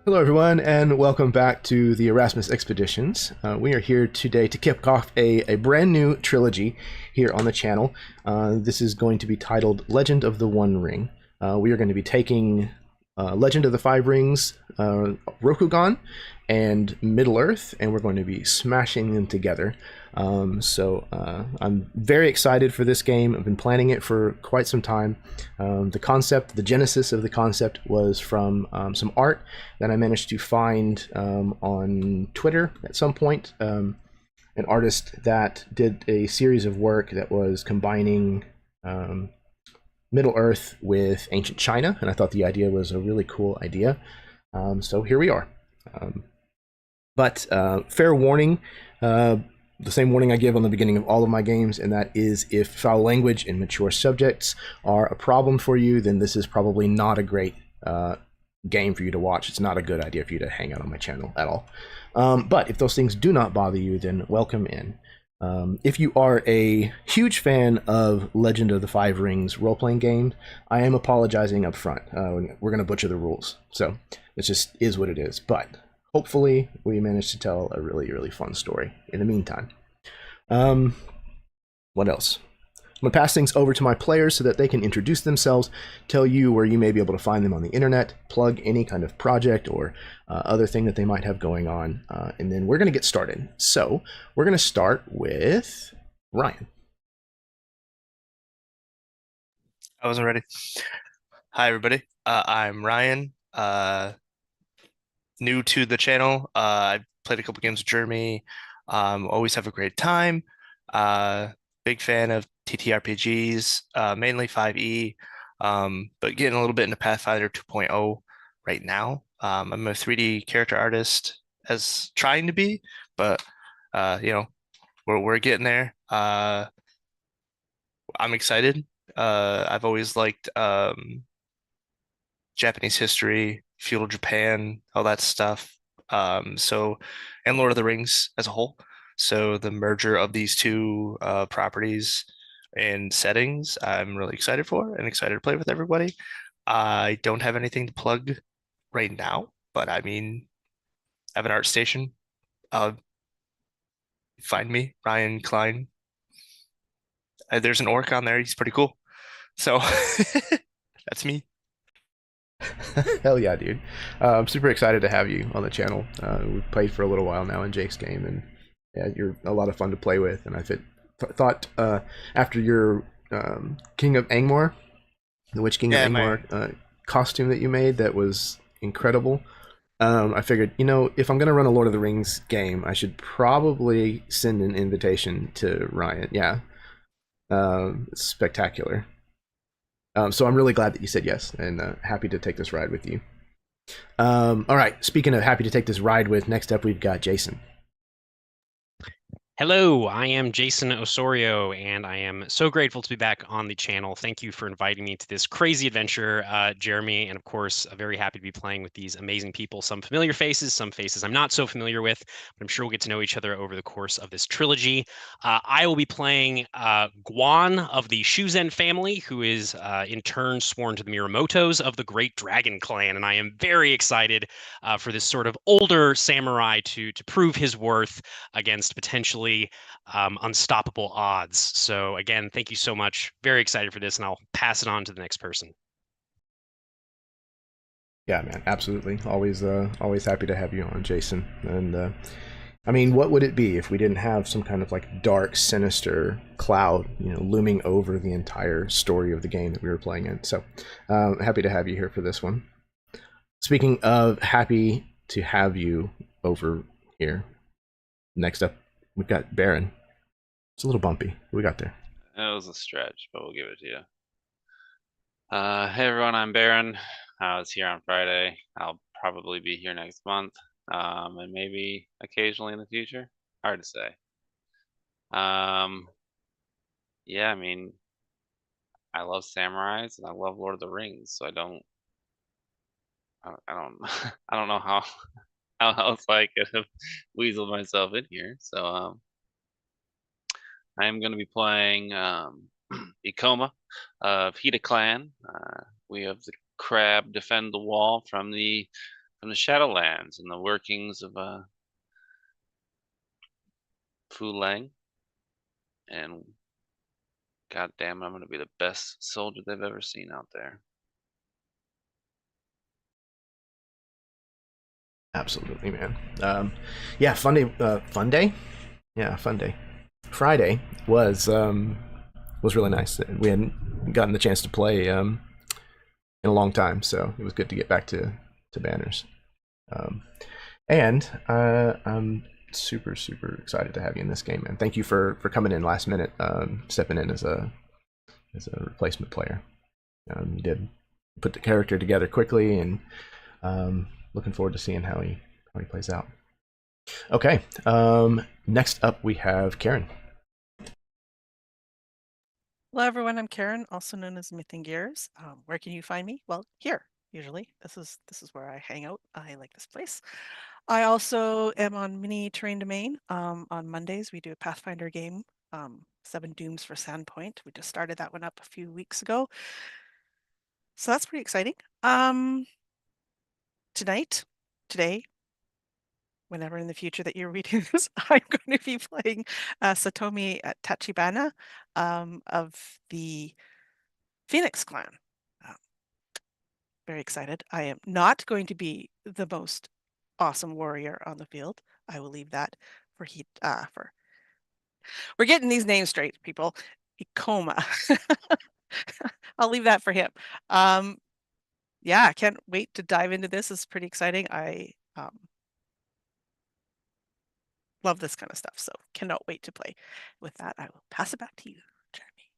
Hello, everyone, and welcome back to the Erasmus Expeditions. We are here today to kick off a brand new trilogy here on the channel. This is going to be titled Legend of the One Ring. We are going to be taking Legend of the Five Rings, Rokugan, and Middle-earth, and we're going to be smashing them together. I'm very excited for this game. I've been planning it for quite some time. The genesis of the concept was from some art that I managed to find on Twitter at some point. An artist that did a series of work that was combining Middle-earth with ancient China, and I thought the idea was a really cool idea. So here we are. But fair warning, the same warning I give on the beginning of all of my games, and that is if foul language and mature subjects are a problem for you, then this is probably not a great game for you to watch. It's not a good idea for you to hang out on my channel at all. But if those things do not bother you, then welcome in. If you are a huge fan of Legend of the Five Rings role-playing games, I am apologizing up front. We're going to butcher the rules, so it just is what it is. But hopefully we managed to tell a really, really fun story in the meantime. What else? I'm going to pass things over to my players so that they can introduce themselves, tell you where you may be able to find them on the internet, plug any kind of project or other thing that they might have going on, and then we're going to get started. So we're going to start with Ryan. I wasn't ready. Hi, everybody. I'm Ryan. New to the channel. I played a couple games with Jeremy. Always have a great time. Big fan of TTRPGs, mainly 5e, but getting a little bit into Pathfinder 2.0 right now. I'm a 3D character artist, as trying to be, but we're getting there. I'm excited. I've always liked Japanese history, feudal Japan, all that stuff. And Lord of the Rings as a whole. So the merger of these two properties and settings, I'm really excited for and excited to play with everybody. I don't have anything to plug right now, but I mean, I have an art station. Find me, Ryan Klein. There's an orc on there. He's pretty cool. So that's me. Hell yeah, dude. I'm super excited to have you on the channel. We've played for a little while now in Jake's game, and yeah, you're a lot of fun to play with. And I thought after your King of Angmar, the Witch King of Angmar costume that you made, that was incredible. I figured, if I'm going to run a Lord of the Rings game, I should probably send an invitation to Ryan. Yeah. It's spectacular. So I'm really glad that you said yes, and happy to take this ride with you. All right, speaking of happy to take this ride with, next up we've got Jason. Hello, I am Jason Osorio, and I am so grateful to be back on the channel. Thank you for inviting me to this crazy adventure, Jeremy, and of course, very happy to be playing with these amazing people. Some familiar faces, some faces I'm not so familiar with, but I'm sure we'll get to know each other over the course of this trilogy. I will be playing Guan of the Shuzen family, who is in turn sworn to the Miramotos of the Great Dragon Clan, and I am very excited for this sort of older samurai to prove his worth against potentially unstoppable odds. So again, thank you so much. Very excited for this, and I'll pass it on to the next person. Yeah, man, absolutely. Always happy to have you on, Jason. And I mean, what would it be if we didn't have some kind of like dark, sinister cloud, looming over the entire story of the game that we were playing in? So happy to have you here for this one. Speaking of happy to have you over here, next up we've got Baron. It's a little bumpy. What we got there? It was a stretch, but we'll give it to you. Hey everyone, I'm Baron. I was here on Friday. I'll probably be here next month, and maybe occasionally in the future. Hard to say. Yeah, I mean, I love samurais and I love Lord of the Rings, so I don't I don't know how else I could have weaseled myself in here. So I am going to be playing Ikoma of Hida Clan. We have the crab defend the wall from the from the Shadowlands and the workings of Fu Lang, and god damn, I'm gonna be the best soldier they've ever seen out there. Absolutely, man. Yeah, fun day. Fun day. Yeah, fun day. Friday was really nice. We hadn't gotten the chance to play in a long time, so it was good to get back to banners. And I'm super excited to have you in this game, man. Thank you for coming in last minute, stepping in as a replacement player. You did put the character together quickly, and looking forward to seeing how he plays out. Okay, next up we have Karen. Hello everyone, I'm Karen, also known as Myth and Gears. Where can you find me? Well, here, usually. This is where I hang out. I like this place. I also am on Mini Terrain Domain. On Mondays, we do a Pathfinder game, 7 Dooms for Sandpoint. We just started that one up a few weeks ago. So that's pretty exciting. Today, whenever in the future that you're reading this, I'm going to be playing Satomi Tachibana of the Phoenix Clan. Very excited. I am not going to be the most awesome warrior on the field. I will leave that for we're getting these names straight, people. Ikoma. I'll leave that for him. Yeah, I can't wait to dive into this. It's pretty exciting. I love this kind of stuff, so cannot wait to play. With that, I will pass it back to you, Jeremy.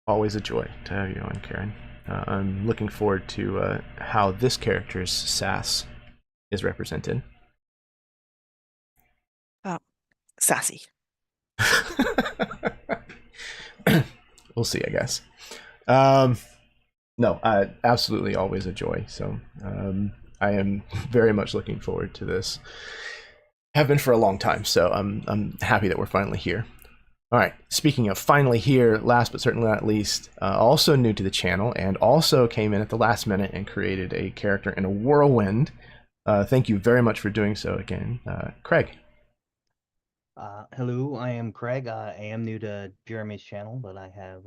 Always a joy to have you on, Karen. I'm looking forward to how this character's sass is represented. Sassy. We'll see, I guess. No, absolutely always a joy. So I am very much looking forward to this. Have been for a long time, so I'm happy that we're finally here. All right, speaking of finally here, last but certainly not least, also new to the channel and also came in at the last minute and created a character in a whirlwind. Thank you very much for doing so again, Craig. Hello, I am Craig. I am new to Jeremy's channel, but I have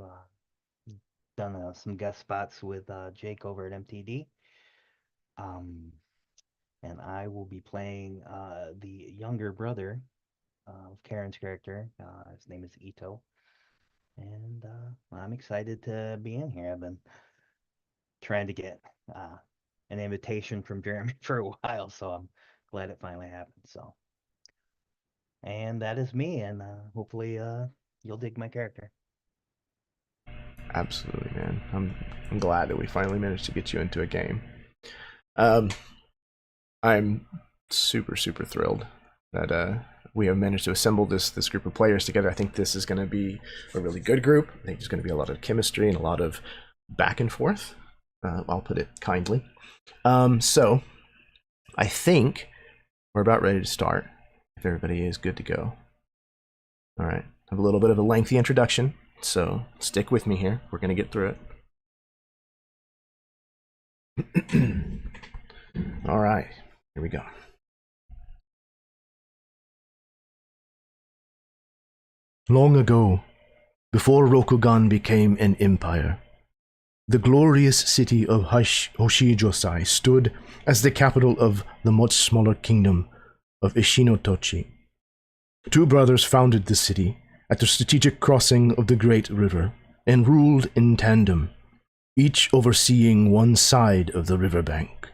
done some guest spots with Jake over at MTD. And I will be playing the younger brother of Karen's character. His name is Ito. And I'm excited to be in here. I've been trying to get an invitation from Jeremy for a while, so I'm glad it finally happened. So, and that is me, and hopefully you'll dig my character. Absolutely, man. I'm glad that we finally managed to get you into a game. I'm super thrilled that we have managed to assemble this group of players together. I think this is going to be a really good group. I think there's going to be a lot of chemistry and a lot of back and forth. I'll put it kindly. So I think we're about ready to start, if everybody is good to go. All right. I have a little bit of a lengthy introduction, so stick with me here. We're going to get through it. All right. Here we go. Long ago, before Rokugan became an empire, the glorious city of Hoshijosai stood as the capital of the much smaller kingdom of Ishinotochi. 2 brothers founded the city at the strategic crossing of the Great River and ruled in tandem, each overseeing one side of the riverbank.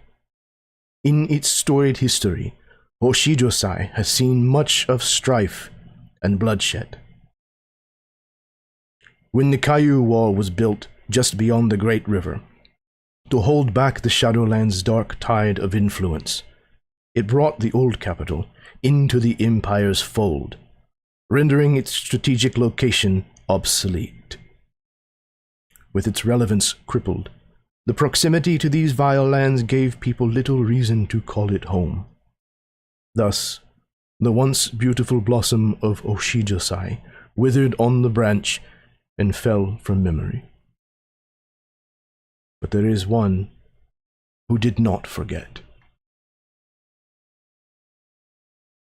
In its storied history, Hoshijosai has seen much of strife and bloodshed. When the Kaiu Wall was built just beyond the Great River, to hold back the Shadowlands' dark tide of influence, it brought the old capital into the Empire's fold, rendering its strategic location obsolete. With its relevance crippled, the proximity to these vile lands gave people little reason to call it home. Thus, the once beautiful blossom of Hoshijosai withered on the branch and fell from memory. But there is one who did not forget.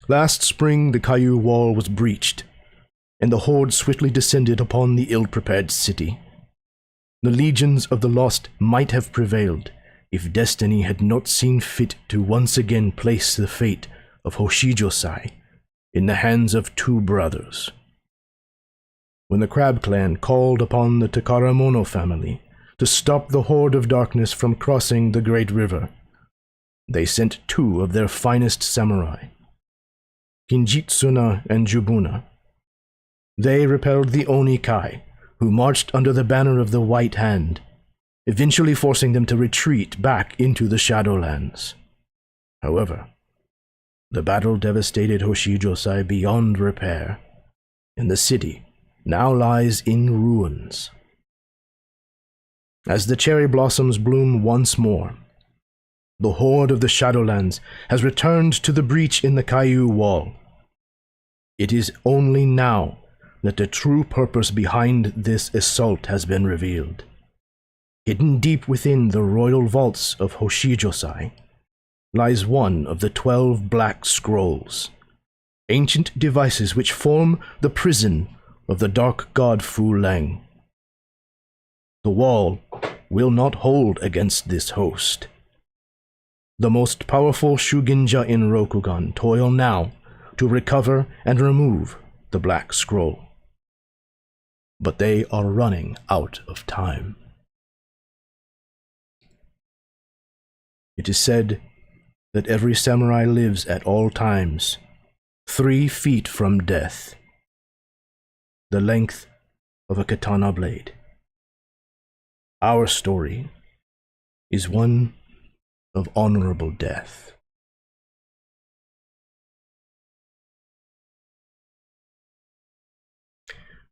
Last spring the Kaiu Wall was breached, and the horde swiftly descended upon the ill-prepared city. The legions of the lost might have prevailed if destiny had not seen fit to once again place the fate of Hoshijosai in the hands of two brothers. When the Crab Clan called upon the Takaramono family to stop the Horde of Darkness from crossing the Great River, they sent two of their finest samurai, Kinjitsuna and Jubuna. They repelled the Oni-kai, who marched under the banner of the White Hand, eventually forcing them to retreat back into the Shadowlands. However, the battle devastated Hoshijosai beyond repair, and the city now lies in ruins. As the cherry blossoms bloom once more, the horde of the Shadowlands has returned to the breach in the Kaiu Wall. It is only now that the true purpose behind this assault has been revealed. Hidden deep within the royal vaults of Hoshijosai lies one of the 12 black scrolls, ancient devices which form the prison of the dark god Fu Leng. The wall will not hold against this host. The most powerful Shugenja in Rokugan toil now to recover and remove the black scroll. But they are running out of time. It is said that every samurai lives at all times 3 feet from death, the length of a katana blade. Our story is one of honorable death.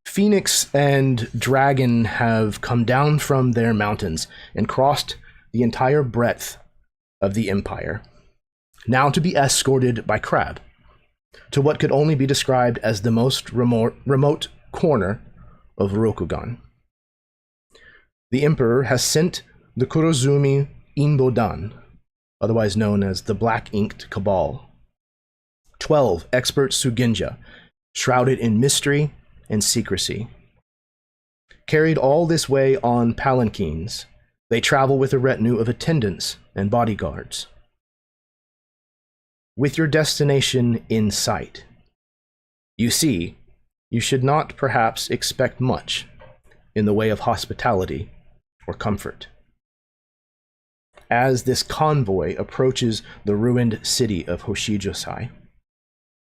Phoenix and Dragon have come down from their mountains and crossed the entire breadth of the Empire, now to be escorted by Crab to what could only be described as the most remote corner of Rokugan. The Emperor has sent the Kurozumi Inbodan, otherwise known as the Black-Inked Cabal, 12 expert Sugenja, shrouded in mystery and secrecy. Carried all this way on palanquins, they travel with a retinue of attendants and bodyguards. With your destination in sight, you see, you should not perhaps expect much in the way of hospitality or comfort. As this convoy approaches the ruined city of Hoshijosai,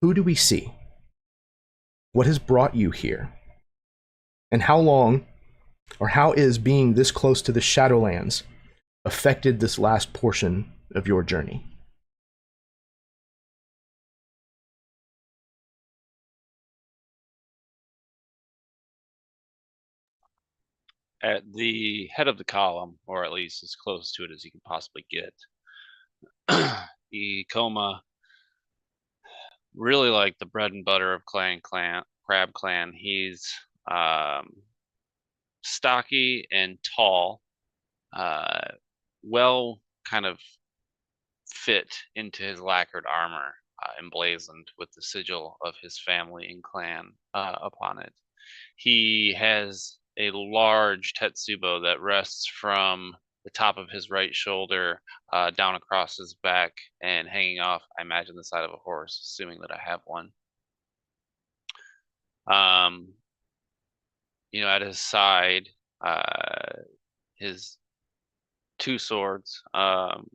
who do we see? What has brought you here? And how long, or how is being this close to the Shadowlands affected this last portion of your journey? At the head of the column, or at least as close to it as you can possibly get, Ikoma, really like the bread and butter of Crab Clan. He's stocky and tall, well kind of fit into his lacquered armor, emblazoned with the sigil of his family and clan upon it. He has a large tetsubo that rests from the top of his right shoulder down across his back and hanging off, I imagine, the side of a horse, assuming that I have one. At his side, his 2 swords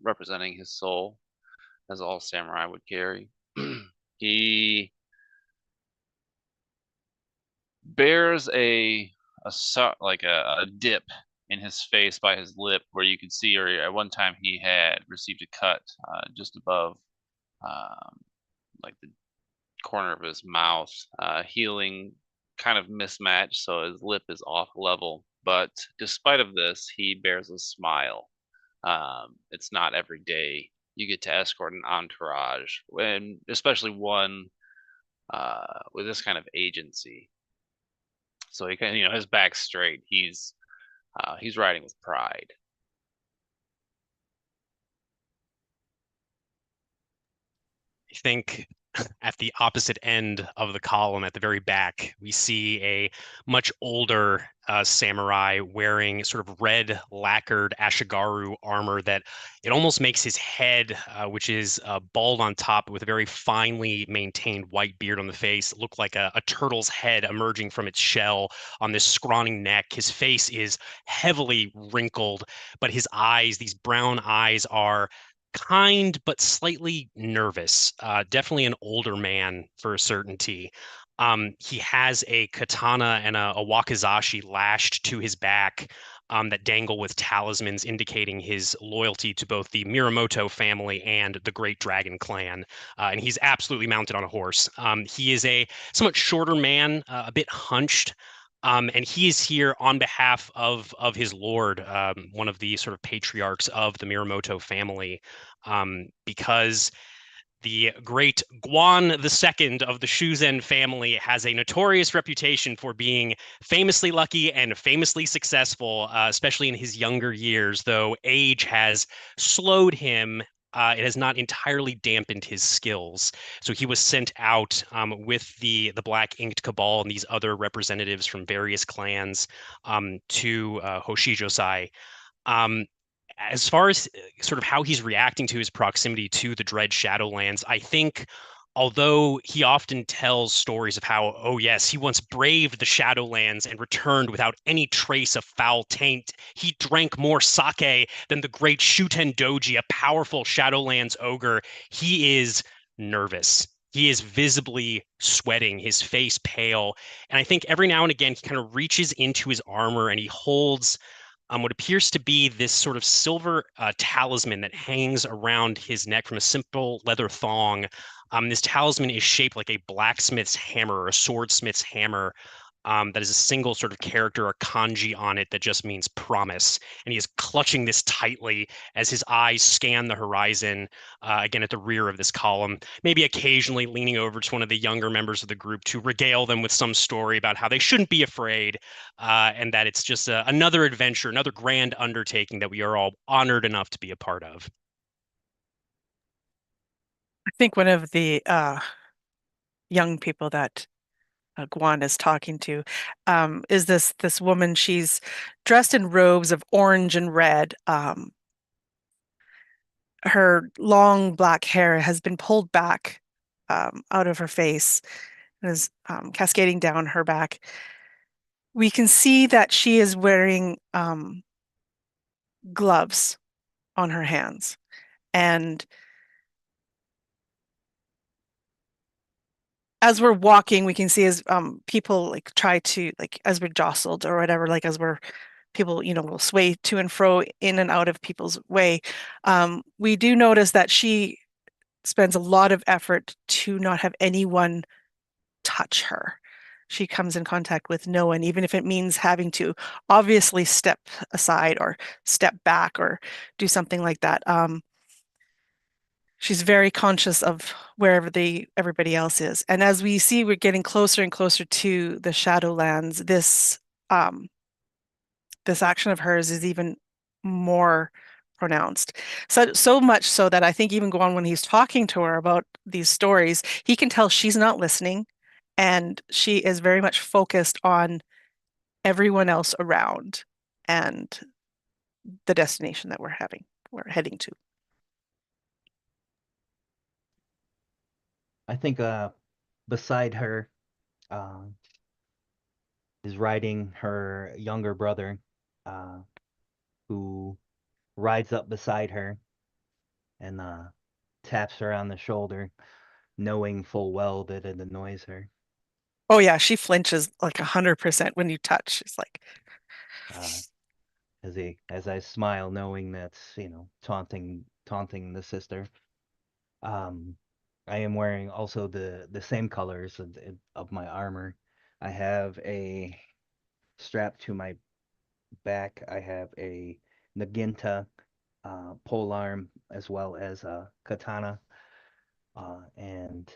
representing his soul, as all samurai would carry. He bears a dip in his face by his lip, where you could see, or at one time he had received a cut just above the corner of his mouth, healing kind of mismatched, so his lip is off level. But despite of this, he bears a smile. It's not every day you get to escort an entourage, and especially one with this kind of agency. So he kind of, his back's straight. He's riding with pride. I think at the opposite end of the column at the very back, we see a much older samurai wearing sort of red lacquered Ashigaru armor that it almost makes his head, which is bald on top with a very finely maintained white beard on the face, look like a turtle's head emerging from its shell on this scrawny neck. His face is heavily wrinkled, but his eyes, these brown eyes, are kind but slightly nervous. Definitely an older man for a certainty. He has a katana and a wakizashi lashed to his back that dangle with talismans indicating his loyalty to both the Miramoto family and the Great Dragon Clan. And he's absolutely mounted on a horse. He is a somewhat shorter man, a bit hunched. And he is here on behalf of his lord, one of the sort of patriarchs of the Miramoto family, because the great Guan II of the Shuzen family has a notorious reputation for being famously lucky and famously successful, especially in his younger years, though age has slowed him. It has not entirely dampened his skills. So he was sent out with the Black Inked Cabal and these other representatives from various clans to Hoshijosai. As far as sort of how he's reacting to his proximity to the dread Shadowlands, I think although he often tells stories of how, oh yes, he once braved the Shadowlands and returned without any trace of foul taint, he drank more sake than the great Shuten Doji, a powerful Shadowlands ogre, he is nervous. He is visibly sweating, his face pale. And I think every now and again, he kind of reaches into his armor and he holds what appears to be this sort of silver talisman that hangs around his neck from a simple leather thong. This talisman is shaped like a blacksmith's hammer or a swordsmith's hammer. That is a single sort of character or kanji on it that just means promise. And he is clutching this tightly as his eyes scan the horizon, again at the rear of this column, maybe occasionally leaning over to one of the younger members of the group to regale them with some story about how they shouldn't be afraid, and that it's just another adventure, another grand undertaking that we are all honored enough to be a part of. I think one of the young people that Guan is talking to is this woman. She's dressed in robes of orange and red. Her long black hair has been pulled back out of her face and is cascading down her back. We can see that she is wearing gloves on her hands, and as we're walking, we can see as people like try to as we're jostled or whatever, like as we're people, will sway to and fro in and out of people's way. We do notice that she spends a lot of effort to not have anyone touch her. She comes in contact with no one, even if it means having to obviously step aside or step back or do something like that. She's very conscious of wherever everybody else is. And as we see, we're getting closer and closer to the Shadowlands. This action of hers is even more pronounced. So much so that I think even Guan, when he's talking to her about these stories, he can tell she's not listening, and she is very much focused on everyone else around and the destination that we're heading to. I think beside her is riding her younger brother, who rides up beside her and taps her on the shoulder, knowing full well that it annoys her. Oh yeah, she flinches like 100% when you touch. It's like as I smile, knowing that's taunting the sister. I am wearing also the same colors of my armor. I have a strap to my back. I have a Naginta polearm as well as a katana. And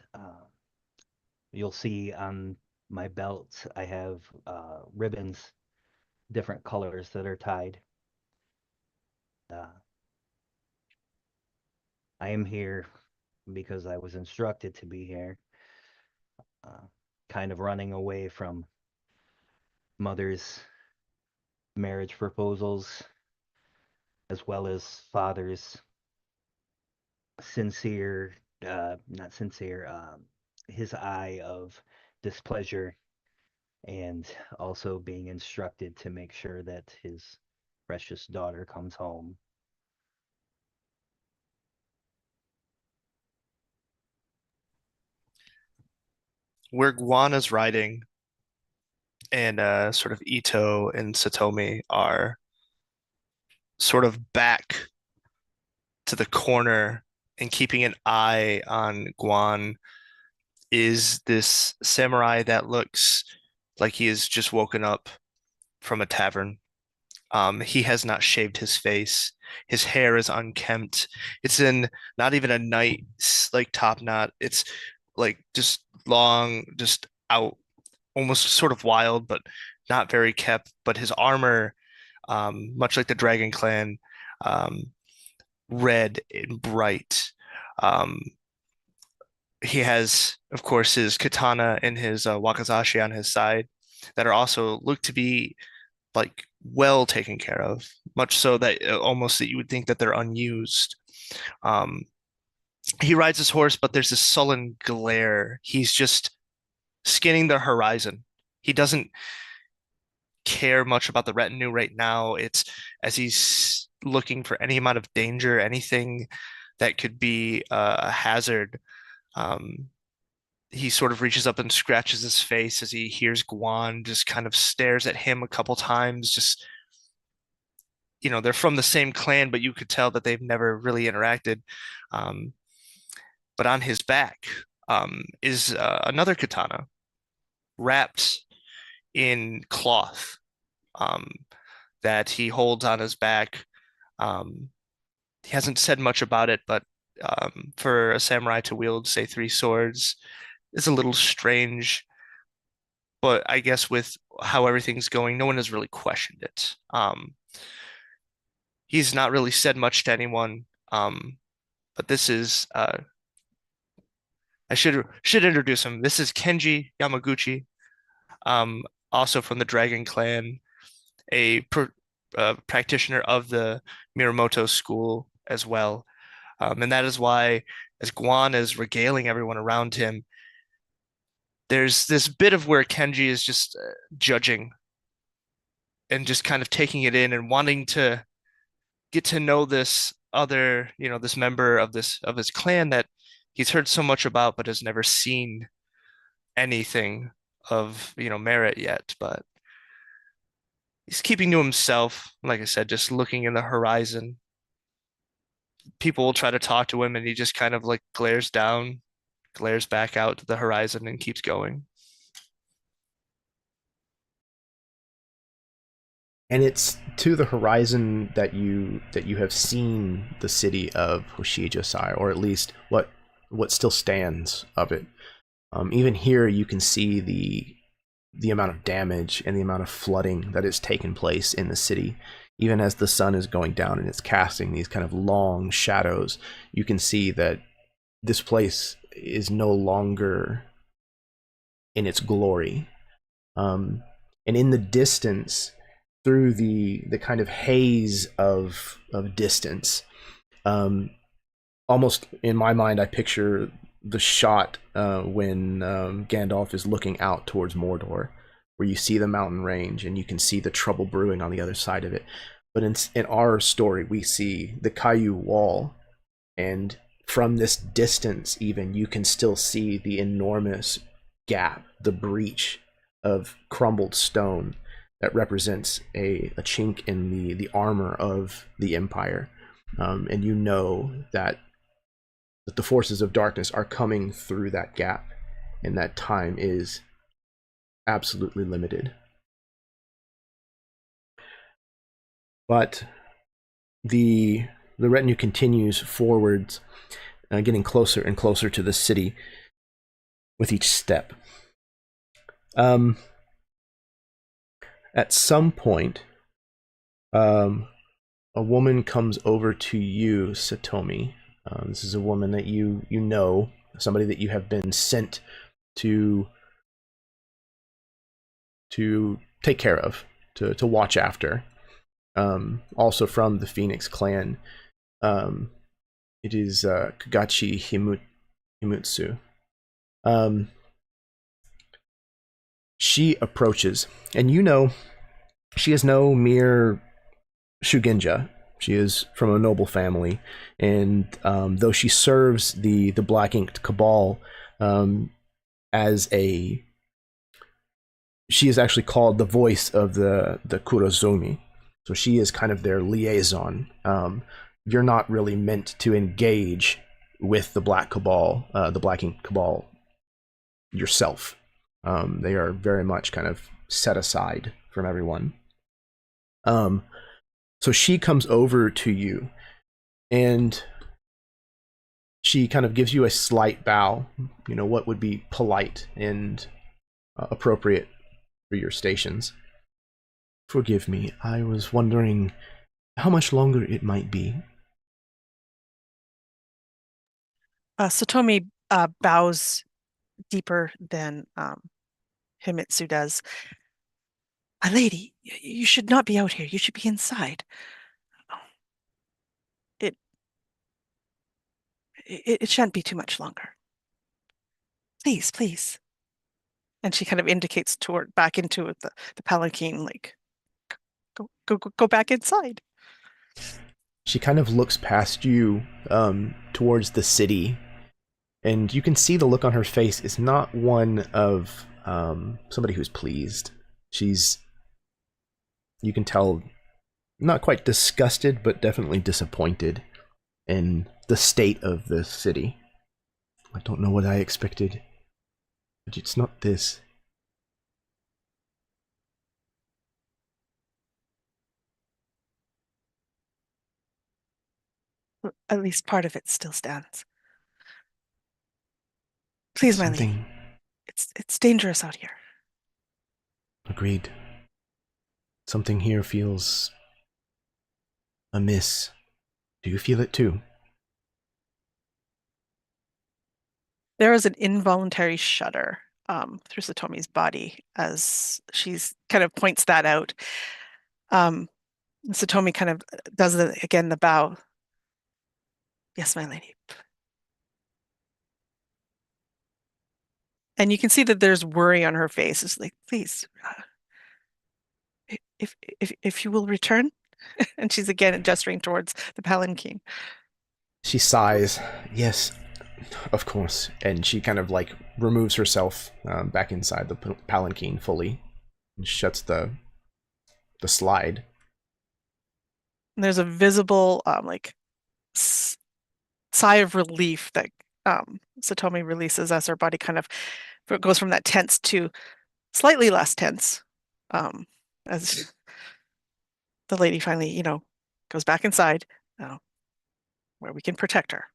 you'll see on my belt I have ribbons, different colors that are tied. I am here because I was instructed to be here. Kind of running away from mother's marriage proposals, as well as father's sincere, not sincere, his eye of displeasure, and also being instructed to make sure that his precious daughter comes home. Where Guan is riding and sort of Ito and Satomi are sort of back to the corner and keeping an eye on Guan is this samurai that looks like he has just woken up from a tavern. He has not shaved his face. His hair is unkempt. It's in not even a night like top knot. It's like just long, just out, almost sort of wild, but not very kept. But his armor, much like the Dragon Clan, um, red and bright. Um, he has, of course, his katana and his wakizashi on his side that are also look to be like well taken care of, much so that almost that you would think that they're unused. Um, he rides his horse, but there's this sullen glare. He's just skinning the horizon. He doesn't care much about the retinue right now. It's as he's looking for any amount of danger, anything that could be a hazard. He sort of reaches up and scratches his face as he hears Guan, just kind of stares at him a couple times. Just, they're from the same clan, but you could tell that they've never really interacted. But on his back is another katana wrapped in cloth that he holds on his back. He hasn't said much about it, but for a samurai to wield, say, 3 swords is a little strange. But I guess with how everything's going, no one has really questioned it. He's not really said much to anyone. But this is I should introduce him. This is Kenji Yamaguchi, also from the Dragon Clan, a practitioner of the Miyamoto school as well. And that is why, as Guan is regaling everyone around him, there's this bit of where Kenji is just judging and just kind of taking it in and wanting to get to know this other, this member of his clan that he's heard so much about but has never seen anything of, merit yet. But he's keeping to himself, like I said, just looking in the horizon. People will try to talk to him and he just kind of like glares down, glares back out to the horizon and keeps going. And it's to the horizon that you have seen the city of Hoshijosai, or at least what still stands of it. Even here, you can see the amount of damage and the amount of flooding that has taken place in the city. Even as the sun is going down and it's casting these kind of long shadows, you can see that this place is no longer in its glory. And in the distance, through the kind of haze of distance, almost in my mind, I picture the shot when Gandalf is looking out towards Mordor, where you see the mountain range and you can see the trouble brewing on the other side of it. But in our story, we see the Kaiu Wall, and from this distance even, you can still see the enormous gap, the breach of crumbled stone that represents a chink in the armor of the Empire. And you know that the forces of darkness are coming through that gap, and that time is absolutely limited. But the retinue continues forwards, getting closer and closer to the city with each step. At some point, a woman comes over to you, Satomi, This is a woman that you know, somebody that you have been sent to take care of, to watch after. Also from the Phoenix clan. It is Kagachi Himutsu. She approaches, and you know she is no mere Shugenja. She is from a noble family, and though she serves the Black Inked Cabal as a... She is actually called the voice of the Kurozumi. So she is kind of their liaison. You're not really meant to engage with the Black Cabal, the Black Ink Cabal yourself. They are very much kind of set aside from everyone. So she comes over to you, and she kind of gives you a slight bow, you know, what would be polite and appropriate for your stations. Forgive me, I was wondering how much longer it might be. Satomi bows deeper than Himitsu does. A lady, you should not be out here. You should be inside. It shan't be too much longer. Please, please. And she kind of indicates toward back into the palanquin, like, go back inside. She kind of looks past you towards the city, and you can see the look on her face is not one of somebody who's pleased. You can tell, not quite disgusted, but definitely disappointed in the state of the city. I don't know what I expected, but it's not this. At least part of it still stands. Please, my lady. It's dangerous out here. Agreed. Something here feels amiss. Do you feel it too? There is an involuntary shudder through Satomi's body as she's kind of points that out. Satomi kind of does the bow. Yes, my lady. And you can see that there's worry on her face. It's like, please, if you will return. And she's again gesturing towards the palanquin. She sighs. Yes, of course. And she kind of like removes herself back inside the palanquin fully and shuts the slide. And there's a visible sigh of relief that Satomi releases as her body kind of goes from that tense to slightly less tense as the lady finally, goes back inside where we can protect her.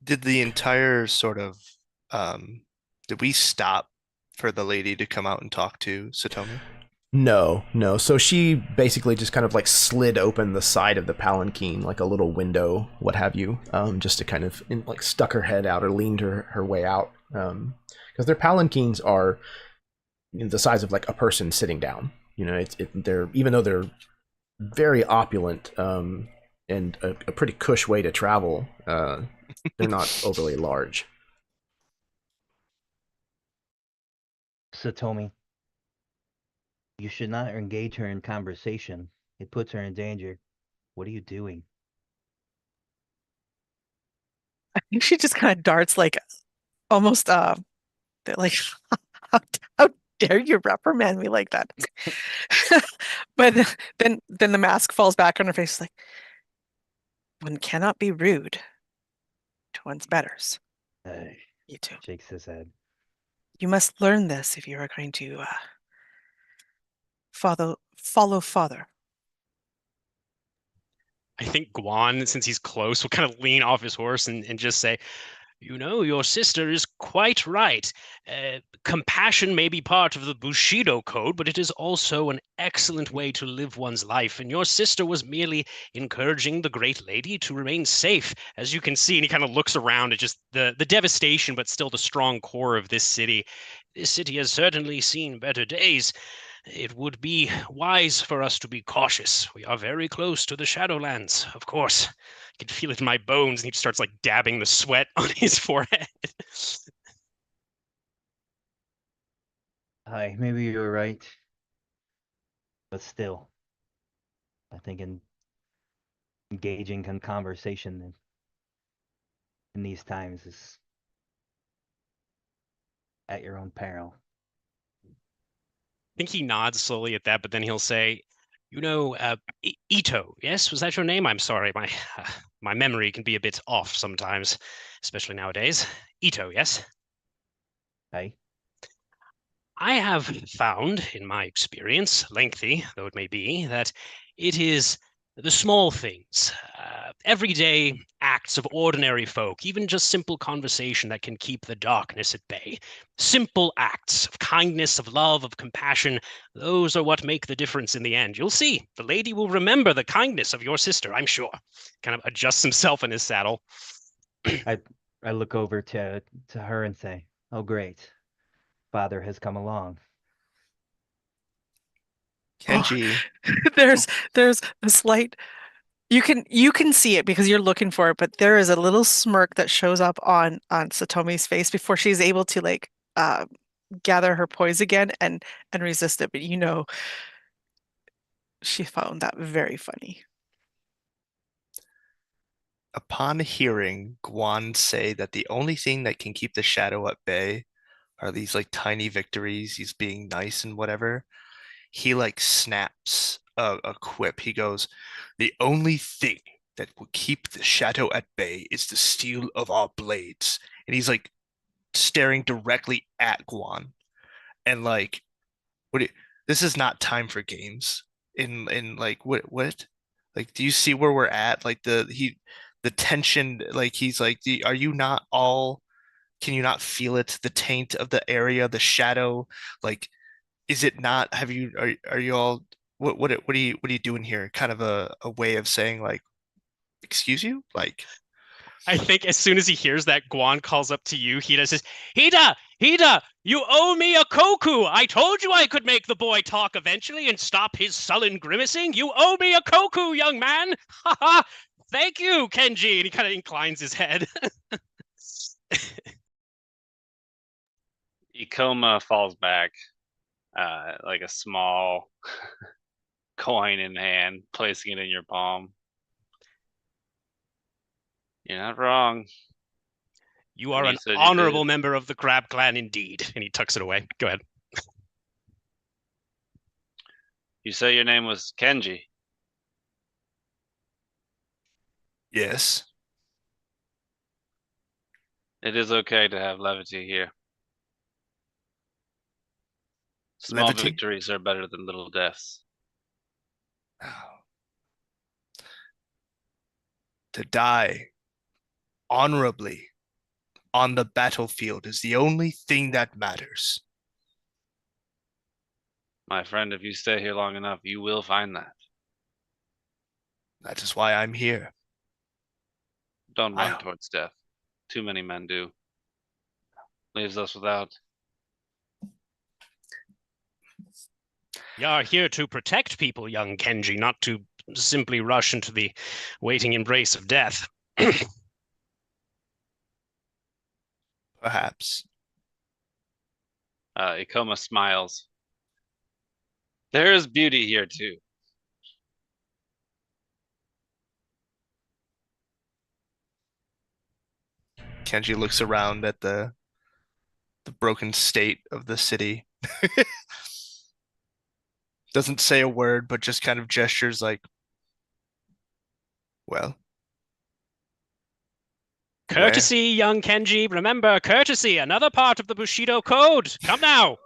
Did the entire sort of did we stop for the lady to come out and talk to Satomi? No. So she basically just kind of like slid open the side of the palanquin, like a little window, what have you, just to kind of like stuck her head out or leaned her way out. Because their palanquins are the size of like a person sitting down. You know, they're, even though they're very opulent and a pretty cush way to travel, they're not overly large. Satomi, you should not engage her in conversation. It puts her in danger. What are you doing? I think she just kind of darts like almost like how dare you reprimand me like that? But then the mask falls back on her face like, one cannot be rude to one's betters. You too. Shakes his head. You must learn this if you are going to follow father. I think Guan, since he's close, will kind of lean off his horse and just say, You know, your sister is quite right. Compassion may be part of the Bushido code, but it is also an excellent way to live one's life. And your sister was merely encouraging the great lady to remain safe. As you can see, and he kind of looks around at just the devastation, but still the strong core of this city. This city has certainly seen better days. It would be wise for us to be cautious. We are very close to the Shadowlands, of course. I can feel it in my bones, and he starts like dabbing the sweat on his forehead. Hi, maybe you're right. But still, I think engaging in conversation in these times is at your own peril. I think he nods slowly at that, but then he'll say, you know, Ito, yes? Was that your name? I'm sorry, my memory can be a bit off sometimes, especially nowadays. Ito, yes? Hey, I have found, in my experience, lengthy though it may be, that it is the small things, everyday acts of ordinary folk, even just simple conversation that can keep the darkness at bay. Simple acts of kindness, of love, of compassion, those are what make the difference in the end. You'll see, the lady will remember the kindness of your sister, I'm sure. Kind of adjusts himself in his saddle. I look over to her and say, "Oh, great, father has come along." Kenji, There's a slight you can see it because you're looking for it, but there is a little smirk that shows up on Satomi's face before she's able to like gather her poise again and resist it. But you know she found that very funny. upon hearing Guan say that the only thing that can keep the shadow at bay are these like tiny victories, he's being nice and whatever, he like snaps a quip. He goes, the only thing that will keep the shadow at bay is the steel of our blades. And he's like staring directly at Guan. And like, what this is not time for games. In like what? Like, do you see where we're at? Like the tension, like he's like, are you not all, can you not feel it? The taint of the area, the shadow, like, is it not, have you, are you all, what are you doing here? Kind of a way of saying like, excuse you? Like, I think as soon as he hears that, Guan calls up to you. He does this, Hida, you owe me a koku. I told you I could make the boy talk eventually and stop his sullen grimacing. You owe me a koku, young man. Ha ha. Thank you, Kenji. And he kind of inclines his head. Ikoma falls back, like a small coin in hand, placing it in your palm. You're not wrong. You are You an said you honorable did. member of the Crab Clan indeed. And he tucks it away. Go ahead. You say your name was Kenji. yes, It is okay to have levity here. Small levity. victories are better than little deaths. To die honorably on the battlefield is the only thing that matters. My friend, if you stay here long enough, you will find that. That is why I'm here. Don't run Wow. towards death. Too many men do. Leaves us without. You are here to protect people, young Kenji, not to simply rush into the waiting embrace of death. Perhaps. Ikoma smiles. There is beauty here too. Kenji looks around at the broken state of the city. Doesn't say a word, but just kind of gestures like, well, Courtesy, young Kenji. Remember, courtesy, another part of the Bushido code. Come now.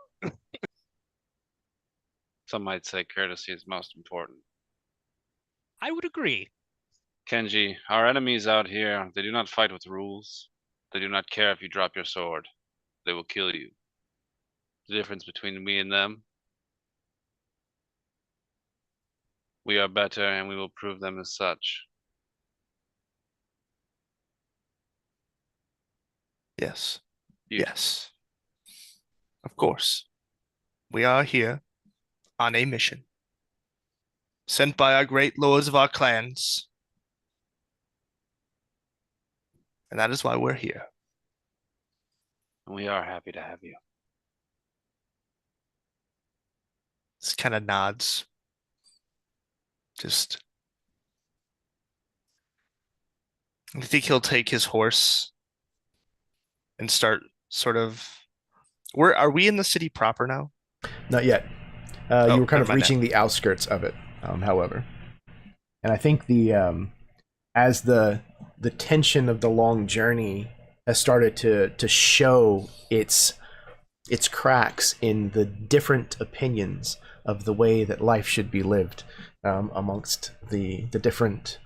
Some might say courtesy is most important. I would agree. Kenji, our enemies out here, they do not fight with rules. They do not care if you drop your sword. They will kill you. The difference between me and them, we are better and we will prove them as such. Yes. Beautiful. Yes. Of course. We are here on a mission. Sent by our great lords of our clans. And that is why we're here. We are happy to have you. Just kind of nods. Just. I think he'll take his horse and start sort of. Are we in the city proper now? Not yet. Oh, You were kind never of mind reaching the outskirts of it, however. And I think the as the tension of the long journey has started to show its cracks in the different opinions of the way that life should be lived amongst the different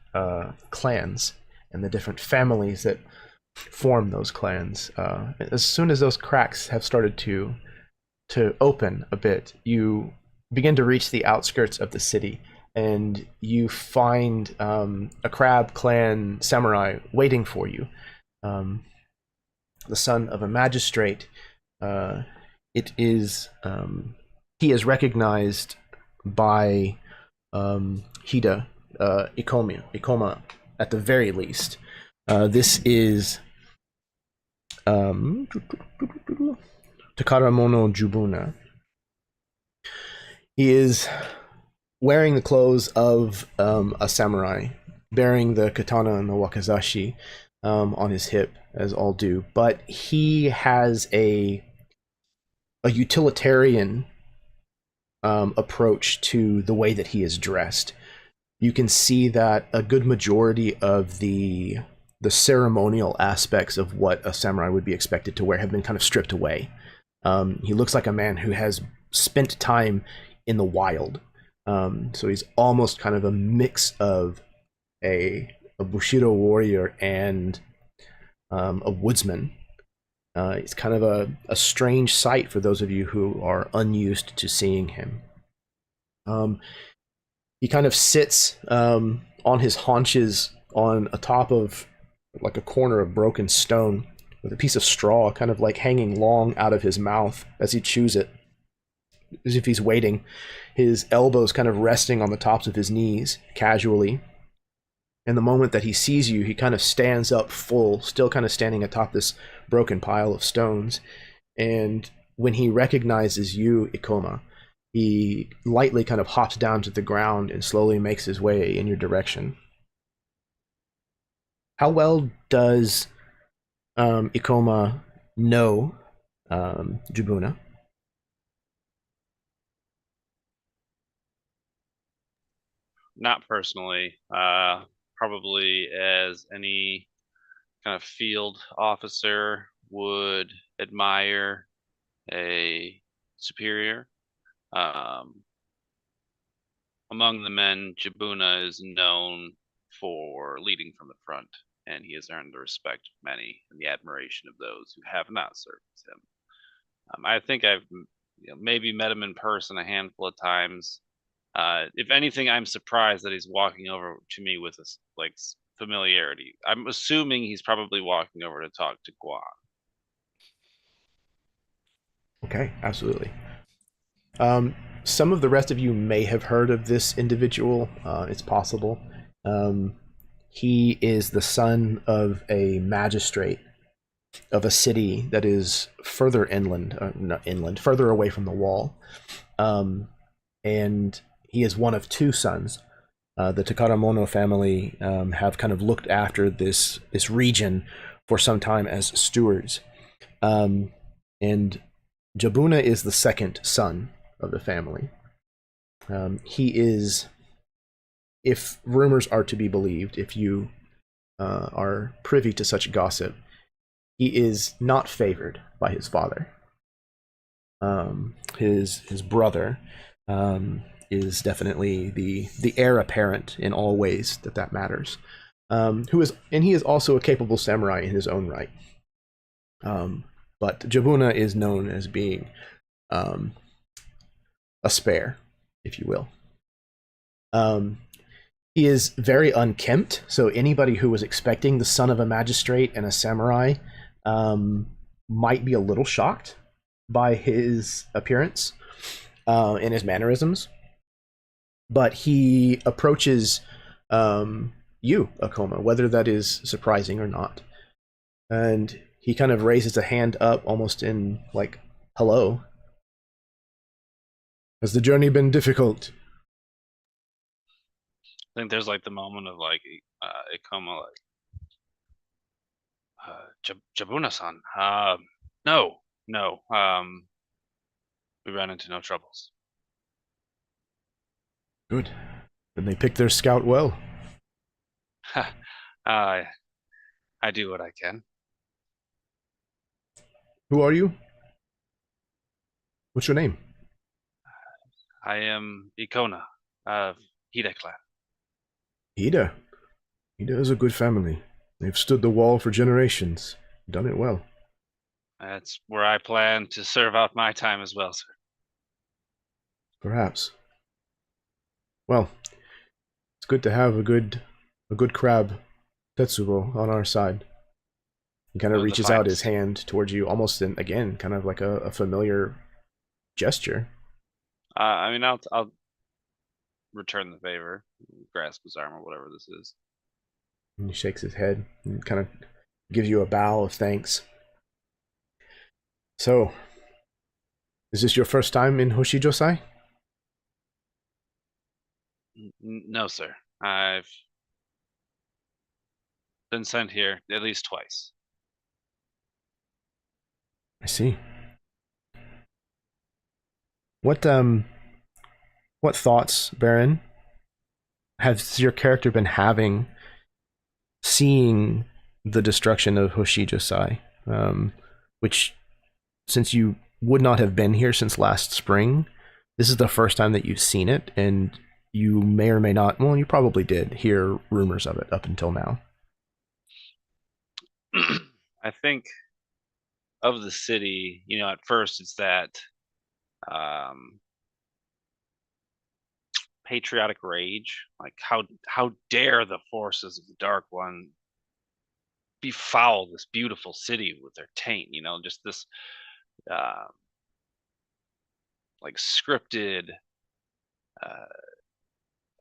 clans and the different families that form those clans. As soon as those cracks have started to open a bit, you begin to reach the outskirts of the city, and you find a crab clan samurai waiting for you. The son of a magistrate. It is he is recognized by Hida Ikoma at the very least. This is Takaramono Jubuna. He is wearing the clothes of a samurai, bearing the katana and the wakizashi on his hip, as all do, but he has a utilitarian approach to the way that he is dressed. You can see that a good majority of the ceremonial aspects of what a samurai would be expected to wear have been kind of stripped away. He looks like a man who has spent time in the wild. So he's almost kind of a mix of a Bushido warrior and a woodsman. It's kind of a strange sight for those of you who are unused to seeing him. He kind of sits on his haunches on a top of like a corner of broken stone with a piece of straw kind of like hanging long out of his mouth as he chews it, as if he's waiting, his elbows kind of resting on the tops of his knees casually. And the moment that he sees you, he kind of stands up full, still kind of standing atop this broken pile of stones. And when he recognizes you, Ikoma, he lightly kind of hops down to the ground and slowly makes his way in your direction. How well does Ikoma know Jubuna? Not personally. Probably as any kind of field officer would admire a superior. Among the men, Jabuna is known for leading from the front, and he has earned the respect of many and the admiration of those who have not served him. I think I've maybe met him in person a handful of times. If anything, I'm surprised that he's walking over to me with this like familiarity. I'm assuming he's probably walking over to talk to Guan. Okay, absolutely. Some of the rest of you may have heard of this individual. It's possible. He is the son of a magistrate of a city that is further inland, not inland, further away from the wall. And he is one of two sons. The Takaramono family have kind of looked after this region for some time as stewards. And Jabuna is the second son of the family. He is, if rumors are to be believed, if you are privy to such gossip, he is not favored by his father. His brother is definitely the heir apparent in all ways that matters. He is also a capable samurai in his own right. But Jabuna is known as being a spare, if you will. He is very unkempt, so anybody who was expecting the son of a magistrate and a samurai might be a little shocked by his appearance and his mannerisms. But he approaches you, Akoma, whether that is surprising or not. And he kind of raises a hand up almost in like, hello. Has the journey been difficult? I think there's like the moment of like Ikoma like Jabuna-san. No. We ran into no troubles. Good. Then they picked their scout well. I do what I can. Who are you? What's your name? I am Ikona of Hida clan. Hida. Hida is a good family. They've stood the wall for generations. Done it well. That's where I plan to serve out my time as well, sir. Perhaps. Well, it's good to have a good crab Tetsubo on our side. He kind of reaches out his hand towards you, almost in, again, kind of like a familiar gesture. I mean, I'll return the favor, grasp his arm or whatever this is. And he shakes his head and kind of gives you a bow of thanks. So, is this your first time in Hoshijosai? No, sir. I've been sent here at least twice. I see. What thoughts, Baron, has your character been having seeing the destruction of Hoshijosai? Which, since you would not have been here since last spring, this is the first time that you've seen it, and you may or may not, well, you probably did hear rumors of it up until now. I think of the city, you know, at first it's that patriotic rage, like how dare the forces of the Dark One befoul this beautiful city with their taint, you know, just this like scripted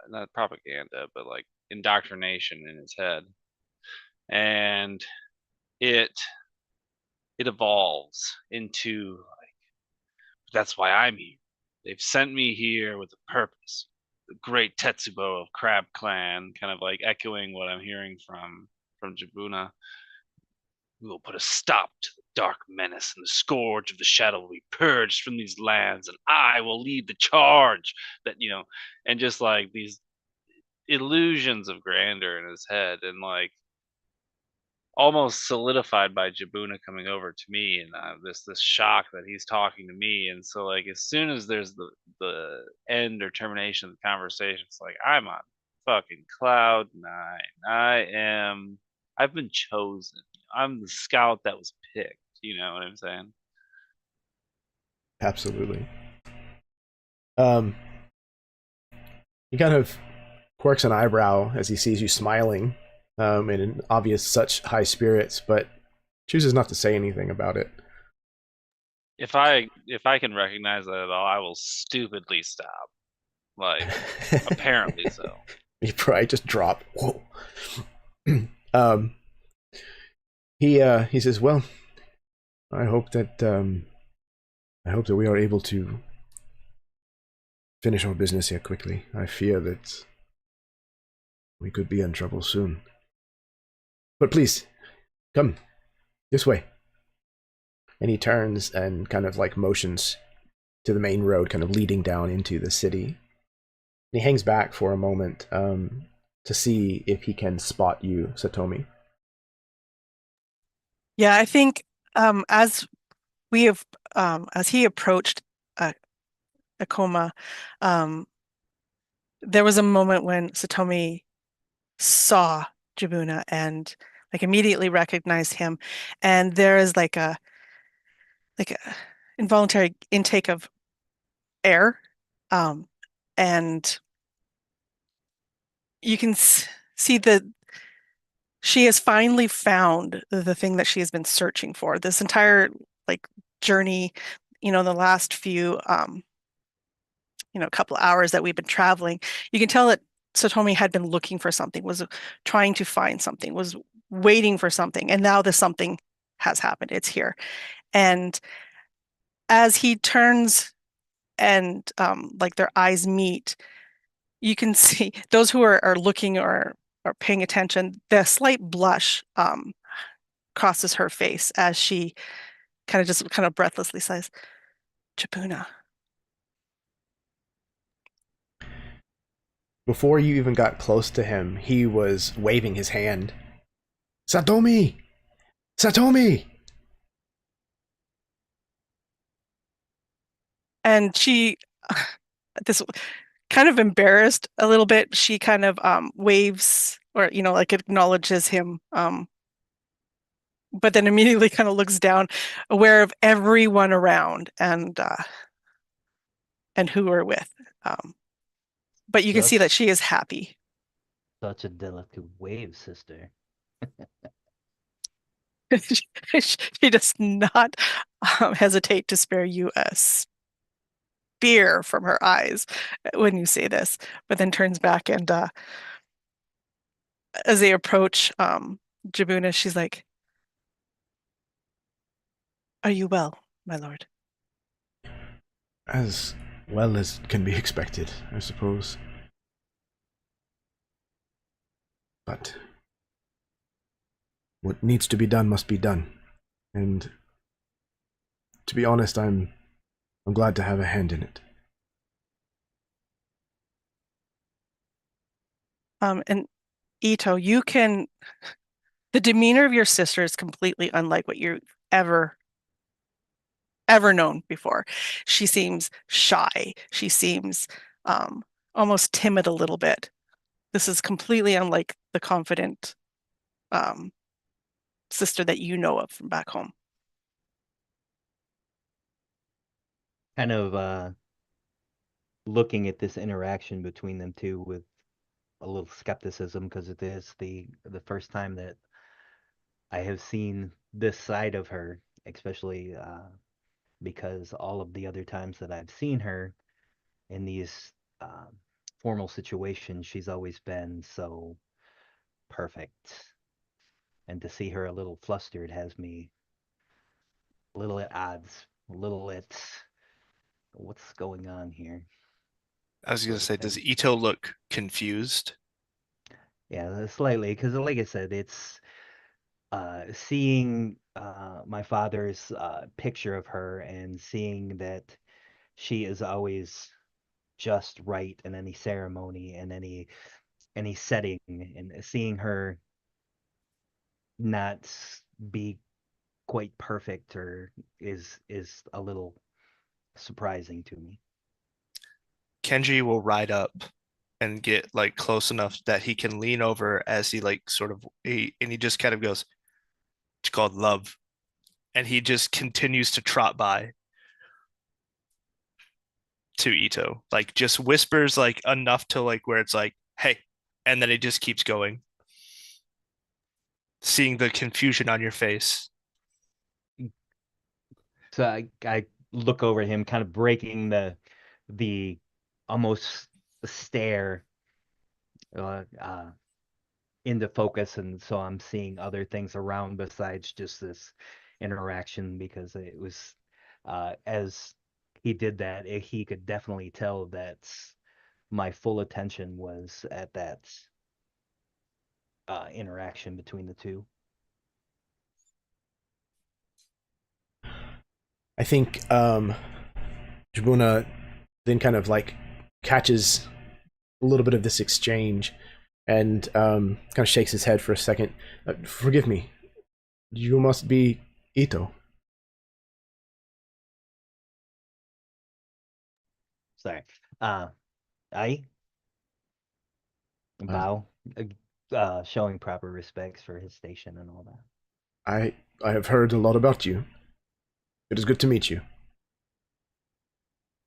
not propaganda, but like indoctrination in his head. And it evolves into like, that's why I'm here. They've sent me here with a purpose. The great Tetsubo of Crab Clan, kind of like echoing what I'm hearing from Jabuna. We will put a stop to the dark menace, and the scourge of the shadow will be purged from these lands, and I will lead the charge. That, you know, and just like these illusions of grandeur in his head, and like almost solidified by Jabuna coming over to me, and this shock that he's talking to me. And so like as soon as there's the end or termination of the conversation, it's like I'm on fucking cloud 9. I've been chosen. I'm the scout that was picked. You know what I'm saying? Absolutely. He kind of quirks an eyebrow as he sees you smiling, in obvious such high spirits, but chooses not to say anything about it. If I can recognize that at all, I will stupidly stop. Like, apparently so. You probably just drop. Whoa. He says, "Well, I hope that we are able to finish our business here quickly. I fear that we could be in trouble soon. But please, come this way." And he turns and kind of like motions to the main road, kind of leading down into the city. And he hangs back for a moment to see if he can spot you, Satomi. Yeah, I think as he approached Akoma, there was a moment when Satomi saw Jabuna and like immediately recognized him, and there is like a involuntary intake of air, and you can see that she has finally found the thing that she has been searching for this entire like journey, the last few couple of hours that we've been traveling. You can tell that Satomi had been looking for something, was trying to find something, was waiting for something, and now this something has happened. It's here. And as he turns and like their eyes meet, you can see those who are looking or are paying attention, the slight blush crosses her face as she kind of breathlessly says, Jabuna. Before you even got close to him, he was waving his hand. Satomi! Satomi! And she, this kind of embarrassed a little bit, she kind of waves or, like acknowledges him, but then immediately kind of looks down, aware of everyone around and who we're with. But you can see that she is happy. Such a delicate wave, sister. She does not hesitate to spare you a spear from her eyes when you say this, but then turns back and as they approach Jabuna, she's like, "Are you well, my lord?" As well as can be expected, I suppose. But what needs to be done must be done. And to be honest, I'm glad to have a hand in it. And Ito, the demeanor of your sister is completely unlike what you've ever known before. She seems shy. She seems almost timid a little bit. This is completely unlike the confident sister that you know of from back home. Kind of looking at this interaction between them two with a little skepticism, because it is the first time that I have seen this side of her, especially because all of the other times that I've seen her in these formal situations, she's always been so perfect. And to see her a little flustered has me a little at odds, a little at what's going on here. I was going to say, does Ito look confused? Yeah, slightly, because like I said, it's seeing my father's picture of her and seeing that she is always just right in any ceremony and any setting, and seeing her not be quite perfect or is a little surprising to me. Kenji will ride up and get like close enough that he can lean over as he like and he just kind of goes, "It's called love," and he just continues to trot by to Ito, like just whispers like enough to like where it's like, "Hey," and then he just keeps going. Seeing the confusion on your face. So I look over at him, kind of breaking the almost stare into focus, and so I'm seeing other things around besides just this interaction, because it was as he did that, he could definitely tell that my full attention was at that interaction between the two. I think Jabuna then kind of like catches a little bit of this exchange and kind of shakes his head for a second. Forgive me. You must be Ito. Sorry. I bow. showing proper respects for his station and all that. I have heard a lot about you. It is good to meet you.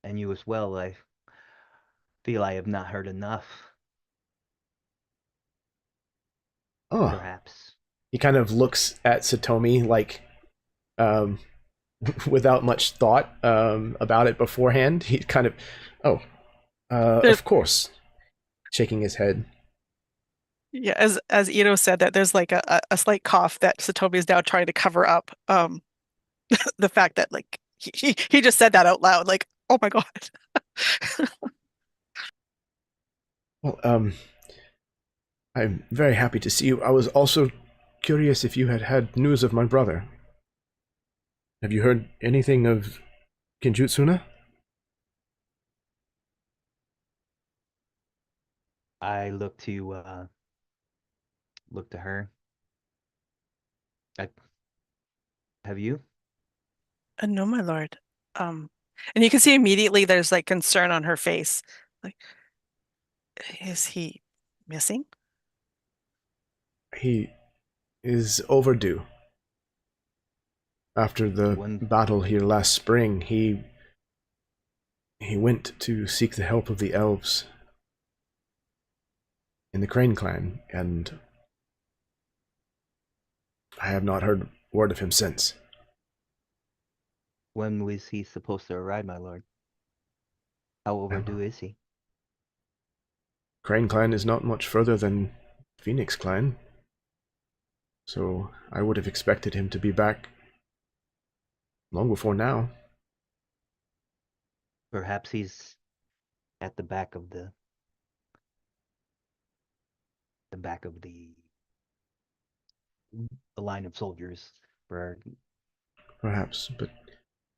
And you as well. I feel I have not heard enough. Oh, Perhaps. he kind of looks at Satomi like, without much thought about it beforehand. He kind of, of course, shaking his head. Yeah, as Ito said, that there's like a slight cough that Satomi is now trying to cover up the fact that like he just said that out loud, like, oh my god. Well, I'm very happy to see you. I was also curious if you had had news of my brother. Have you heard anything of Kinjutsuna? I look to her. Have you? No, my lord. And you can see immediately there's like concern on her face. Like, is he missing? He is overdue. After the battle here last spring, he went to seek the help of the elves in the Crane clan, and I have not heard word of him since. When was he supposed to arrive, my lord? How overdue is he? Crane clan is not much further than Phoenix clan, so I would have expected him to be back long before now. Perhaps he's at the back of the line of soldiers. Perhaps, but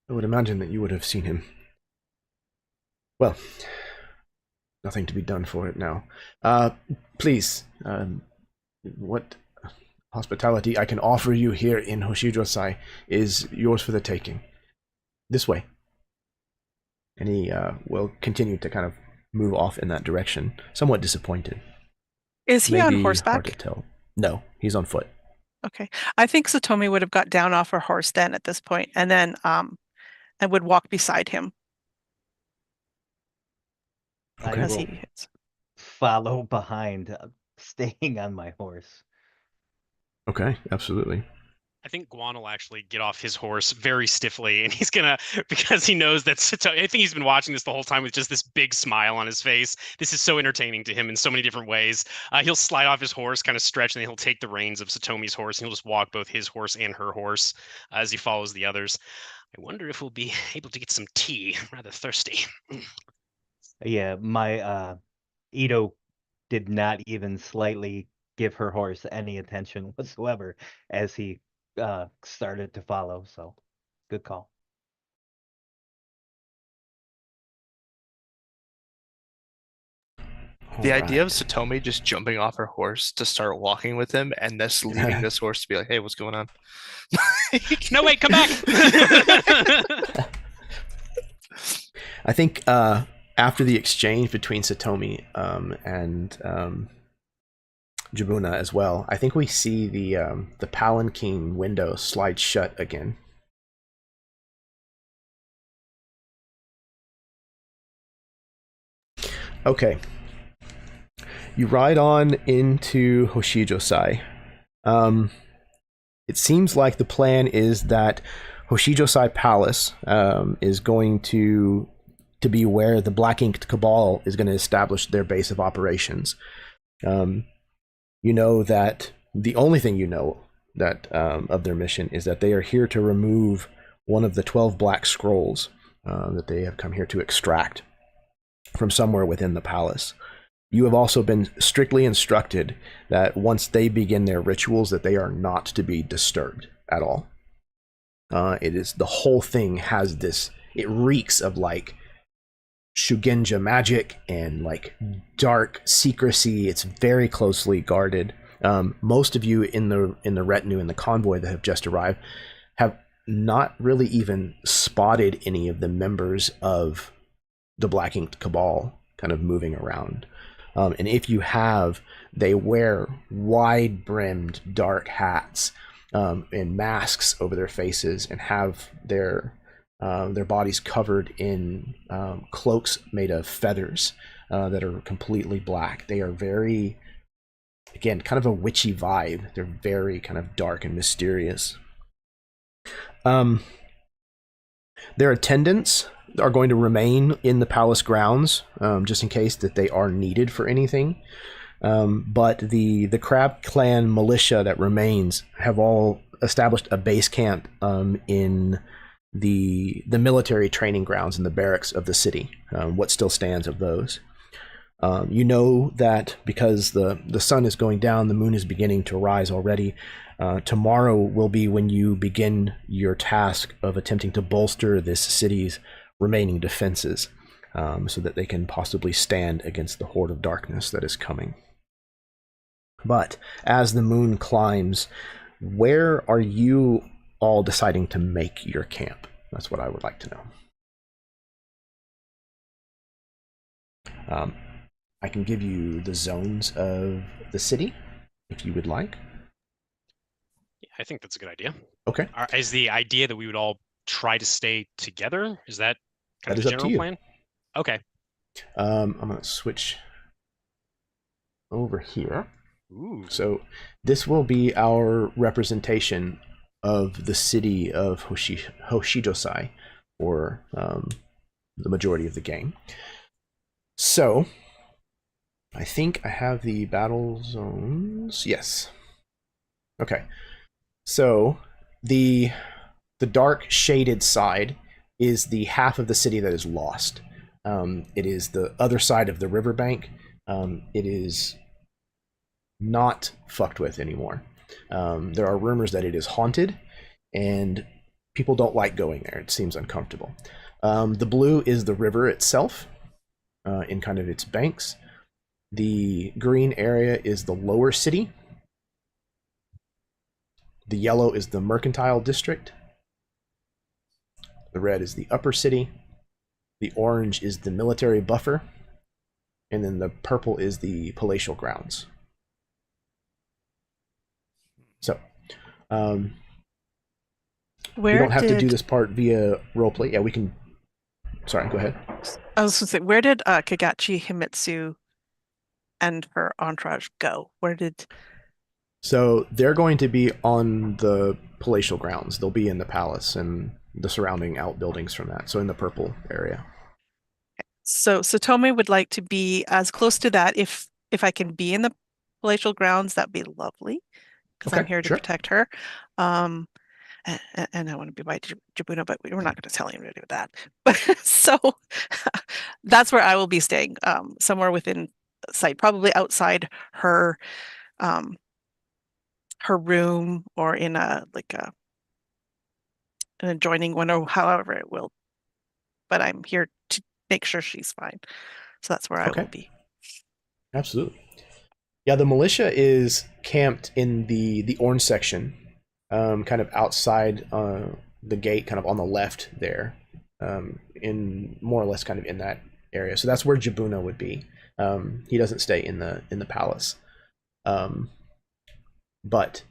I would imagine that you would have seen him. Well, nothing to be done for it now. Please, what hospitality I can offer you here in Hoshijosai is yours for the taking. This way. And he will continue to kind of move off in that direction, somewhat disappointed. Is he Maybe on horseback? hard to tell. No, he's on foot. Okay. I think Satomi would have got down off her horse then at this point, and then and would walk beside him. I Okay. As will he hits. follow behind, staying on my horse. Okay, absolutely. I think Guan will actually get off his horse very stiffly, and he's gonna, because he knows that Satomi, I think he's been watching this the whole time with just this big smile on his face. This is so entertaining to him in so many different ways. He'll slide off his horse, kind of stretch, and then he'll take the reins of Satomi's horse, and he'll just walk both his horse and her horse as he follows the others. I wonder if we'll be able to get some tea. I'm rather thirsty. Yeah, my Ito did not even slightly give her horse any attention whatsoever as he started to follow, so good call. The idea of Satomi just jumping off her horse to start walking with him and this leaving this horse to be like, hey, what's going on? No, wait, come back! I think after the exchange between Satomi and Jabuna as well, I think we see the palanquin window slide shut again. Okay. You ride on into Hoshijosai. It seems like the plan is that Hoshijosai Palace is going to be where the Black Inked Cabal is going to establish their base of operations. You know that the only thing you know that of their mission is that they are here to remove one of the 12 black scrolls that they have come here to extract from somewhere within the palace. You have also been strictly instructed that once they begin their rituals, that they are not to be disturbed at all. It is, the whole thing has this, it reeks of like Shugenja magic and like dark secrecy. It's very closely guarded. Most of you in the retinue, in the convoy that have just arrived, have not really even spotted any of the members of the Black Inked Cabal kind of moving around. And if you have, they wear wide-brimmed dark hats and masks over their faces, and have their bodies covered in cloaks made of feathers that are completely black. They are very, again, kind of a witchy vibe. They're very kind of dark and mysterious. Their attendants are going to remain in the palace grounds, just in case that they are needed for anything. But the Crab Clan militia that remains have all established a base camp in the military training grounds in the barracks of the city. What still stands of those. You know that because the sun is going down, the moon is beginning to rise already. Tomorrow will be when you begin your task of attempting to bolster this city's remaining defenses, so that they can possibly stand against the horde of darkness that is coming. But as the moon climbs, where are you all deciding to make your camp? That's what I would like to know. I can give you the zones of the city if you would like. Yeah, I think that's a good idea. Okay. Is the idea that we would all try to stay together? Is that kind of That is the up to general you. plan? Okay. I'm going to switch over here. Ooh. So this will be our representation of the city of Hoshijosai for the majority of the game. So I think I have the battle zones. Yes. Okay. So the dark shaded side is the half of the city that is lost. It is the other side of the riverbank. It is not fucked with anymore. There are rumors that it is haunted, and people don't like going there. It seems uncomfortable. The blue is the river itself, in kind of its banks. The green area is the lower city. The yellow is the mercantile district. The red is the upper city. The orange is the military buffer. And then the purple is the palatial grounds. So, we don't have to do this part via roleplay. Yeah, we can. Sorry, go ahead. I was going to say, where did Kagachi Himitsu and her entourage go? Where did... So they're going to be on the palatial grounds. They'll be in the palace and the surrounding outbuildings from that. So in the purple area. So Satomi would like to be as close to that. If I can be in the palatial grounds, that'd be lovely, because I'm here to protect her. And I want to be by Jibuna, but we're not going to tell him to do that. So that's where I will be staying, somewhere within sight, probably outside her her room, or in an adjoining one, or however it will. But I'm here to make sure she's fine. So that's where I will be. Absolutely. Yeah, the militia is camped in the orange section, kind of outside the gate, kind of on the left there, in more or less kind of in that area. So that's where Jibuna would be. He doesn't stay in the palace, but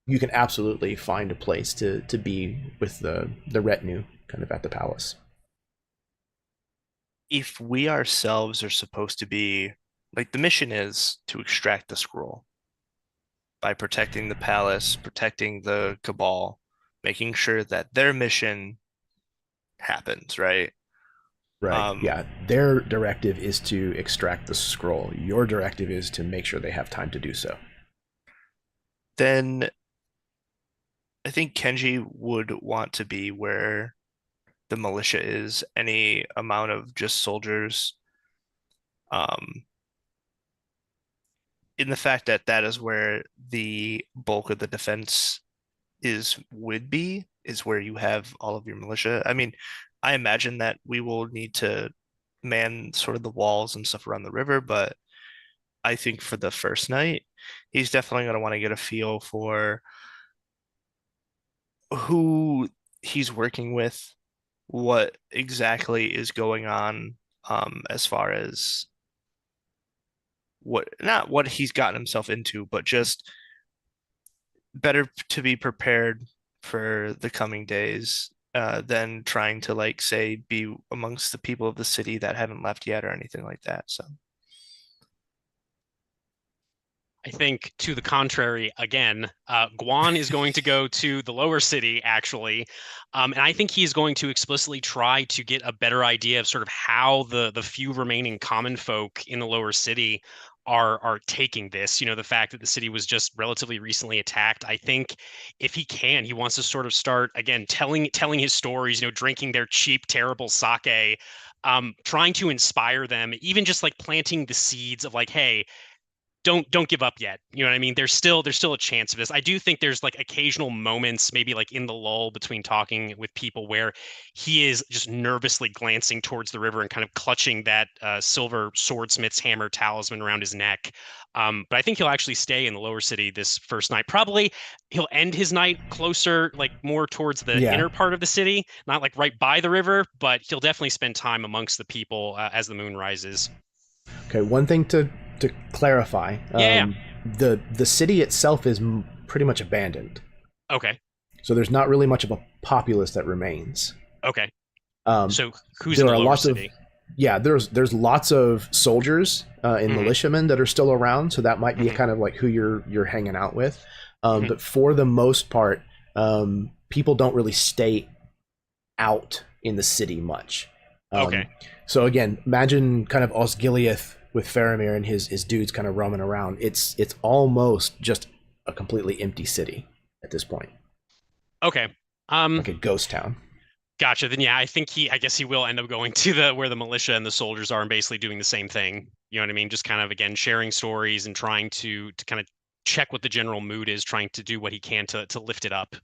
you can absolutely find a place to be with the retinue kind of at the palace. If we ourselves are supposed to be, like, the mission is to extract the scroll by protecting the palace, protecting the cabal, making sure that their mission happens, right? Right. Yeah. Their directive is to extract the scroll. Your directive is to make sure they have time to do so. Then I think Kenji would want to be where the militia is. Any amount of just soldiers, in the fact that that is where the bulk of the defense would be, is where you have all of your militia. I mean, I imagine that we will need to man sort of the walls and stuff around the river, but I think for the first night, he's definitely going to want to get a feel for who he's working with, what exactly is going on, as far as not what he's gotten himself into, but just better to be prepared for the coming days than trying to like say be amongst the people of the city that haven't left yet or anything like that. So I think to the contrary, again, Guan is going to go to the lower city, actually. And I think he's going to explicitly try to get a better idea of sort of how the few remaining common folk in the lower city are taking this. You know, the fact that the city was just relatively recently attacked. I think if he can, he wants to sort of start, again, telling his stories, you know, drinking their cheap, terrible sake, trying to inspire them, even just like planting the seeds of like, hey, don't give up yet. You know what I mean? There's still a chance of this. I do think there's like occasional moments, maybe like in the lull between talking with people, where he is just nervously glancing towards the river and kind of clutching that silver swordsmith's hammer talisman around his neck. But I think he'll actually stay in the lower city this first night. Probably he'll end his night closer, like more towards the inner part of the city, not like right by the river, but he'll definitely spend time amongst the people as the moon rises. Okay, one thing to clarify. The city itself is pretty much abandoned. Okay. So there's not really much of a populace that remains. Okay. So who's in the lower city? There's lots of soldiers and militiamen that are still around, so that might be kind of like who you're hanging out with. But for the most part, people don't really stay out in the city much. Okay. So again, imagine kind of Osgiliath with Faramir and his dudes kind of roaming around. It's almost just a completely empty city at this point. Okay. Like a ghost town. Gotcha. Then yeah, I guess he will end up going to where the militia and the soldiers are and basically doing the same thing. You know what I mean? Just kind of again sharing stories and trying to kind of check what the general mood is, trying to do what he can to lift it up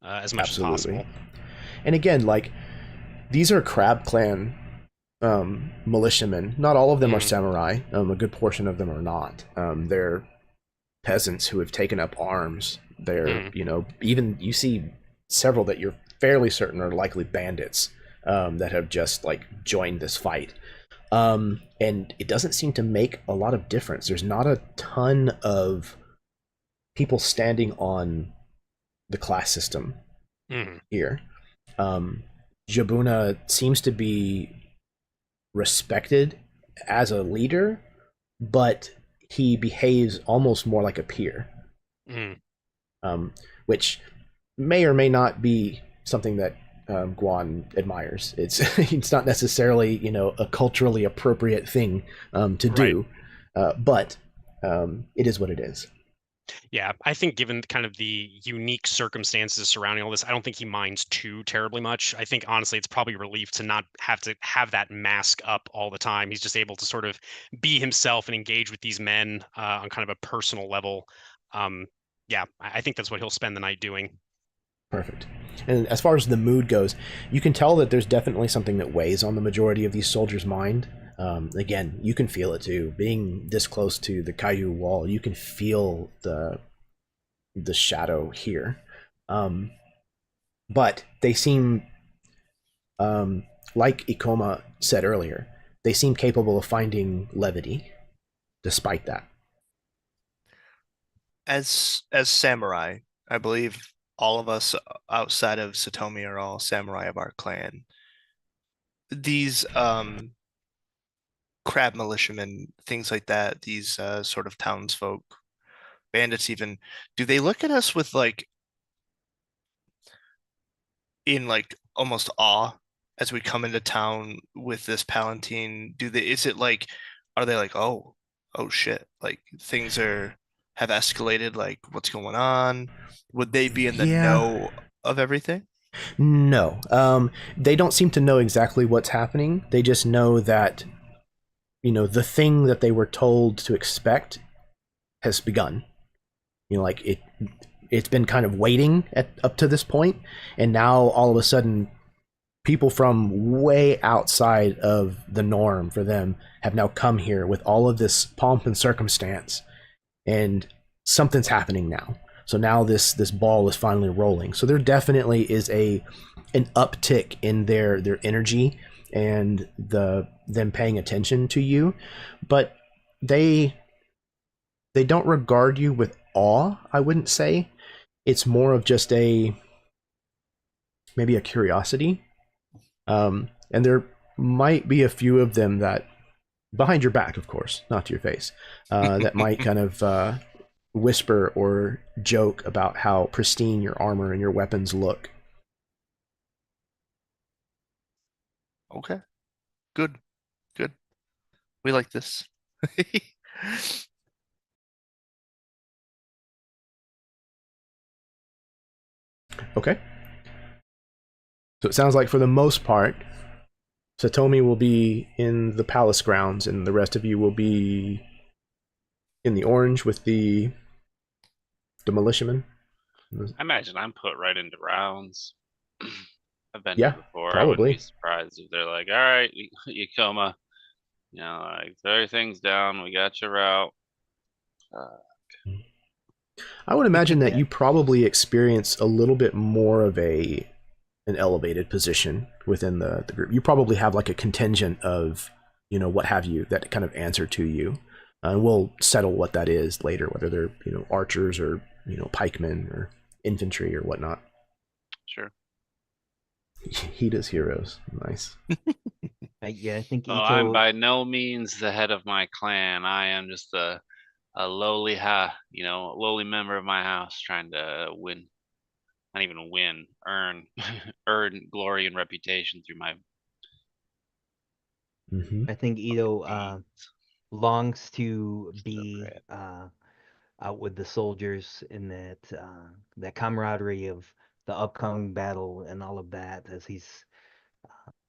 as much as possible. And again, like these are Crab Clan militiamen. Not all of them are samurai. A good portion of them are not. They're peasants who have taken up arms. They're, even you see several that you're fairly certain are likely bandits that have just like joined this fight. And it doesn't seem to make a lot of difference. There's not a ton of people standing on the class system here. Jabuna seems to be respected as a leader, but he behaves almost more like a peer, which may or may not be something that Guan admires. It's not necessarily a culturally appropriate thing to do, but it is what it is. Yeah, I think given kind of the unique circumstances surrounding all this, I don't think he minds too terribly much. I think honestly, it's probably a relief to not have to have that mask up all the time. He's just able to sort of be himself and engage with these men on kind of a personal level. Yeah, I think that's what he'll spend the night doing. Perfect. And as far as the mood goes, you can tell that there's definitely something that weighs on the majority of these soldiers' mind. Again, you can feel it too. Being this close to the Kaiu Wall, you can feel the shadow here. But they seem, like Ikoma said earlier, they seem capable of finding levity despite that. As samurai, I believe all of us outside of Satomi are all samurai of our clan. These crab militiamen, things like that, these sort of townsfolk, bandits even, do they look at us with like in like almost awe as we come into town with this Palatine? Is it like, are they like, oh shit, like things have escalated, like what's going on? Would they be in the know of everything? No, they don't seem to know exactly what's happening. They just know that the thing that they were told to expect has begun. Like it's been kind of waiting up to this point, and now all of a sudden people from way outside of the norm for them have now come here with all of this pomp and circumstance, and something's happening now. So now this ball is finally rolling. So there definitely is an uptick in their energy and them paying attention to you, but they don't regard you with awe, I wouldn't say. It's more of just maybe a curiosity. And there might be a few of them that, behind your back, of course, not to your face, that might kind of whisper or joke about how pristine your armor and your weapons look. Okay. Good. Good. We like this. Okay. So it sounds like for the most part, Satomi will be in the palace grounds, and the rest of you will be in the orange with the militiamen. I imagine I'm put right into rounds. I've been Yeah, here before. I probably. wouldn't be surprised if they're like, all right, Yakoma, you know, like everything's down. We got your route. I would imagine that you probably experience a little bit more of an elevated position within the group. You probably have like a contingent of, you know, what have you, that kind of answer to you. And we'll settle what that is later, whether they're, you know, archers or, you know, pikemen or infantry or whatnot. Sure. He does heroes. Nice. Yeah, I think Oh, I'm Ito. by no means the head of my clan. I am just a lowly lowly member of my house trying to win, not even win, earn glory and reputation through my Mm-hmm. I think Ito deeds. longs to be Separate. out with the soldiers in that camaraderie of the upcoming battle and all of that, as he's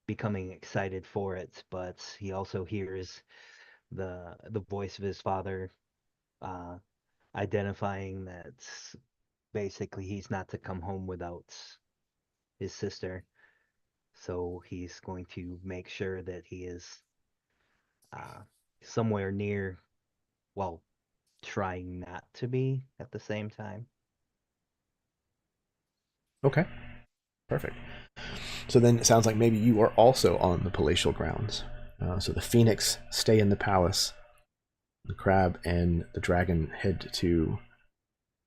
becoming excited for it. But he also hears the voice of his father identifying that basically he's not to come home without his sister. So he's going to make sure that he is somewhere near, well, trying not to be at the same time. Okay. Perfect. So then it sounds like maybe you are also on the palatial grounds. So the phoenix stay in the palace. The crab and the dragon head to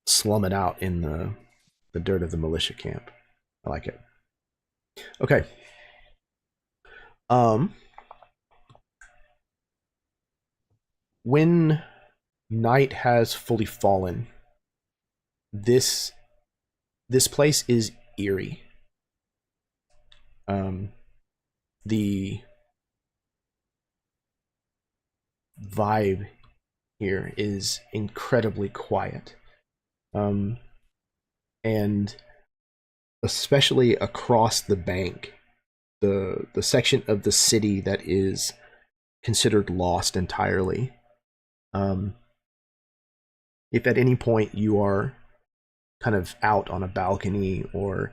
slum it out in the dirt of the militia camp. I like it. Okay. When night has fully fallen, this place is eerie. The vibe here is incredibly quiet. And especially across the bank, the section of the city that is considered lost entirely. If at any point you are kind of out on a balcony or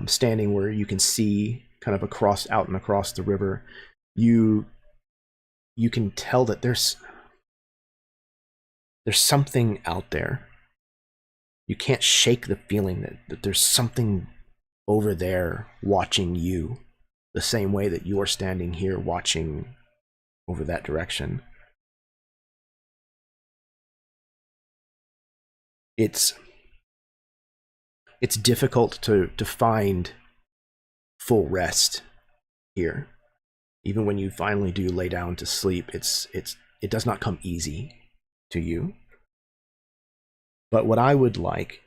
standing where you can see kind of out and across the river, you can tell that there's something out there. You can't shake the feeling that there's something over there watching you, the same way that you are standing here watching over that direction. It's difficult to find full rest here. Even when you finally do lay down to sleep, it does not come easy to you. But what I would like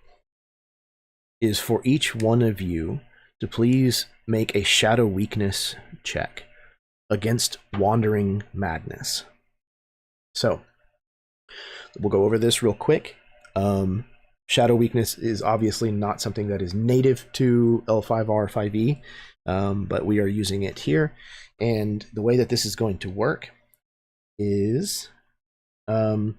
is for each one of you to please make a shadow weakness check against wandering madness. So we'll go over this real quick. Shadow weakness is obviously not something that is native to L5R 5e, but we are using it here. And the way that this is going to work is when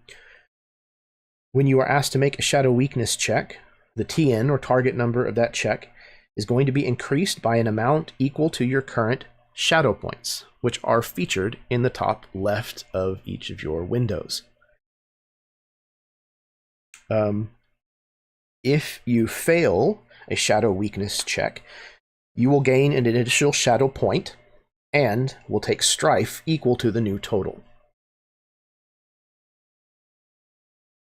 you are asked to make a shadow weakness check, the TN, or target number of that check, is going to be increased by an amount equal to your current shadow points, which are featured in the top left of each of your windows. If you fail a shadow weakness check, you will gain an additional shadow point, and we'll take strife equal to the new total.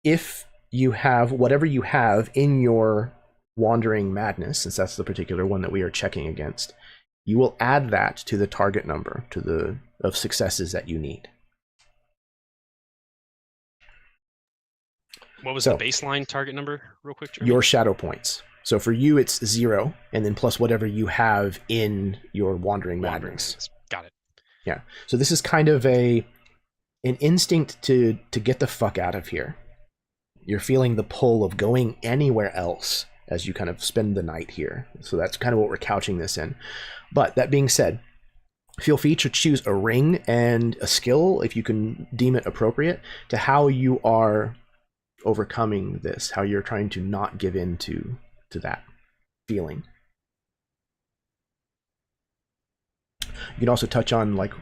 If you have whatever you have in your Wandering Madness, since that's the particular one that we are checking against, you will add that to the target number of successes that you need. What was the baseline target number, real quick, Jeremy? Your shadow points. So for you, it's 0, and then plus whatever you have in your Wandering Madness. Got it. Yeah. So this is kind of an instinct to get the fuck out of here. You're feeling the pull of going anywhere else as you kind of spend the night here. So that's kind of what we're couching this in. But that being said, feel free to choose a ring and a skill, if you can deem it appropriate, to how you are overcoming this, how you're trying to not give in to that feeling. You can also touch on, like,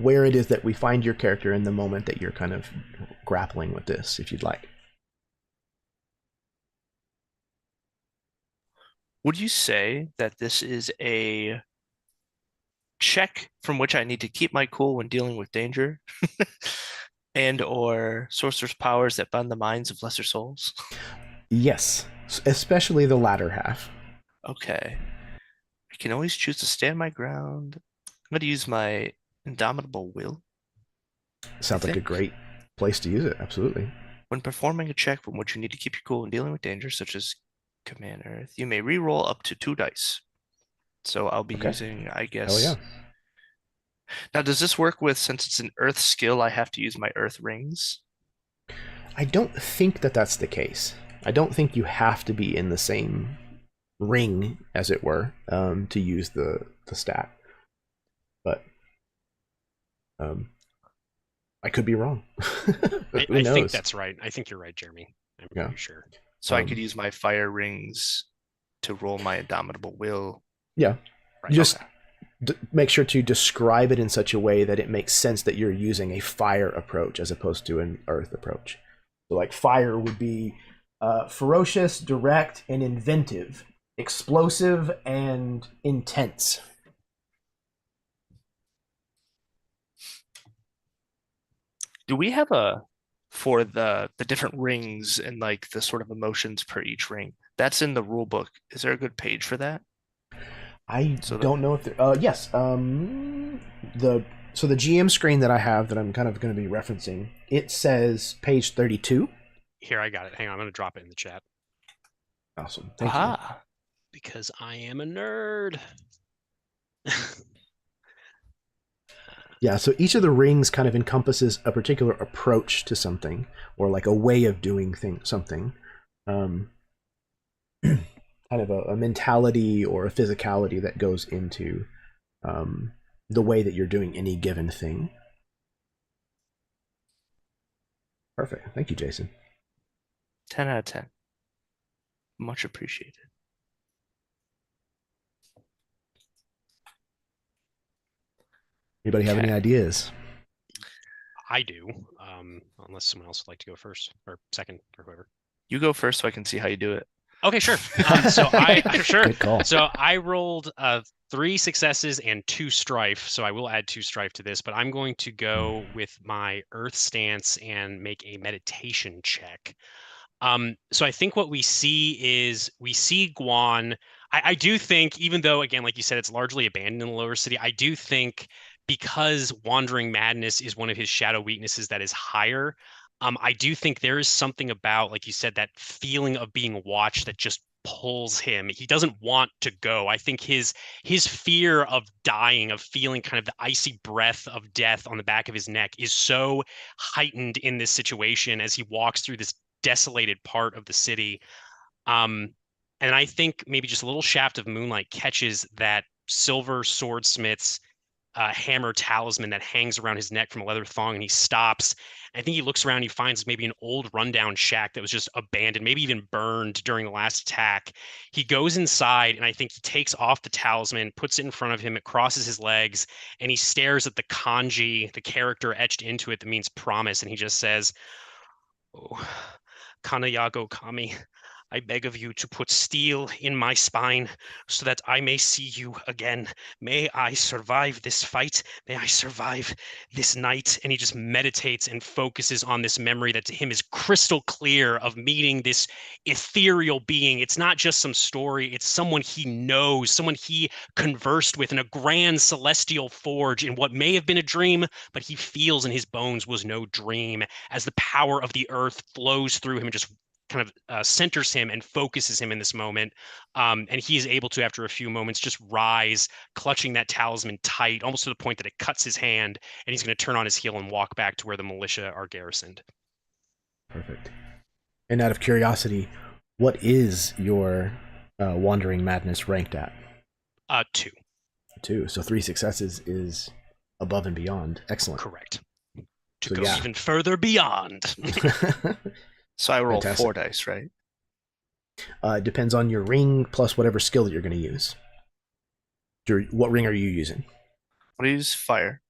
where it is that we find your character in the moment that you're kind of grappling with this, if you'd like. Would you say that this is a check from which I need to keep my cool when dealing with danger? And or sorcerer's powers that bend the minds of lesser souls? Yes, especially the latter half. Okay. I can always choose to stand my ground. I'm going to use my indomitable will. Sounds like a great place to use it, absolutely. When performing a check from which you need to keep your cool and dealing with danger, such as Command Earth, you may re-roll up to 2 dice. So I'll be using, I guess... Hell yeah. Now, does this work with, since it's an Earth skill, I have to use my Earth rings? I don't think that that's the case. I don't think you have to be in the same ring, as it were, to use the stat. But I could be wrong. I think that's right. I think you're right, Jeremy. I'm pretty sure. So I could use my fire rings to roll my indomitable will. Yeah. Right. Just make sure to describe it in such a way that it makes sense that you're using a fire approach as opposed to an earth approach. So like fire would be ferocious, direct, and inventive, explosive, and intense. Do we have for the different rings and like the sort of emotions per each ring? That's in the rule book. Is there a good page for that? I don't know if there... yes. So the GM screen that I have that I'm kind of going to be referencing, it says page 32. Here, I got it. Hang on, I'm going to drop it in the chat. Awesome. Thank you. Because I am a nerd. Yeah, so each of the rings kind of encompasses a particular approach to something, or like a way of doing something. Kind of a mentality or a physicality that goes into the way that you're doing any given thing. Perfect. Thank you, Jason. 10 out of 10. Much appreciated. Anybody have any ideas? I do, unless someone else would like to go first or second or whoever. You go first so I can see how you do it. Okay, sure. Sure. Good call. So I rolled 3 successes and 2 strife. So I will add 2 strife to this, but I'm going to go with my earth stance and make a meditation check. So I think what we see is Guan. I do think, even though, again, like you said, it's largely abandoned in the lower city, I do think because Wandering Madness is one of his shadow weaknesses that is higher, I do think there is something about, like you said, that feeling of being watched that just pulls him. He doesn't want to go. I think his fear of dying, of feeling kind of the icy breath of death on the back of his neck is so heightened in this situation as he walks through this desolated part of the city. And I think maybe just a little shaft of moonlight catches that silver swordsmith's hammer talisman that hangs around his neck from a leather thong, and he stops. I think he looks around, he finds maybe an old rundown shack that was just abandoned, maybe even burned during the last attack. He goes inside, and I think he takes off the talisman, puts it in front of him, it crosses his legs, and he stares at the kanji, the character etched into it that means promise, and he just says, "Oh, Kanayago Kami, I beg of you to put steel in my spine so that I may see you again. May I survive this fight. May I survive this night. And he just meditates and focuses on this memory that to him is crystal clear of meeting this ethereal being. It's not just some story. It's someone he knows, someone he conversed with in a grand celestial forge in what may have been a dream, but he feels in his bones was no dream, as the power of the earth flows through him and just kind of centers him and focuses him in this moment. And he is able to, after a few moments, just rise, clutching that talisman tight, almost to the point that it cuts his hand, and he's going to turn on his heel and walk back to where the militia are garrisoned. Perfect. And out of curiosity, what is your Wandering Madness ranked at? 2. 2. So 3 successes is above and beyond. Excellent. Correct. To So, go yeah. even further beyond. So I roll Fantastic. 4 dice, right? It depends on your ring plus whatever skill that you're going to use. What ring are you using? I'm gonna use fire.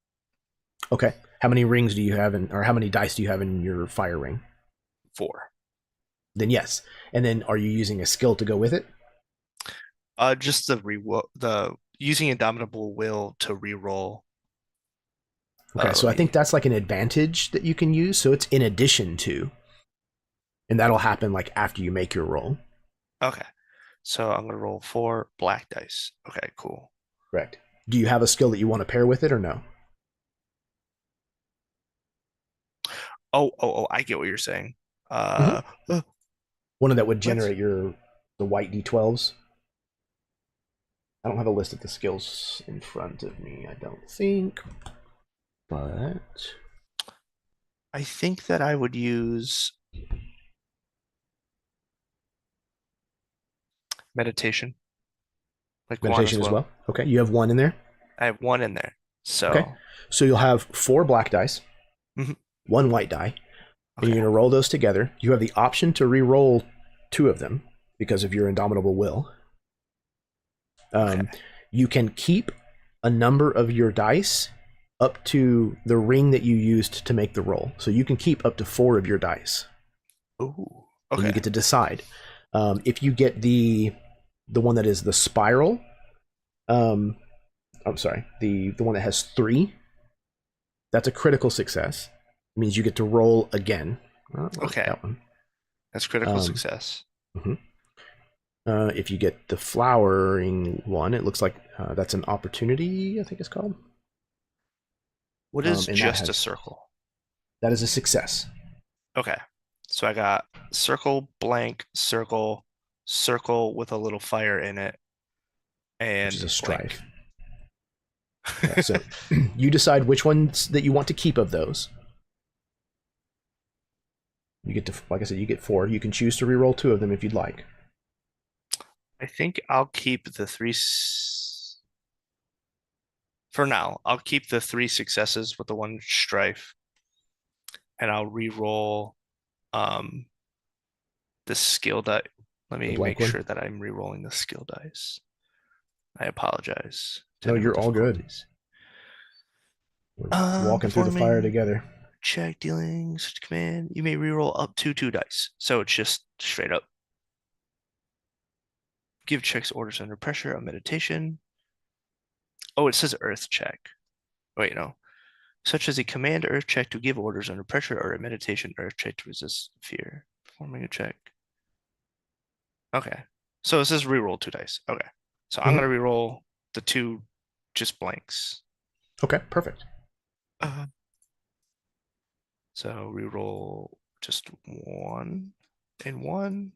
Okay. How many rings do you have or how many dice do you have in your fire ring? 4. Then yes. And then are you using a skill to go with it? Just the using Indomitable Will to reroll. Okay, so I think that's like an advantage that you can use. So it's in addition to. And that'll happen like after you make your roll. Okay. So I'm gonna roll 4 black dice. Okay, cool. Correct. Do you have a skill that you want to pair with it or no? Oh, I get what you're saying. One of that would generate the white D12s. I don't have a list of the skills in front of me, I don't think. But I think that I would use meditation. Like meditation as well. Okay, you have 1 in there. I have 1 in there. So Okay. So you'll have 4 black dice, Mhm. 1 white die, and Okay. you're going to roll those together. You have the option to re-roll 2 of them because of your Indomitable Will. Okay. You can keep a number of your dice up to the ring that you used to make the roll. So you can keep up to 4 of your dice. Ooh. And Okay. you get to decide. If you get the one that is the spiral, I'm sorry, the one that has 3, that's a critical success. It means you get to roll again. Okay. That one. That's critical success. If you get the flowering one, it looks like that's an opportunity, I think it's called. What is and just a circle? That is a success. Okay. So I got circle, blank, circle, circle with a little fire in it, and Which is a blank. strife. Yeah, so you decide which ones that you want to keep of those. You get to, like I said, you get 4. You can choose to reroll 2 of them if you'd like. I think I'll keep the 3 for now. I'll keep the 3 successes with the 1 strife, and I'll reroll the skill die. Let me make sure that I'm rerolling the skill dice. I apologize. No, you're all good. We're walking through the fire together. Check dealings command. You may reroll up to 2 dice. So it's just straight up. Give checks orders under pressure on meditation. Oh, it says earth check. Wait, no. Such as a command earth check to give orders under pressure or a meditation earth check to resist fear. Performing a check. Okay. So it says reroll 2 dice. Okay. So I'm going to reroll the 2 just blanks. Okay, perfect. So reroll just 1 and 1.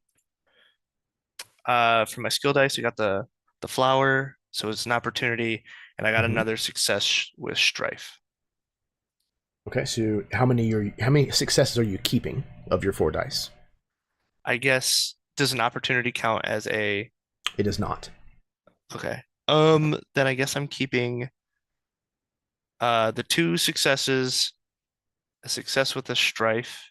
For my skill dice, I got the flower, so it's an opportunity, and I got another success with strife. Okay, so how many successes are you keeping of your 4 dice? I guess, does an opportunity count as a? It does not. Okay. Then I guess I'm keeping the 2 successes, a success with a strife,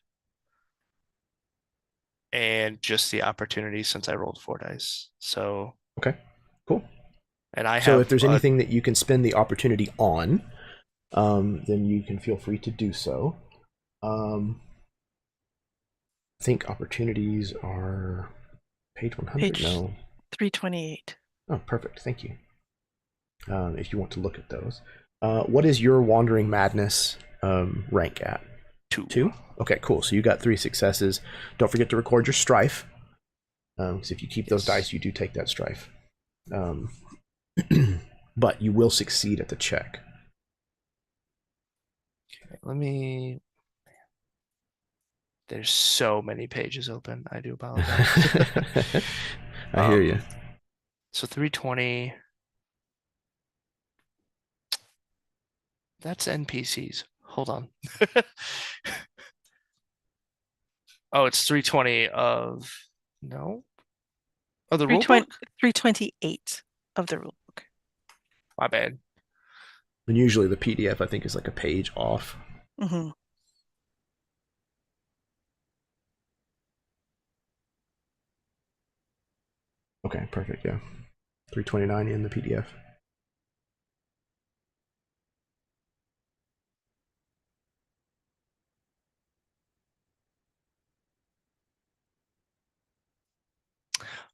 and just the opportunity since I rolled 4 dice. So okay, cool. And I so have, if there's anything that you can spend the opportunity on, then you can feel free to do so. I think opportunities are Page 100? Page No. 328. Oh, perfect. Thank you. If you want to look at those. What is your Wandering Madness rank at? 2. 2? Okay, cool. So you got 3 successes. Don't forget to record your strife. Because if you keep those dice, you do take that strife. But you will succeed at the check. Okay, let me... There's so many pages open. I do apologize. I hear you. So 320. That's NPCs. Hold on. Oh, it's 320 of... No? Oh, the rule book? 328 of the rule book. My bad. And usually the PDF, I think, is like a page off. Mm-hmm. Okay, perfect, yeah. 329 in the PDF.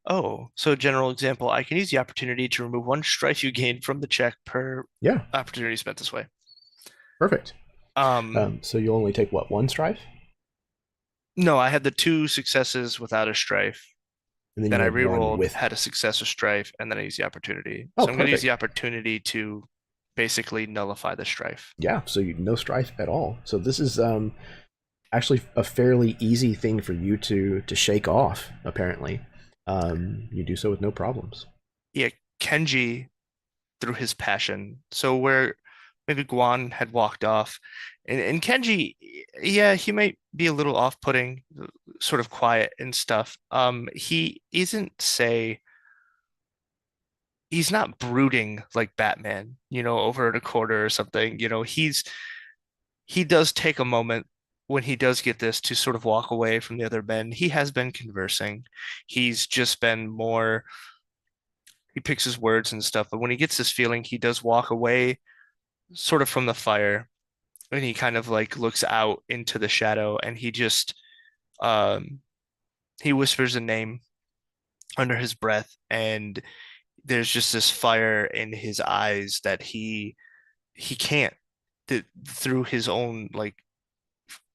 Oh, so general example, I can use the opportunity to remove 1 strife you gained from the check per Yeah, opportunity spent this way. perfect. So you only take, what, 1 strife? No, I had the 2 successes without a strife. And Then I you had one rerolled, with... had a success or strife, and then I used the opportunity. Oh, So I'm going to use perfect. the opportunity to basically nullify the strife. Yeah, so no strife at all. So this is actually a fairly easy thing for you to shake off, apparently. You do so with no problems. Yeah, Kenji, through his passion. So where maybe Guan had walked off, and Kenji, yeah, he might be a little off-putting, sort of quiet and stuff. He isn't, say, he's not brooding like Batman, over at a corner or something. He does take a moment when he does get this to sort of walk away from the other men. He has been conversing. He's just been more, he picks his words and stuff, but when he gets this feeling, he does walk away sort of from the fire, and he kind of like looks out into the shadow, and he just he whispers a name under his breath, and there's just this fire in his eyes that he can't, through his own like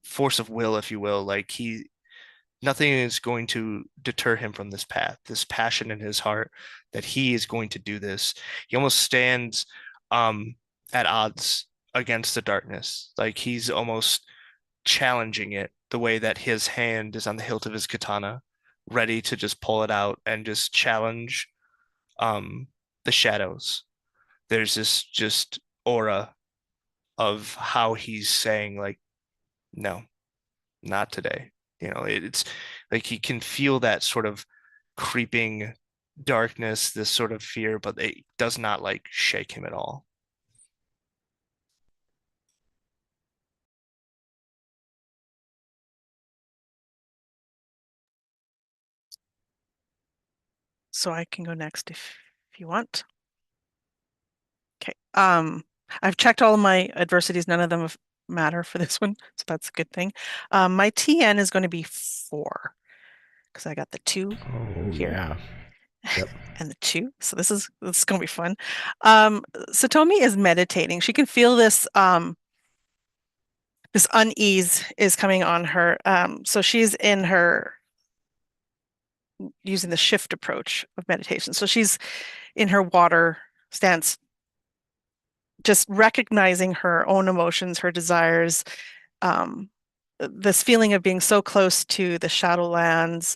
force of will, if you will, like nothing is going to deter him from this path, this passion in his heart that he is going to do this. He almost stands at odds against the darkness. Like he's almost challenging it, the way that his hand is on the hilt of his katana, ready to just pull it out and just challenge the shadows. There's this just aura of how he's saying, like, no, not today. It's like he can feel that sort of creeping darkness, this sort of fear, but it does not like shake him at all. So I can go next if you want. Okay. I've checked all of my adversities. None of them matter for this one, so that's a good thing. My TN is going to be 4 because I got the 2 here. Yeah. Yep. And the 2. So this is going to be fun. Satomi is meditating. She can feel this this unease is coming on her. So she's in her using the shift approach of meditation. So she's in her water stance, just recognizing her own emotions, her desires, this feeling of being so close to the Shadowlands.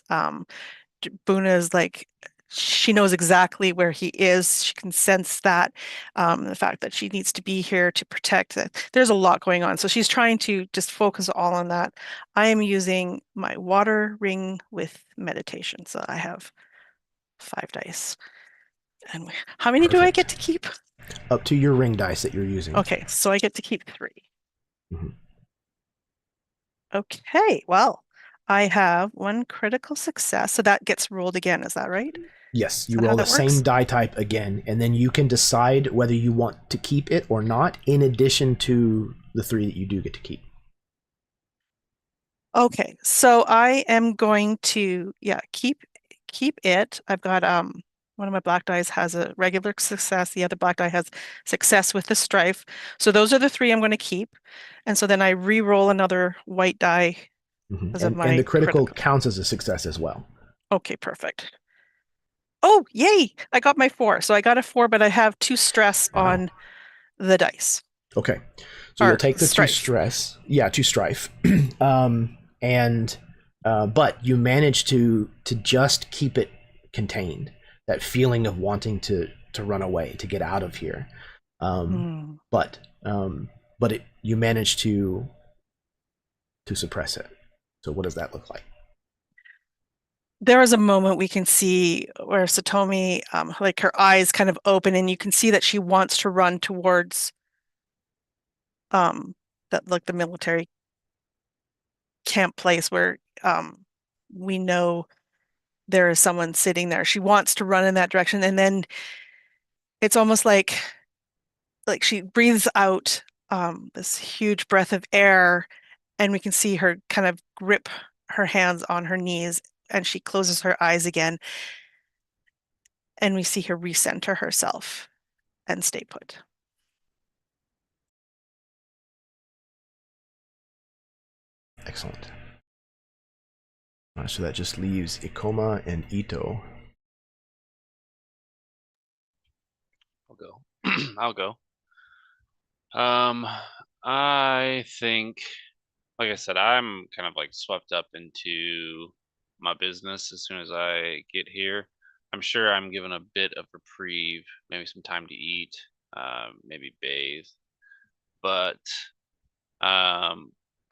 Buna is like, she knows exactly where he is. She can sense that, the fact that she needs to be here to protect that. There's a lot going on. So she's trying to just focus all on that. I am using my water ring with meditation. So I have 5 dice. And how many do I get to keep? Up to your ring dice that you're using. Okay, so I get to keep 3. Mhm. Okay, well, I have 1 critical success. So that gets rolled again, is that right? Yes, you that how roll the that same works? die type again, and then you can decide whether you want to keep it or not, in addition to the 3 that you do get to keep. Okay, so I am going to, keep keep it. I've got one of my black dice has a regular success. The other black die has success with the strife. So those are the 3 I'm going to keep. And so then I re-roll another white die because of my And the critical critical. counts as a success as well. Okay, perfect. Oh, yay! I got my 4. So I got a 4, but I have 2 stress Wow. on the dice. Okay. So Or you'll take the 2 strife. stress. Yeah, 2 strife. But you manage to just keep it contained. That feeling of wanting to run away, to get out of here. But you manage to suppress it. So what does that look like? There is a moment we can see where Satomi, like her eyes kind of open, and you can see that she wants to run towards that, like, the military camp place where we know there is someone sitting there. She wants to run in that direction, and then it's almost like she breathes out this huge breath of air, and we can see her kind of grip her hands on her knees, and she closes her eyes again, and we see her recenter herself and stay put. Excellent. So that just leaves Ikoma and Ito. I'll go. I'll go. I think, like I said, I'm kind of like swept up into my business as soon as I get here. I'm sure I'm given a bit of reprieve, maybe some time to eat, maybe bathe, but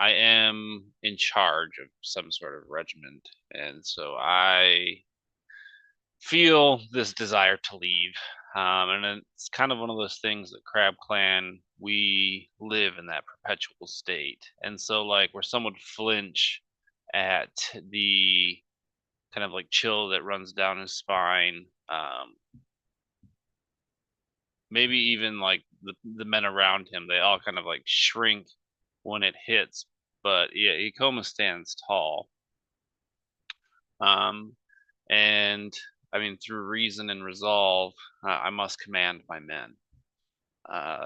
I am in charge of some sort of regiment, and so I feel this desire to leave. And it's kind of one of those things that Crab Clan, we live in that perpetual state. And so, like, where some would flinch at the kind of like chill that runs down his spine, maybe even like the men around him, they all kind of like shrink when it hits. But yeah, Ikoma stands tall. And I mean, through reason and resolve, I must command my men.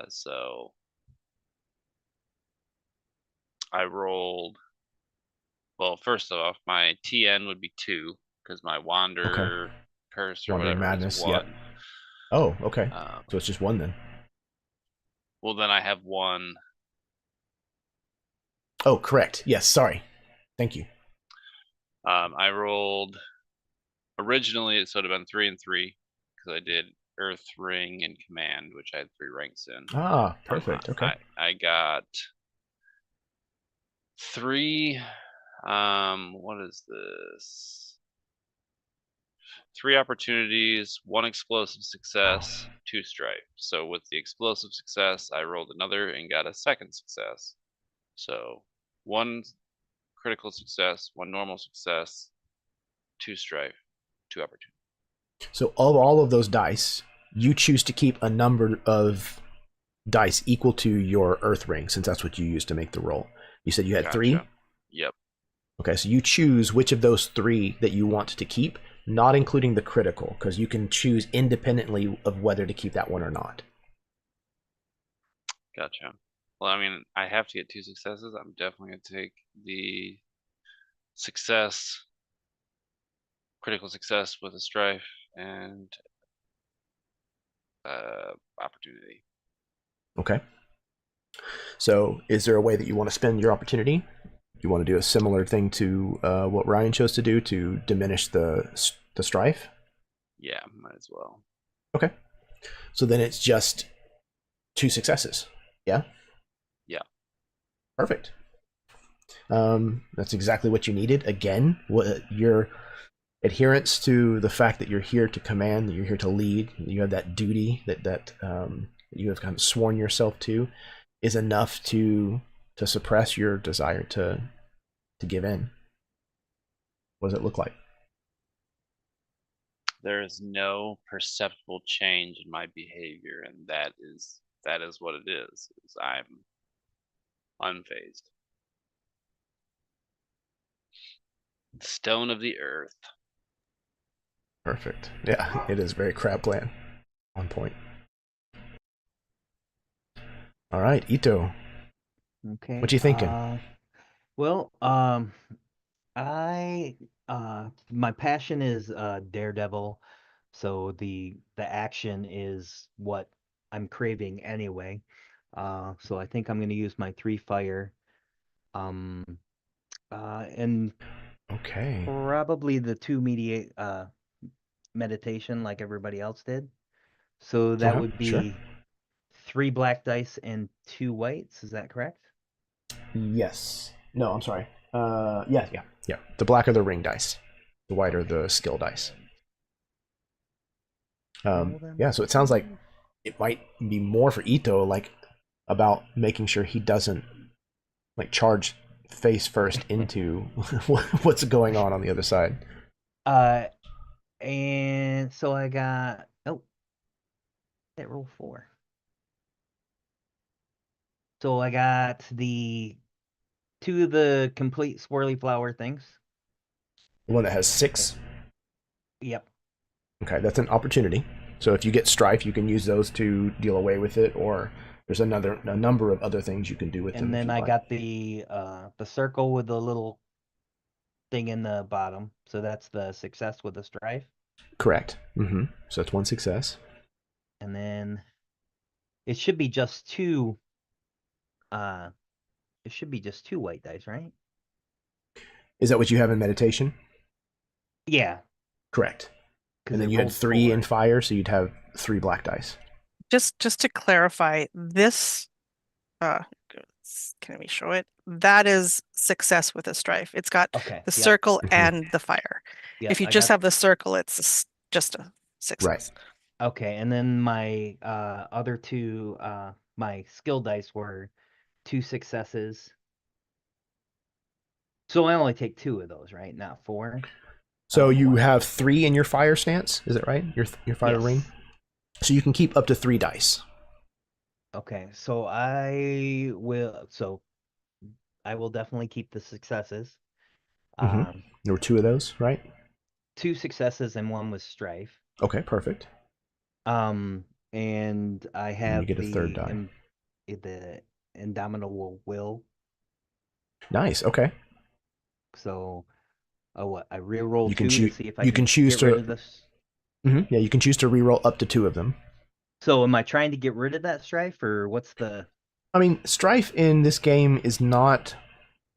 So I rolled. Well, first off, my TN would be 2 because my wander curse or Wandering whatever Madness, is 1. yep. Oh, okay. So it's just 1 then. Well, then I have 1. Oh, correct. Yes, sorry. Thank you. I rolled. Originally, it would have been 3 and 3 because I did Earth, Ring, and Command, which I had 3 ranks in. Ah, perfect. Okay. I got 3. What is this? 3 opportunities, 1 explosive success, 2 strife. So with the explosive success, I rolled another and got a second success. So 1 critical success, 1 normal success, 2 strife, 2 opportunities. So of all of those dice, you choose to keep a number of dice equal to your Earth Ring, since that's what you used to make the roll. You said you had 3? Yep. Okay, so you choose which of those 3 that you want to keep, not including the critical, because you can choose independently of whether to keep that one or not. Gotcha. Well, I mean, I have to get 2 successes. I'm definitely going to take the success, critical success with a strife, and opportunity. Okay. So is there a way that you want to spend your opportunity? You want to do a similar thing to what Ryan chose to do to diminish the strife? Yeah, might as well. Okay. So then it's just 2 successes. Yeah? Yeah. Perfect. That's exactly what you needed. Again, your adherence to the fact that you're here to command, that you're here to lead, you have that duty that you have kind of sworn yourself to, is enough to suppress your desire to give in. What does it look like? There is no perceptible change in my behavior, and that is what it is I'm unfazed. Stone of the earth. Perfect. Yeah, it is very crab plan. On point. All right, Ito. Okay. What you thinking? Well, I my passion is Daredevil, so the action is what I'm craving anyway. So I think I'm gonna use my 3 fire. Um, and Okay. probably the 2 meditation like everybody else did. So that would Sure. be 3 black dice and 2 whites. Is that correct? Yes. No, I'm sorry. Yeah. The blacker the ring dice, the whiter the skill dice. Roll them. Yeah, so it sounds like it might be more for Ito, like about making sure he doesn't like charge face first into what's going on the other side. And so I got that roll 4. So I got the 2 of the complete swirly flower things. The one that has 6. Yep. Okay, that's an opportunity. So if you get strife, you can use those to deal away with it, or there's a number of other things you can do with them. And if then you I like. got the circle with the little thing in the bottom. So that's the success with the strife. Correct. So that's 1 success. And then it should be just 2 white dice, right? Is that what you have in meditation? Yeah. Correct. And then it you had rolled 3 4. in fire, so you'd have 3 black dice. Just to clarify, this can we show it? That is success with a strife. It's got Okay. the Yep. circle and the fire. Yep, If you I just got- have the circle, it's just a success. Okay, and then my other 2 my skill dice were 2 successes. So I only take 2 of those, right? Not 4. So you why. have 3 in your fire stance, is that right? Your fire ring? Yes. So you can keep up to 3 dice. Okay, so I will definitely keep the successes. There were 2 of those, right? 2 successes and 1 was strife. Okay, perfect. And I have you get a third die. The indomitable will. Nice, okay. So I re-roll You can 2 to see if I you can choose get to rid of this. Yeah, you can choose to reroll up to 2 of them. So am I trying to get rid of that strife, or what's the... I mean, strife in this game is not...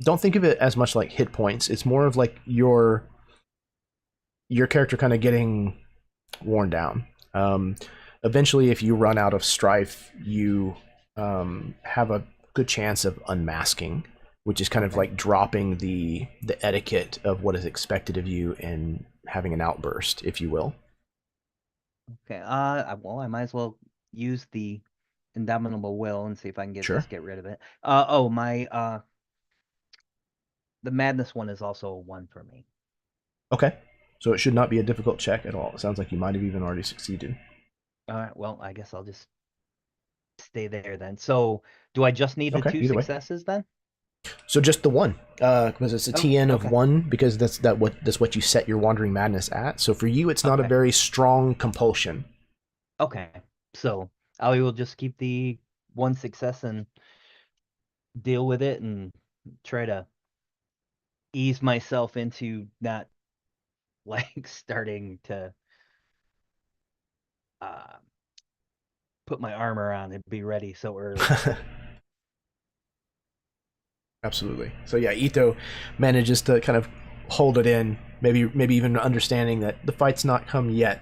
Don't think of it as much like hit points. It's more of like your character kind of getting worn down. Eventually, if you run out of strife, you have a good chance of unmasking, which is kind of like dropping the etiquette of what is expected of you and having an outburst, if you will. Okay, well, I might as well use the indomitable will and see if I can get rid of it. The madness one is also a 1 for me. Okay, so it should not be a difficult check at all. It sounds like you might have even already succeeded. All right, well, I guess I'll just stay there then. So do I just need the 2 successes then? So just the 1, because it's a TN of 1, because that's what you set your Wandering Madness at. So for you, it's not a very strong compulsion. Okay, so I will just keep the 1 success and deal with it and try to ease myself into not like starting to put my armor on and be ready so early. Absolutely. So yeah, Ito manages to kind of hold it in, maybe even understanding that the fight's not come yet.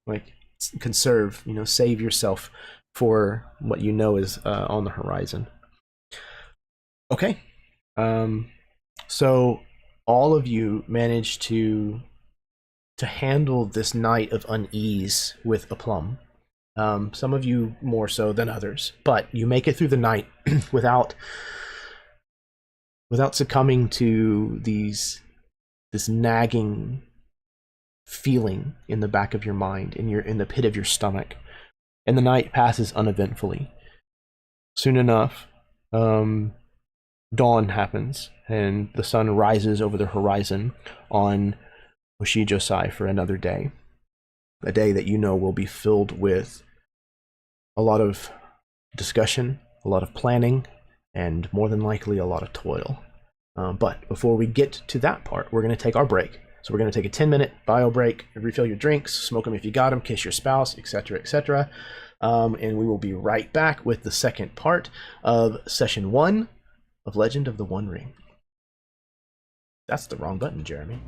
Like, conserve, save yourself for what you know is on the horizon. Okay. So all of you manage to handle this night of unease with aplomb. Some of you more so than others, but you make it through the night without succumbing to this nagging feeling in the back of your mind, in the pit of your stomach, and the night passes uneventfully. Soon enough, dawn happens, and the sun rises over the horizon on Hoshijosai for another day. a day that you know will be filled with a lot of discussion, a lot of planning, and more than likely a lot of toil. But before we get to that part, we're going to take our break. So we're going to take a 10-minute bio break, refill your drinks, smoke them if you got them, kiss your spouse, etc., etc. And we will be right back with the second part of Session 1 of Legend of the One Ring. That's the wrong button, Jeremy.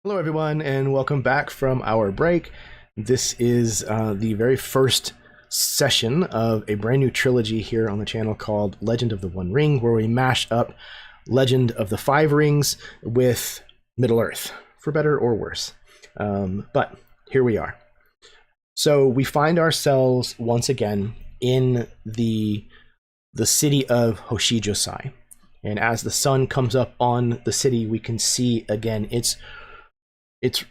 Hello, everyone, and welcome back from our break. This is the very first session of a brand new trilogy here on the channel called Legend of the One Ring, where we mash up Legend of the Five Rings with Middle-earth, for better or worse. But here we are. So we find ourselves once again in the city of Hoshijosai. And as the sun comes up on the city, we can see again its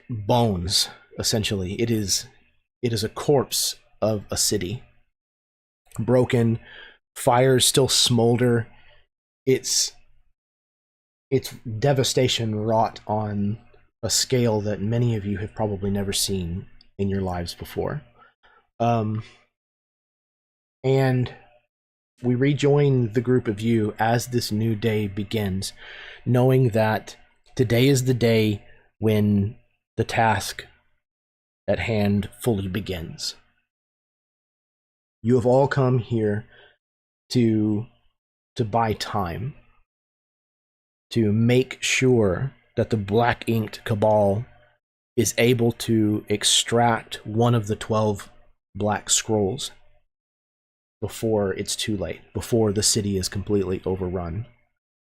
bones, essentially. It is a corpse of a city. Broken, fires still smolder. Its devastation wrought on a scale that many of you have probably never seen in your lives before. And we rejoin the group of you as this new day begins, knowing that today is the day when the task at hand fully begins. You have all come here to buy time, to make sure that the black-inked cabal is able to extract one of the 12 black scrolls before it's too late, before the city is completely overrun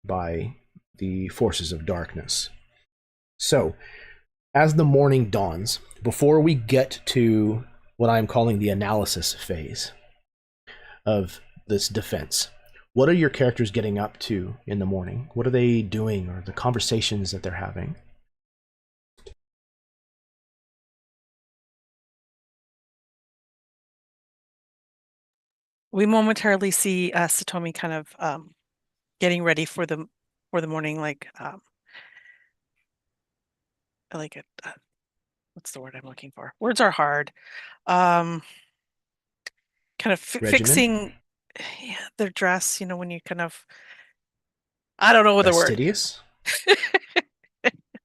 by the forces of darkness. So, as the morning dawns, before we get to what I'm calling the analysis phase of this defense, what are your characters getting up to in the morning? What are they doing, or the conversations that they're having? We momentarily see Satomi kind of getting ready for the morning, like what's the word I'm looking for? Words are hard. Kind of fixing their dress. You know, when you kind of, I don't know what the word. Fastidious?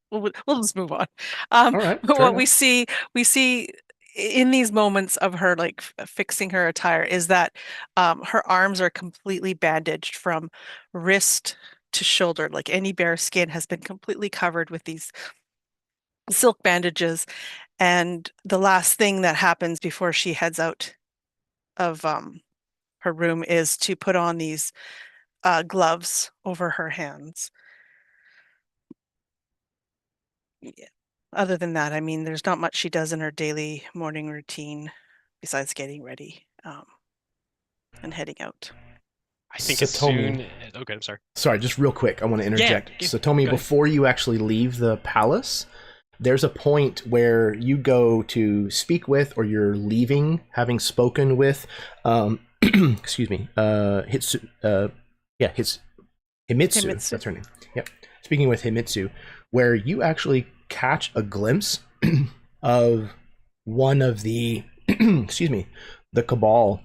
We'll just move on. All right. But fair what enough. we see in these moments of her like fixing her attire is that her arms are completely bandaged from wrist to shoulder. Like any bare skin has been completely covered with these silk bandages. And the last thing that happens before she heads out of her room is to put on these gloves over her hands. Yeah. Other than that, I mean, there's not much she does in her daily morning routine besides getting ready and heading out. I think Satomi. Okay, I'm sorry. Sorry, just real quick, I want to interject. Yeah, Satomi, go ahead. before you actually leave the palace, there's a point where you go to speak with, or you're leaving, having spoken with, excuse me, Himitsu. Himitsu. That's her name. Yep. Speaking with Himitsu, where you actually catch a glimpse of one of the, excuse me, the cabal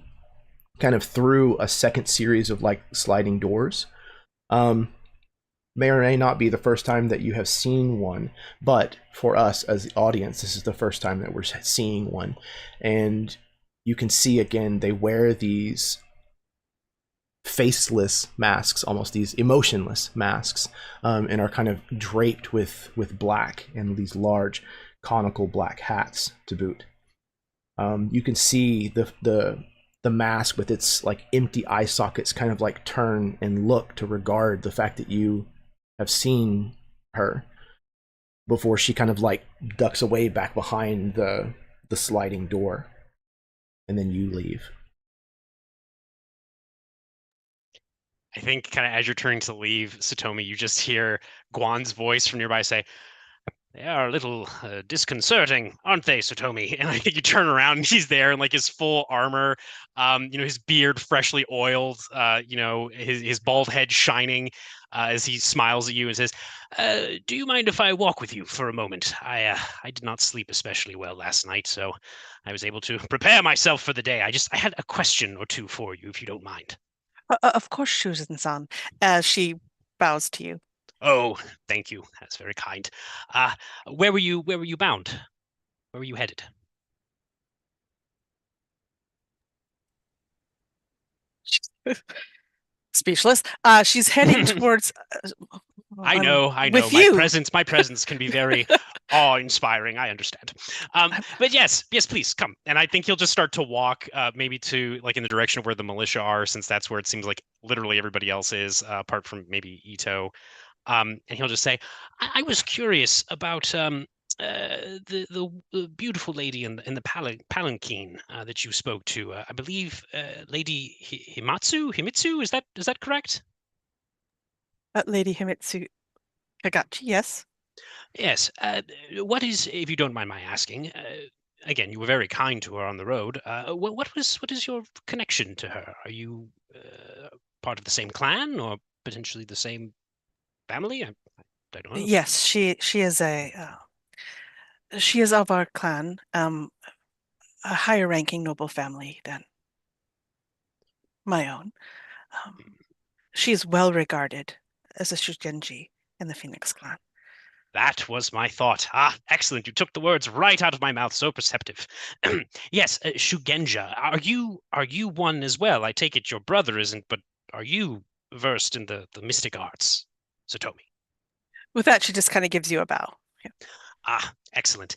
kind of through a second series of like sliding doors. May or may not be the first time that you have seen one, but for us as the audience, this is the first time that we're seeing one. And you can see again, they wear these faceless masks, almost these emotionless masks, and are kind of draped with black and these large conical black hats to boot. You can see the mask with its like empty eye sockets kind of like turn and look to regard the fact that you have seen her, before she kind of like ducks away back behind the sliding door, and then you leave. I think kind of as you're turning to leave, Satomi, you just hear Guan's voice from nearby say, "They are a little disconcerting, aren't they, Satomi?" And I think you turn around and he's there in like his full armor, his beard freshly oiled, his bald head shining as he smiles at you and says, "Do you mind if I walk with you for a moment? I did not sleep especially well last night, so I was able to prepare myself for the day. I had a question or two for you, if you don't mind." Of course, Shuzan-san, as she bows to you. Oh, thank you. That's very kind. Where were you bound? Where were you headed? Speechless. She's heading towards I I'm know. with My you. presence can be very awe-inspiring. I understand. But yes, please come. And I think he'll just start to walk, maybe to like in the direction of where the militia are, since that's where it seems like literally everybody else is, apart from maybe Ito. And he'll just say, I was curious about the beautiful lady in the palanquin that you spoke to. I believe Lady Himitsu. Is that correct? Lady Himitsu Kagachi, yes. Yes. What is, if you don't mind my asking, again, you were very kind to her on the road. What is your connection to her? Are you part of the same clan or potentially the same family? I don't know. Yes, she is she is of our clan, a higher ranking noble family than my own. She is well regarded as a Shugenji in the Phoenix clan. That was my thought. Ah, excellent. You took the words right out of my mouth. So perceptive. Yes, Shugenja. Are you one as well? I take it your brother isn't, but are you versed in the mystic arts, Satomi? With that, she just kind of gives you a bow. Yeah. Ah, excellent.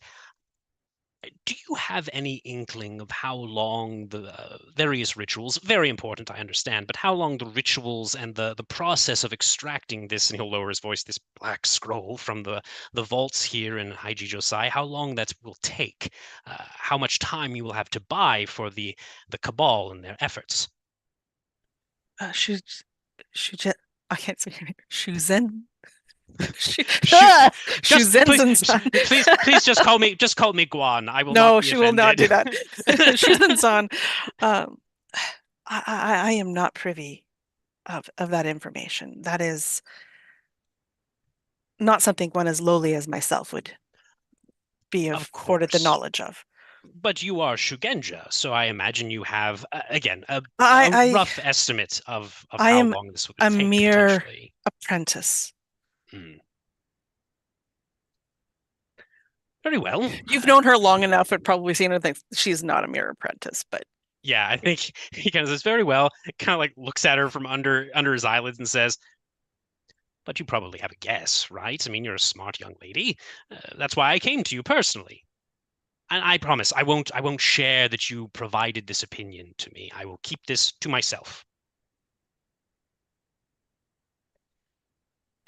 Do you have any inkling of how long the various rituals, very important, I understand, but how long the rituals and the process of extracting this, and he'll lower his voice, this black scroll from the vaults here in Hoshijosai, how long that will take, how much time you will have to buy for the cabal and their efforts? I can't say her name. Shuzen. Just Shuzen-san. please just call me Guan. I will No, not be she will not do offended. that. Shuzen-san. I am not privy of that information. That is not something one as lowly as myself would be Of afforded the course. knowledge of. But you are Shugenja, so I imagine you have, again, a rough estimate of I how am long this would a take mere potentially. apprentice. Very well. You've known her long enough, and probably seen her think she's not a mere apprentice, but Yeah, I think he kind of says very well, kind of like looks at her from under his eyelids and says, but you probably have a guess, right? I mean, you're a smart young lady. That's why I came to you personally. And I promise I won't share that you provided this opinion to me. I will keep this to myself.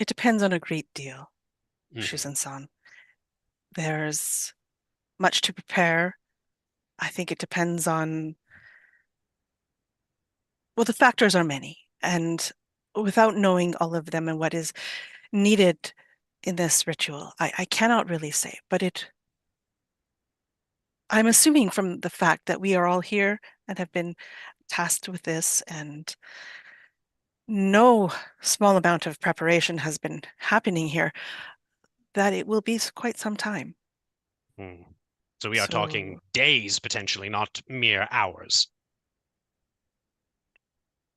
it depends on a great deal, Mhm. Shuzen-san. There's much to prepare. I think it depends on, well, the factors are many, and without knowing all of them and what is needed in this ritual, I cannot really say, but I'm assuming from the fact that we are all here and have been tasked with this, and no small amount of preparation has been happening here, that it will be quite some time. So we are talking days potentially, not mere hours.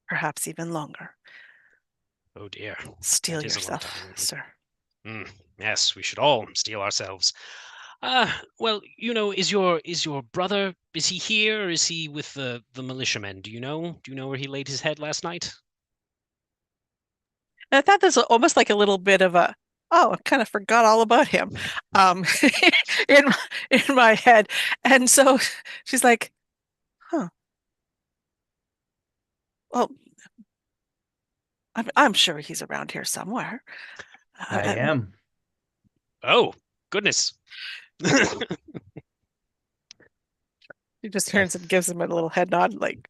Perhaps even longer. Oh dear. Steel That is a long yourself, time. sir. Yes, we should all steel ourselves. Well, is your brother, is he here or is he with the militiamen? Do you know? Do you know where he laid his head last night? And I thought this was almost like a little bit of a, oh, I kind of forgot all about him, in my head. And so she's like, huh. Well, I'm sure he's around here somewhere. I am. Oh, goodness. She just turns and gives him a little head nod, like,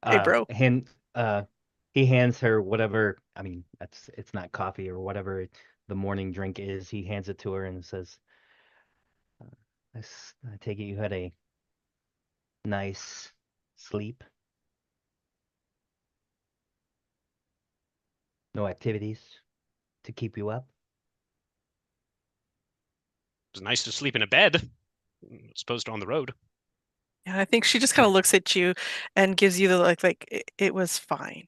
hey, bro. He hands her whatever, I mean, it's not coffee or whatever the morning drink is. He hands it to her and says, I take it you had a nice sleep. No activities to keep you up. It was nice to sleep in a bed, as opposed to on the road. And I think she just kind of looks at you and gives you the like it was fine.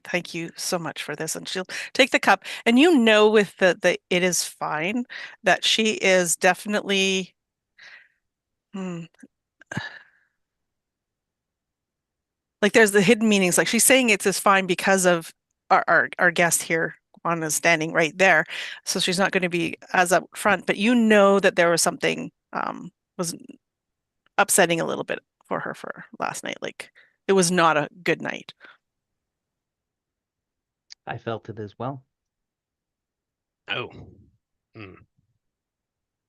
Thank you so much for this. And she'll take the cup. And with the it is fine, that she is definitely like there's the hidden meanings. Like she's saying it's fine because of our guest here Juan is standing right there, so she's not going to be as up front. But you know that there was something was upsetting a little bit for her for last night. Like it was not a good night. I felt it as well. Oh.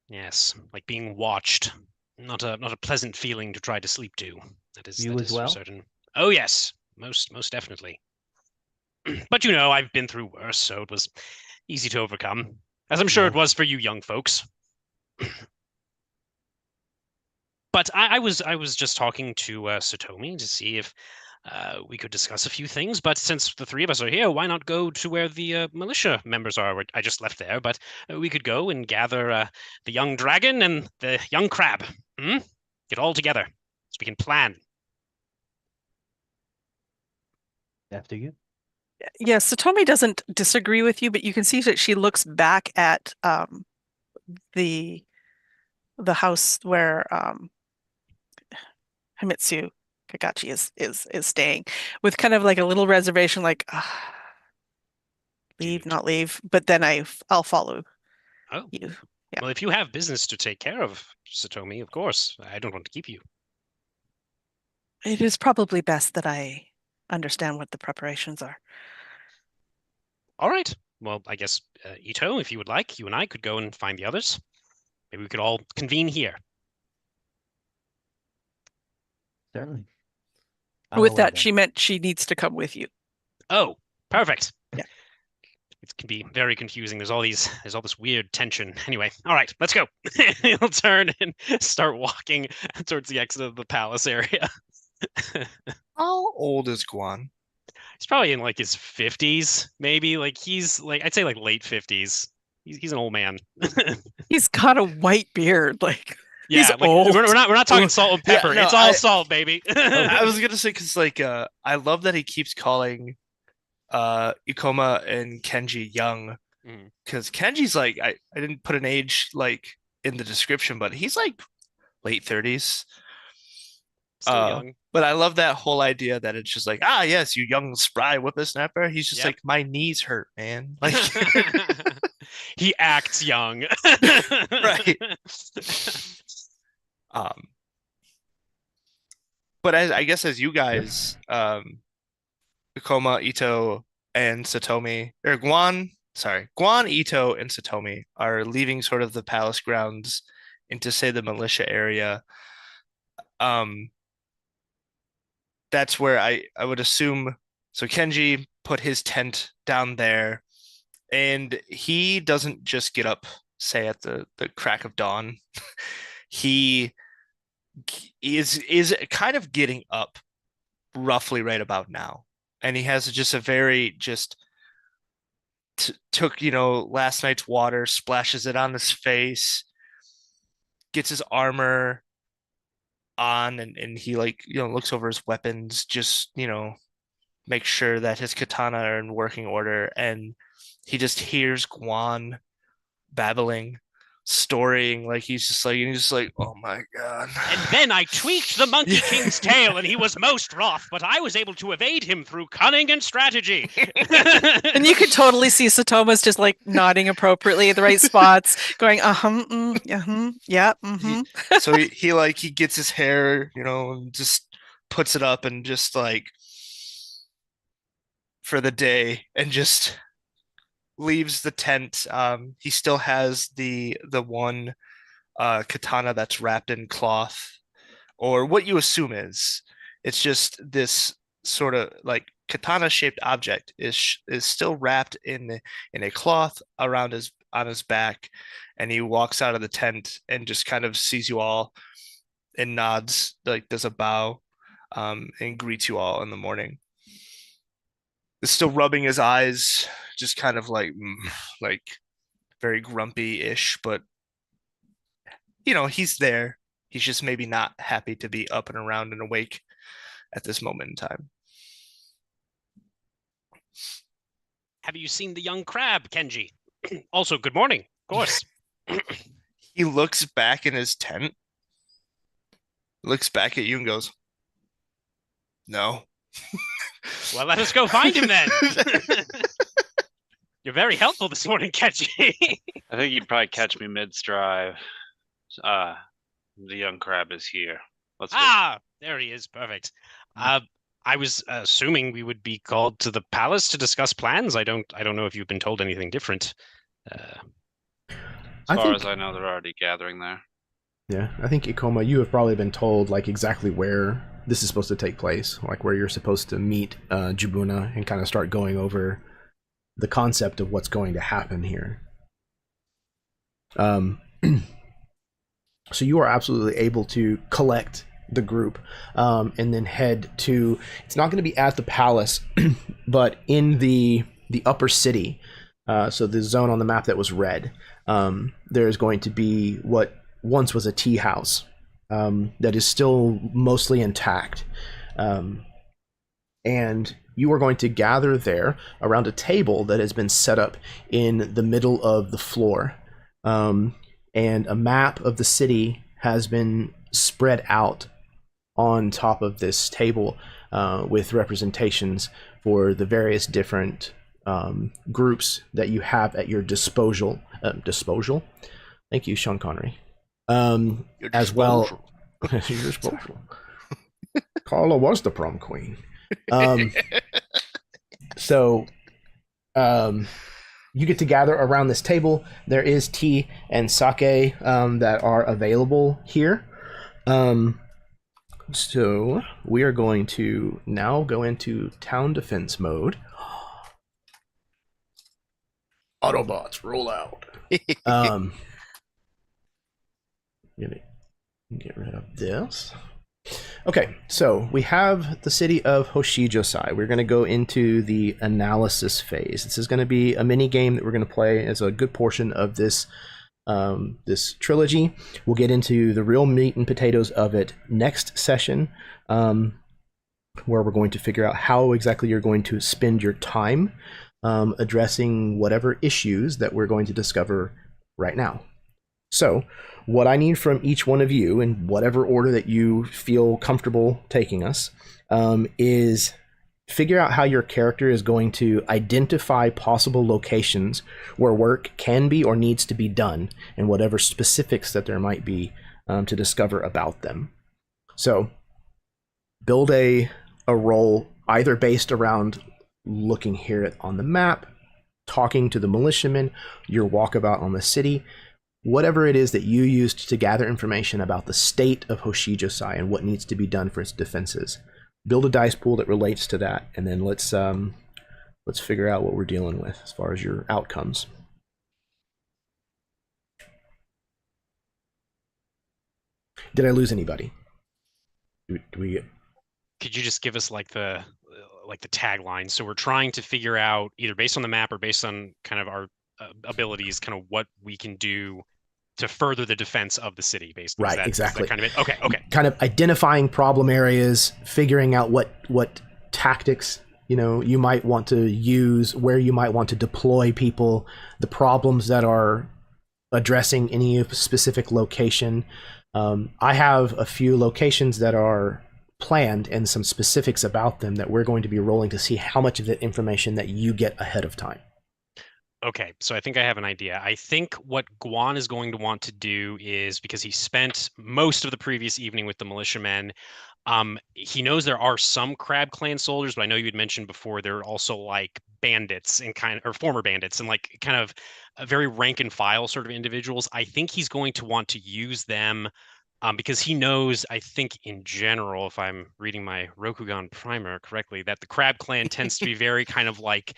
Yes, like being watched. Not a pleasant feeling to try to sleep to. That is You as for well? certain. Oh yes, most definitely. But you know, I've been through worse, so it was easy to overcome. As I'm sure it Yeah. was for you young folks. But I was just talking to Satomi to see if we could discuss a few things. But since the three of us are here, why not go to where the militia members are? I just left there, but we could go and gather the young dragon and the young crab. Get all together so we can plan. After you. Yes, Satomi doesn't disagree with you, but you can see that she looks back at the house where Himitsu Kakachi is staying with kind of like a little reservation, like leave, Dude. not leave. But then I'll follow Oh, you. Yeah. well, if you have business to take care of, Satomi, of course. I don't want to keep you. It is probably best that I understand what the preparations are. All right. Well, I guess, Ito, if you would like, you and I could go and find the others. Maybe we could all convene here. Certainly. With I'll, that, she meant she needs to come with you. Oh, perfect. Yeah. It can be very confusing. There's all this weird tension. Anyway, all right, let's go. He'll turn and start walking towards the exit of the palace area. How old is Guan? He's probably in like his 50s, maybe. Like he's like, I'd say like late 50s. He's an old man. He's got a white beard, like Yeah, he's like old. we're not talking salt and Yeah, pepper. no, It's all salt, baby. I was gonna say because like I love that he keeps calling Ikoma and Kenji young, because Kenji's like I didn't put an age like in the description, but he's like late 30s. Still young. But I love that whole idea that it's just like, yes, you young spry whippersnapper. He's just Yep. like, my knees hurt, man. Like He acts young. Right. But I guess as you guys, Ikoma, Ito, and Satomi, or Guan, Ito, and Satomi are leaving sort of the palace grounds into, say, the militia area. That's where I would assume. So Kenji put his tent down there, and he doesn't just get up, say, at the crack of dawn. He is kind of getting up roughly right about now, and he has just a very took last night's water, splashes it on his face, gets his armor on, and he looks over his weapons, just make sure that his katana are in working order, and he just hears Guan babbling, storying, like he's just like, oh my god. And then I tweaked the Monkey King's tail, and he was most wroth, but I was able to evade him through cunning and strategy. And you could totally see Satoma's just like nodding appropriately at the right spots, going, yeah, So he gets his hair, and just puts it up and just like for the day and just leaves the tent. He still has the one katana that's wrapped in cloth, or what you assume it's just this sort of like katana shaped object is still wrapped in a cloth on his back, and he walks out of the tent and just kind of sees you all and nods, like does a bow, and greets you all in the morning. Is still rubbing his eyes, just kind of like very grumpy-ish, but he's there. He's just maybe not happy to be up and around and awake at this moment in time. Have you seen the young crab, Kenji? Also, good morning, of course. He looks back in his tent, looks back at you and goes, no. Well, let us go find him then. You're very helpful this morning, Catchy. I think you'd probably catch me mid-strive. The young crab is here. Let's go. Ah, there he is. Perfect. I was assuming we would be called to the palace to discuss plans. I don't know if you've been told anything different. As far as I know, they're already gathering there. Yeah, I think Ikoma, you have probably been told like exactly where this is supposed to take place, like where you're supposed to meet Jibuna and kind of start going over the concept of what's going to happen here. So you are absolutely able to collect the group and then head to, it's not going to be at the palace, but in the upper city. So the zone on the map that was red, there's going to be what once was a tea house that is still mostly intact. And you are going to gather there around a table that has been set up in the middle of the floor. And a map of the city has been spread out on top of this table with representations for the various different groups that you have at your disposal. Thank you, Sean Connery. As well, your disposal. Carla was the prom queen. So, you get to gather around this table. There is tea and sake that are available here. So we are going to now go into town defense mode. Autobots, roll out. Get rid of this. Okay, so we have the city of Hoshijosai. We're going to go into the analysis phase. This is going to be a mini game that we're going to play as a good portion of this this trilogy. We'll get into the real meat and potatoes of it next session, where we're going to figure out how exactly you're going to spend your time addressing whatever issues that we're going to discover right now. So what I need from each one of you, in whatever order that you feel comfortable taking us, is figure out how your character is going to identify possible locations where work can be or needs to be done, and whatever specifics that there might be to discover about them. So build a role either based around looking here on the map, talking to the militiamen, your walkabout on the city, whatever it is that you used to gather information about the state of Hoshijosai and what needs to be done for its defenses. Build a dice pool that relates to that, and then let's figure out what we're dealing with as far as your outcomes. Did I lose anybody? Do we? Could you just give us like the tagline? So we're trying to figure out, either based on the map or based on kind of our abilities, kind of what we can do to further the defense of the city, basically. Right, exactly. Is that kind of it? Okay. Kind of identifying problem areas, figuring out what tactics you might want to use, where you might want to deploy people, the problems that are addressing any specific location. I have a few locations that are planned and some specifics about them that we're going to be rolling to see how much of the information that you get ahead of time. Okay, so I think I have an idea. I think what Guan is going to want to do is, because he spent most of the previous evening with the militiamen, he knows there are some Crab Clan soldiers, but I know you had mentioned before there are also like bandits and or former bandits and like kind of a very rank and file sort of individuals. I think he's going to want to use them because he knows, I think in general, if I'm reading my Rokugan primer correctly, that the Crab Clan tends to be very kind of like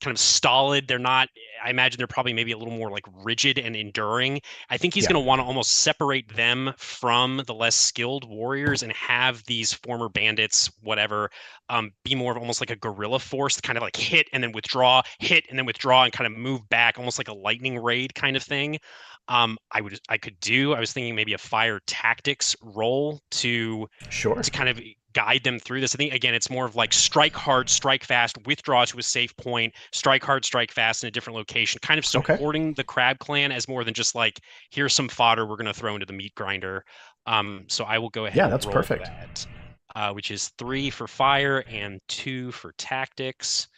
kind of stolid. They're not, I imagine they're probably maybe a little more like rigid and enduring. I think he's going to want to almost separate them from the less skilled warriors and have these former bandits, whatever, be more of almost like a guerrilla force, kind of like hit and then withdraw, and kind of move back, almost like a lightning raid kind of thing. I was thinking maybe a fire tactics role to kind of guide them through this. I think, again, it's more of like strike hard, strike fast, withdraw to a safe point, strike hard, strike fast in a different location, kind of supporting the Crab Clan as more than just like, here's some fodder we're going to throw into the meat grinder. So I will go ahead and that's roll perfect. That, which is 3 for fire and 2 for tactics.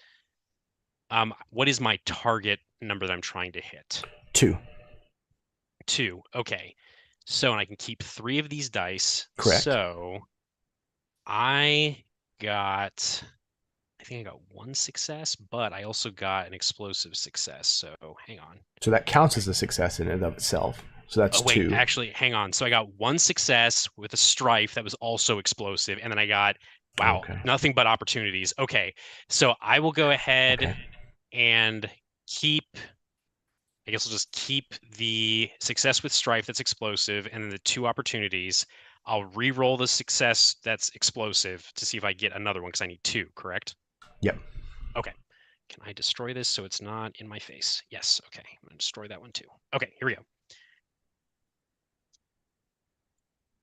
What is my target number that I'm trying to hit? 2. 2. Okay. So, and I can keep 3 of these dice. Correct. So I think I got 1 success, but I also got an explosive success. So hang on. So that counts as a success in and of itself. So that's Oh, wait, 2. actually, hang on. So I got 1 success with a strife that was also explosive, and then I got, wow, Okay. nothing but opportunities. Okay, so I will go ahead Okay. and keep, I guess I'll just keep the success with strife that's explosive, and then the 2 opportunities. I'll re-roll the success that's explosive to see if I get another one, because I need 2, correct? Yep. Okay. Can I destroy this so it's not in my face? Yes. Okay. I'm going to destroy that one too. Okay. Here we go.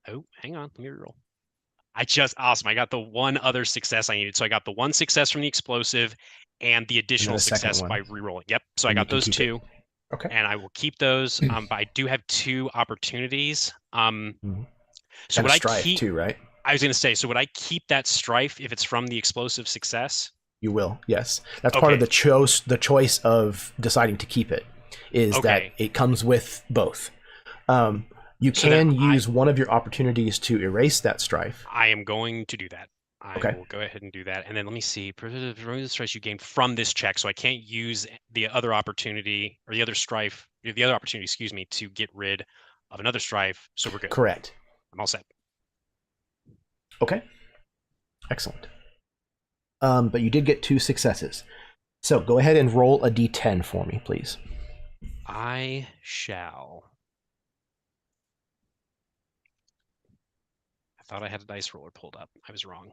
Oh, hang on. Let me reroll. Awesome. I got the 1 other success I needed. So I got the 1 success from the explosive and the additional a second success one. by rerolling. Yep. So I And you got can those keep it. 2. Okay. And I will keep those. But I do have 2 opportunities. So And would a I strife keep? too, right? I was going to say. So would I keep that strife if it's from the explosive success? You will, yes. That's part of the choice of deciding to keep it, is that it comes with both. You can use one of your opportunities to erase that strife. I am going to do that. I Okay. will go ahead and do that. And then let me see. Remove the strife you gain from this check. So I can't use the other opportunity or the other strife, the other opportunity, excuse me, to get rid of another strife. So we're good. Correct. I'm all set. Okay. Excellent. But you did get 2 successes. So go ahead and roll a d10 for me, please. I shall. I thought I had a dice roller pulled up. I was wrong.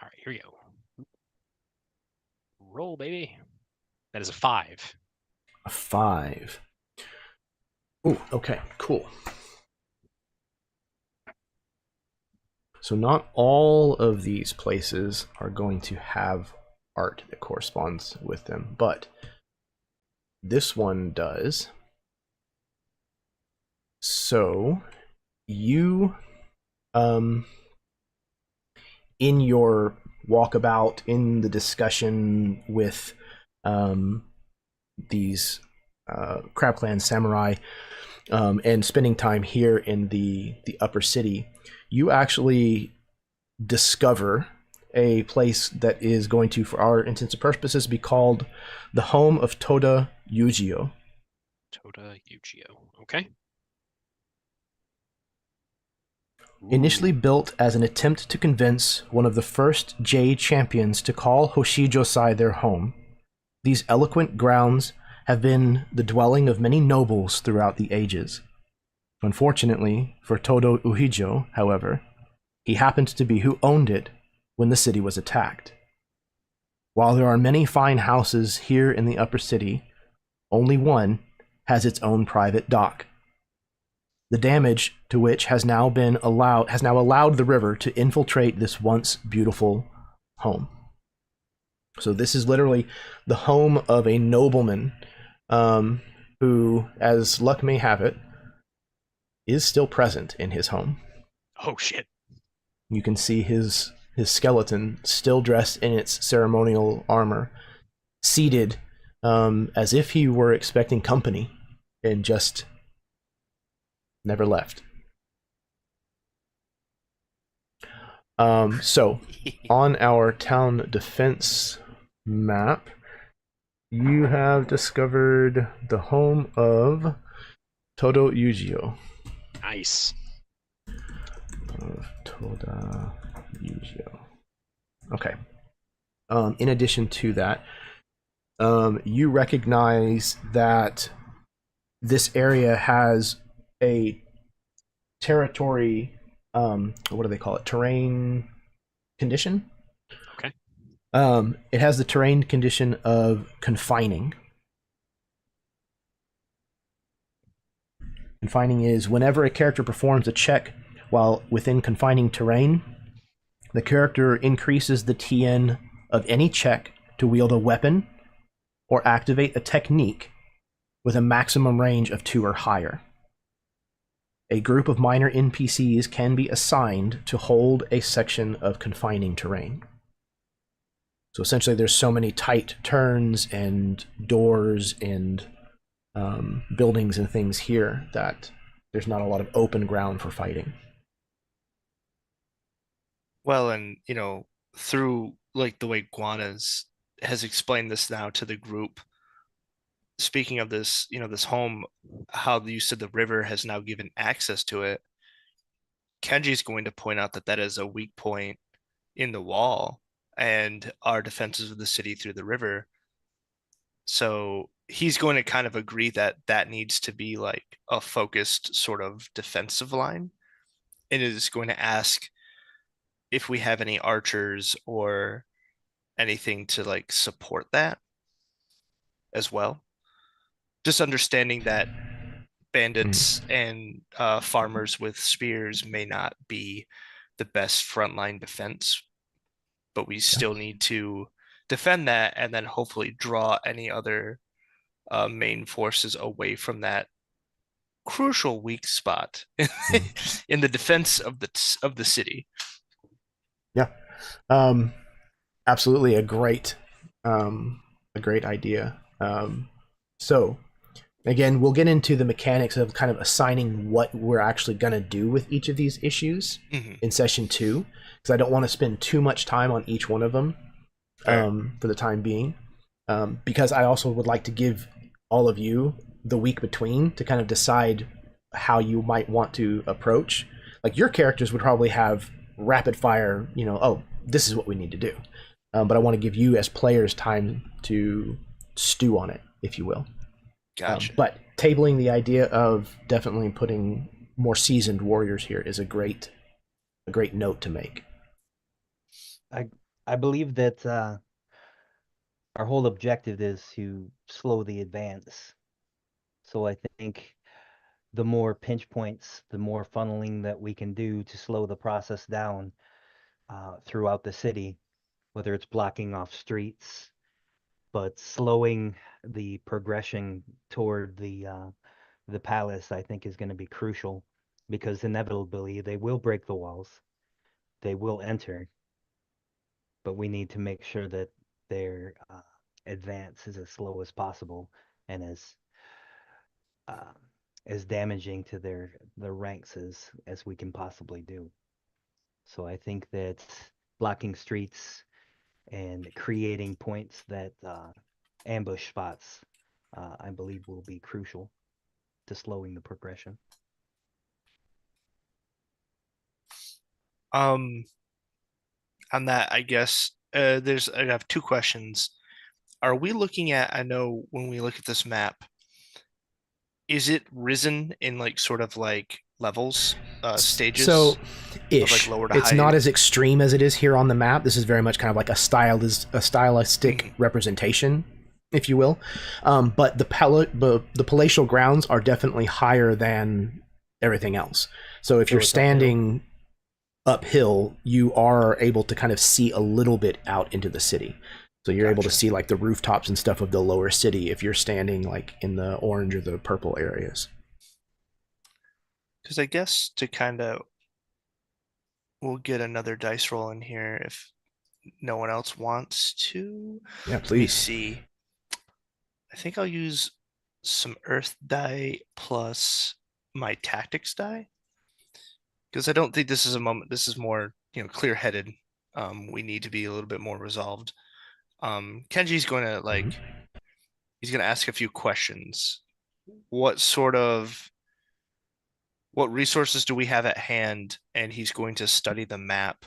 All right, here we go. Roll, baby. That is a 5. A 5. Ooh, okay, cool. So not all of these places are going to have art that corresponds with them, but this one does. So you, in your walkabout, in the discussion with these Crab Clan samurai, and spending time here in the upper city, you actually discover a place that is going to, for our intents and purposes, be called the home of Toda Yujio. Toda Yujio. Okay. Initially built as an attempt to convince one of the first Jade champions to call Hoshijosai their home, these eloquent grounds have been the dwelling of many nobles throughout the ages. Unfortunately for Todo Uhijo, however, he happened to be who owned it when the city was attacked. While there are many fine houses here in the upper city, only one has its own private dock. The damage to which has now allowed the river to infiltrate this once beautiful home. So this is literally the home of a nobleman who, as luck may have it, is still present in his home. Oh, shit. You can see his skeleton still dressed in its ceremonial armor, seated as if he were expecting company, and just never left. So, on our town defense map, you have discovered the home of Todo Yujio. Nice. Of Toda Yujio. Okay. In addition to that, you recognize that this area has a territory, what do they call it? Terrain condition? Okay. It has the terrain condition of confining. Confining is whenever a character performs a check while within confining terrain, the character increases the TN of any check to wield a weapon or activate a technique with a maximum range of 2 or higher. A group of minor NPCs can be assigned to hold a section of confining terrain. So essentially, there's so many tight turns and doors and buildings and things here that there's not a lot of open ground for fighting. Well, and through like the way Guanas has explained this now to the group. Speaking of this, this home, how the use of the river has now given access to it. Kenji's going to point out that that is a weak point in the wall and our defenses of the city through the river. So he's going to kind of agree that that needs to be like a focused sort of defensive line, and is going to ask if we have any archers or anything to like support that as well. Just understanding that bandits and farmers with spears may not be the best frontline defense, but we still need to defend that and then hopefully draw any other main forces away from that crucial weak spot in the defense of the city. Yeah, absolutely a great idea. So again, we'll get into the mechanics of kind of assigning what we're actually going to do with each of these issues in session 2, because I don't want to spend too much time on each one of them for the time being, because I also would like to give all of you the week between to kind of decide how you might want to approach. Like your characters would probably have rapid fire, oh, this is what we need to do. But I want to give you as players time to stew on it, if you will. Gotcha. But tabling the idea of definitely putting more seasoned warriors here is a great note to make. I believe that our whole objective is to slow the advance. So I think the more pinch points, the more funneling that we can do to slow the process down throughout the city, whether it's blocking off streets, but slowing the progression toward the palace, I think, is going to be crucial, because inevitably they will break the walls, they will enter, but we need to make sure that their advance is as slow as possible and as damaging to their ranks as we can possibly do. So I think that blocking streets and creating points that ambush spots, I believe, will be crucial to slowing the progression. On that, I guess I have 2 questions. Are we looking at, I know when we look at this map, is it risen in like sort of like levels, stages? So ish. Like lower to it's high? not as extreme as it is here on the map. This is very much kind of like a stylistic representation, if you will. But the palatial grounds are definitely higher than everything else. So if you're standing uphill, you are able to kind of see a little bit out into the city. So you're able to see like the rooftops and stuff of the lower city if you're standing like in the orange or the purple areas. Because I guess to kind of, we'll get another dice roll in here if no one else wants to. Yeah, Let me please. see. I think I'll use some earth die plus my tactics die, because I don't think this is a moment. This is more, clear-headed. We need to be a little bit more resolved. Kenji's going to he's going to ask a few questions. What resources do we have at hand? And he's going to study the map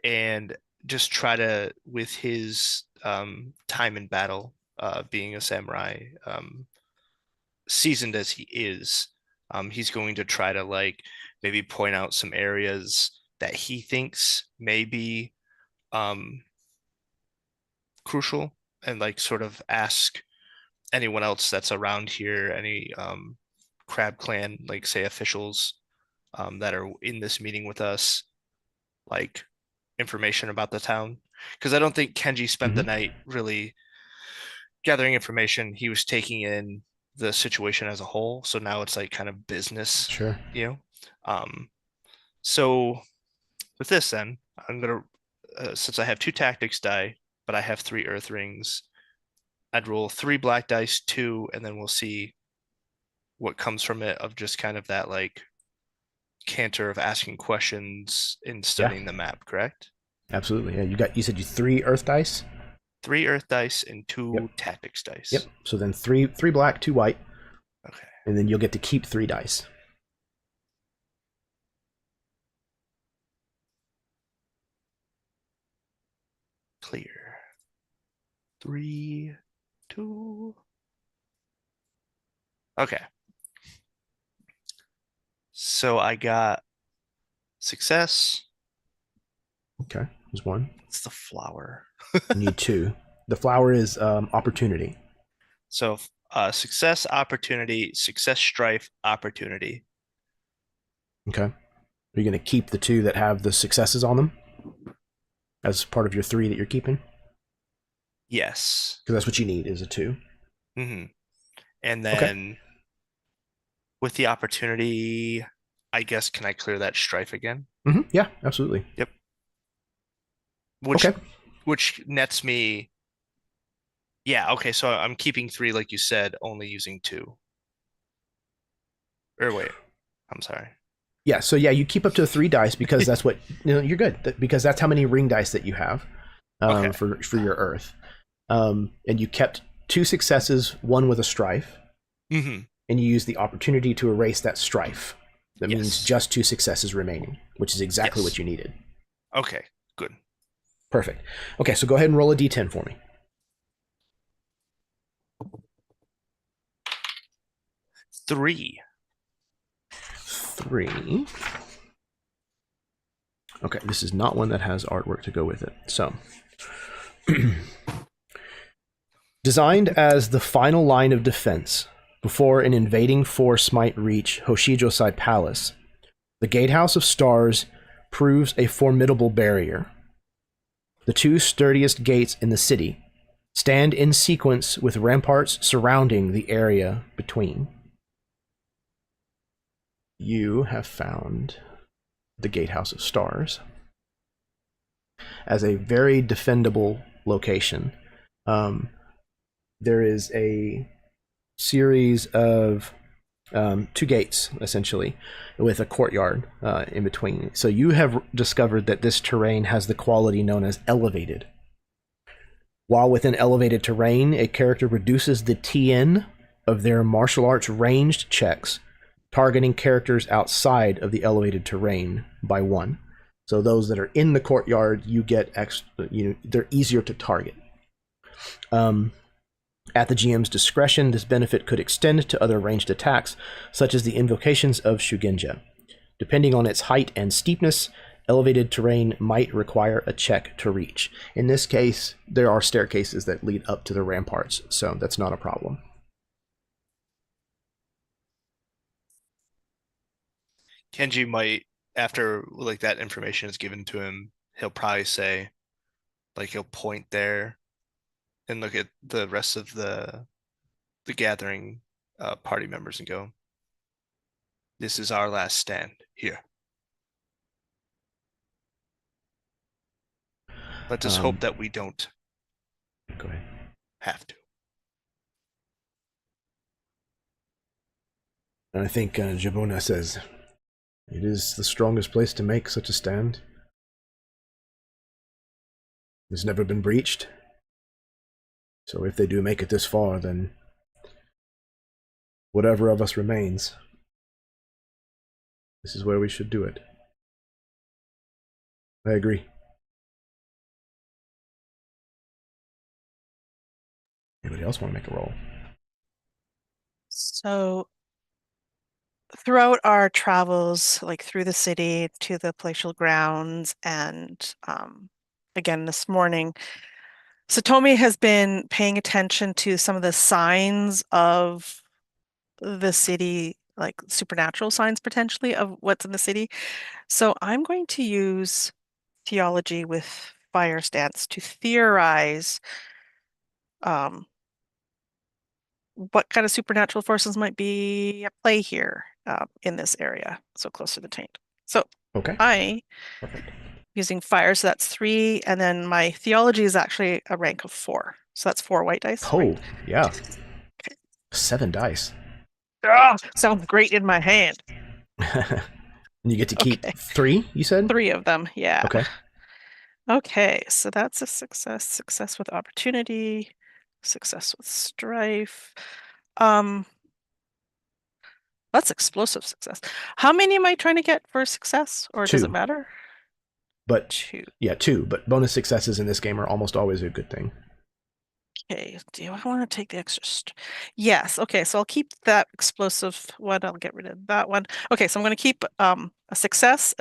and just try to, with his time in battle, being a samurai, seasoned as he is, he's going to try to maybe point out some areas that he thinks may be crucial, and sort of ask anyone else that's around here, any Crab Clan, say officials that are in this meeting with us, information about the town. Because I don't think Kenji spent the night really gathering information. He was taking in the situation as a whole. So now it's kind of business. Sure. So with this, then I'm gonna since I have 2 tactics die, but I have 3 earth rings, I'd roll 3 black dice, 2, and then we'll see what comes from it of just kind of that like canter of asking questions and studying the map, correct? Absolutely. Yeah, you said you 3 earth dice? 3 earth dice and 2 tactics dice. Yep. So then 3 black, 2 white. Okay. And then you'll get to keep 3 dice. Clear. 3, 2. Okay. So I got success. Okay, there's 1. It's the flower. You need 2. The flower is opportunity. So success, opportunity, success, strife, opportunity. Okay. Are you going to keep the 2 that have the successes on them as part of your 3 that you're keeping? Yes. Because that's what you need is a 2. Mm-hmm. And then with the opportunity, I guess, can I clear that strife again? Mm-hmm. Yeah, absolutely. Yep. Which nets me. Yeah, okay, so I'm keeping 3 like you said, only using 2. Or wait, I'm sorry. Yeah, so yeah, you keep up to 3 dice because that's what you're good because that's how many ring dice that you have for your earth. And you kept 2 successes, 1 with a strife, Mm-hmm. and you use the opportunity to erase that strife. That means just 2 successes remaining, which is exactly what you needed. Okay, good. Perfect. Okay, so go ahead and roll a d10 for me. 3. 3. Okay, this is not one that has artwork to go with it. So, designed as the final line of defense before an invading force might reach Hoshijosai Palace, the Gatehouse of Stars proves a formidable barrier. The 2 sturdiest gates in the city stand in sequence with ramparts surrounding the area between. You have found the Gatehouse of Stars as a very defendable location. There is a series of 2 gates, essentially, with a courtyard in between. So you have discovered that this terrain has the quality known as elevated. While within elevated terrain, a character reduces the TN of their martial arts ranged checks, targeting characters outside of the elevated terrain by 1. So those that are in the courtyard, you get they're easier to target. At the GM's discretion, this benefit could extend to other ranged attacks, such as the invocations of Shugenja. Depending on its height and steepness, elevated terrain might require a check to reach. In this case, there are staircases that lead up to the ramparts, so that's not a problem. Kenji might, after like that information is given to him, he'll probably say, like he'll point there and look at the rest of the gathering party members and go, "This is our last stand here. Let's just hope that we don't Go ahead. have to." And I think Jabuna says, it is the strongest place to make such a stand. It's never been breached. So if they do make it this far, then whatever of us remains, this is where we should do it. I agree. Anybody else want to make a roll? So throughout our travels, like through the city to the palatial grounds, and again this morning, Satomi has been paying attention to some of the signs of the city, like supernatural signs potentially of what's in the city. So I'm going to use theology with fire stance to theorize what kind of supernatural forces might be at play here in this area, so close to the taint. So Okay. I Perfect. using fire, so that's 3, and then my theology is actually a rank of 4, so that's 4 white dice. Oh, right? yeah. 7 dice. Sounds great in my hand. And you get to keep Okay. 3, you said? 3 of them, yeah. Okay. Okay, so that's a success. Success with opportunity, success with strife. That's explosive success. How many am I trying to get for success, or does it 2. matter? But 2. yeah, 2. But bonus successes in this game are almost always a good thing. Okay, do I want to take the extra? Yes. Okay, so I'll keep that explosive one. I'll get rid of that one. Okay, so I'm going to keep a success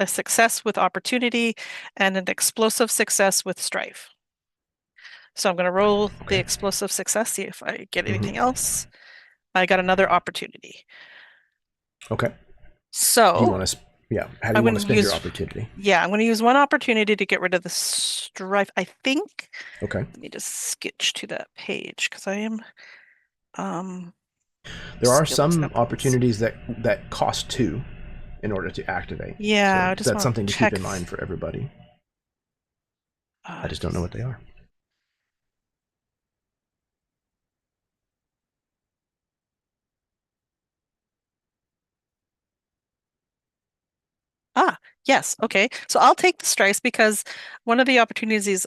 with opportunity, and an explosive success with strife. So I'm going to roll the Okay. explosive success, see if I get anything else. I got another opportunity. Okay. So Do you want to? Yeah. How do you want to spend your opportunity? Yeah, I'm going to use one opportunity to get rid of the strife, I think. Okay. Let me just sketch to that page because I am. There are skills some weapons. opportunities that cost 2 in order to activate. Yeah, so I just that's want something to check. keep in mind for everybody. I just don't know what they are. Yes. Okay. So I'll take the strife because one of the opportunities is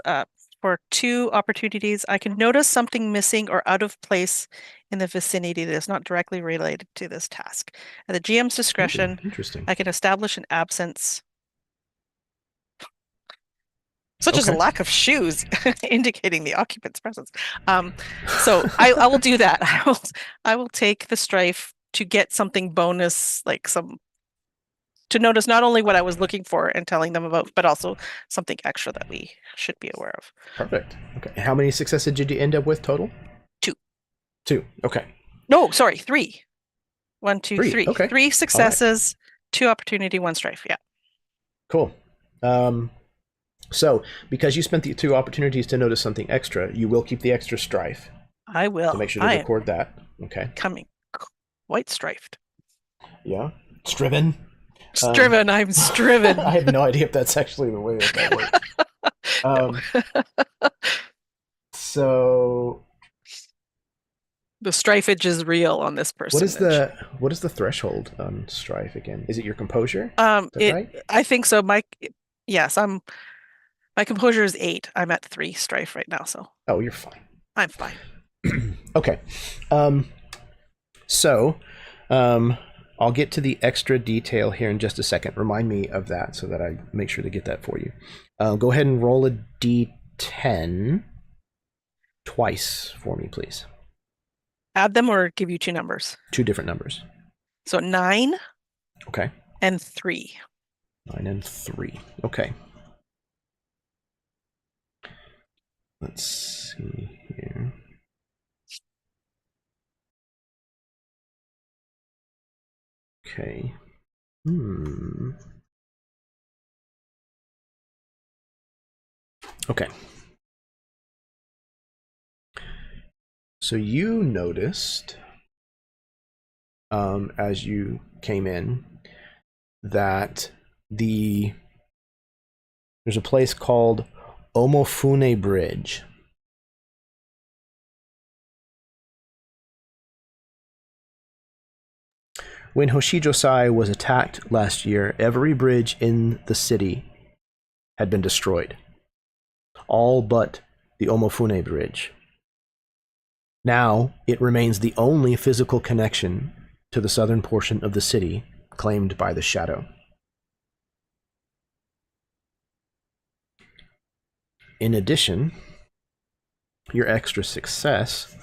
for 2 opportunities, I can notice something missing or out of place in the vicinity that is not directly related to this task. At the GM's discretion, Interesting. I can establish an absence, such as a Okay. lack of shoes, indicating the occupant's presence. So I will do that. I will take the strife to get something bonus, like to notice not only what I was looking for and telling them about, but also something extra that we should be aware of. Perfect. Okay. How many successes did you end up with total? 2. 2. Okay. No, sorry, 3. 1, 2, 3. 3. Okay. 3 successes, 2 opportunity, 1 strife. Yeah. Cool. So because you spent the 2 opportunities to notice something extra, you will keep the extra strife. I will. So make sure to record that. Okay. Coming quite strifed. Yeah. Striven. Striven. I'm striven. I have no idea if that's actually the way that works. So the strifage is real on this person. What is the threshold on strife again? Is it your composure? Right? I think so. My composure is 8. I'm at 3 strife right now, so. Oh, you're fine. I'm fine. Okay. I'll get to the extra detail here in just a second. Remind me of that so that I make sure to get that for you. Go ahead and roll a d10 twice for me, please. Add them or give you 2 numbers? 2 different numbers. So 9. Okay. And 3. 9 and 3. Okay. Let's see here. Okay. Okay. So you noticed, as you came in, that there's a place called Omofune Bridge. When Hoshijosai was attacked last year, every bridge in the city had been destroyed. All but the Omofune Bridge. Now, it remains the only physical connection to the southern portion of the city claimed by the Shadow. In addition, your extra success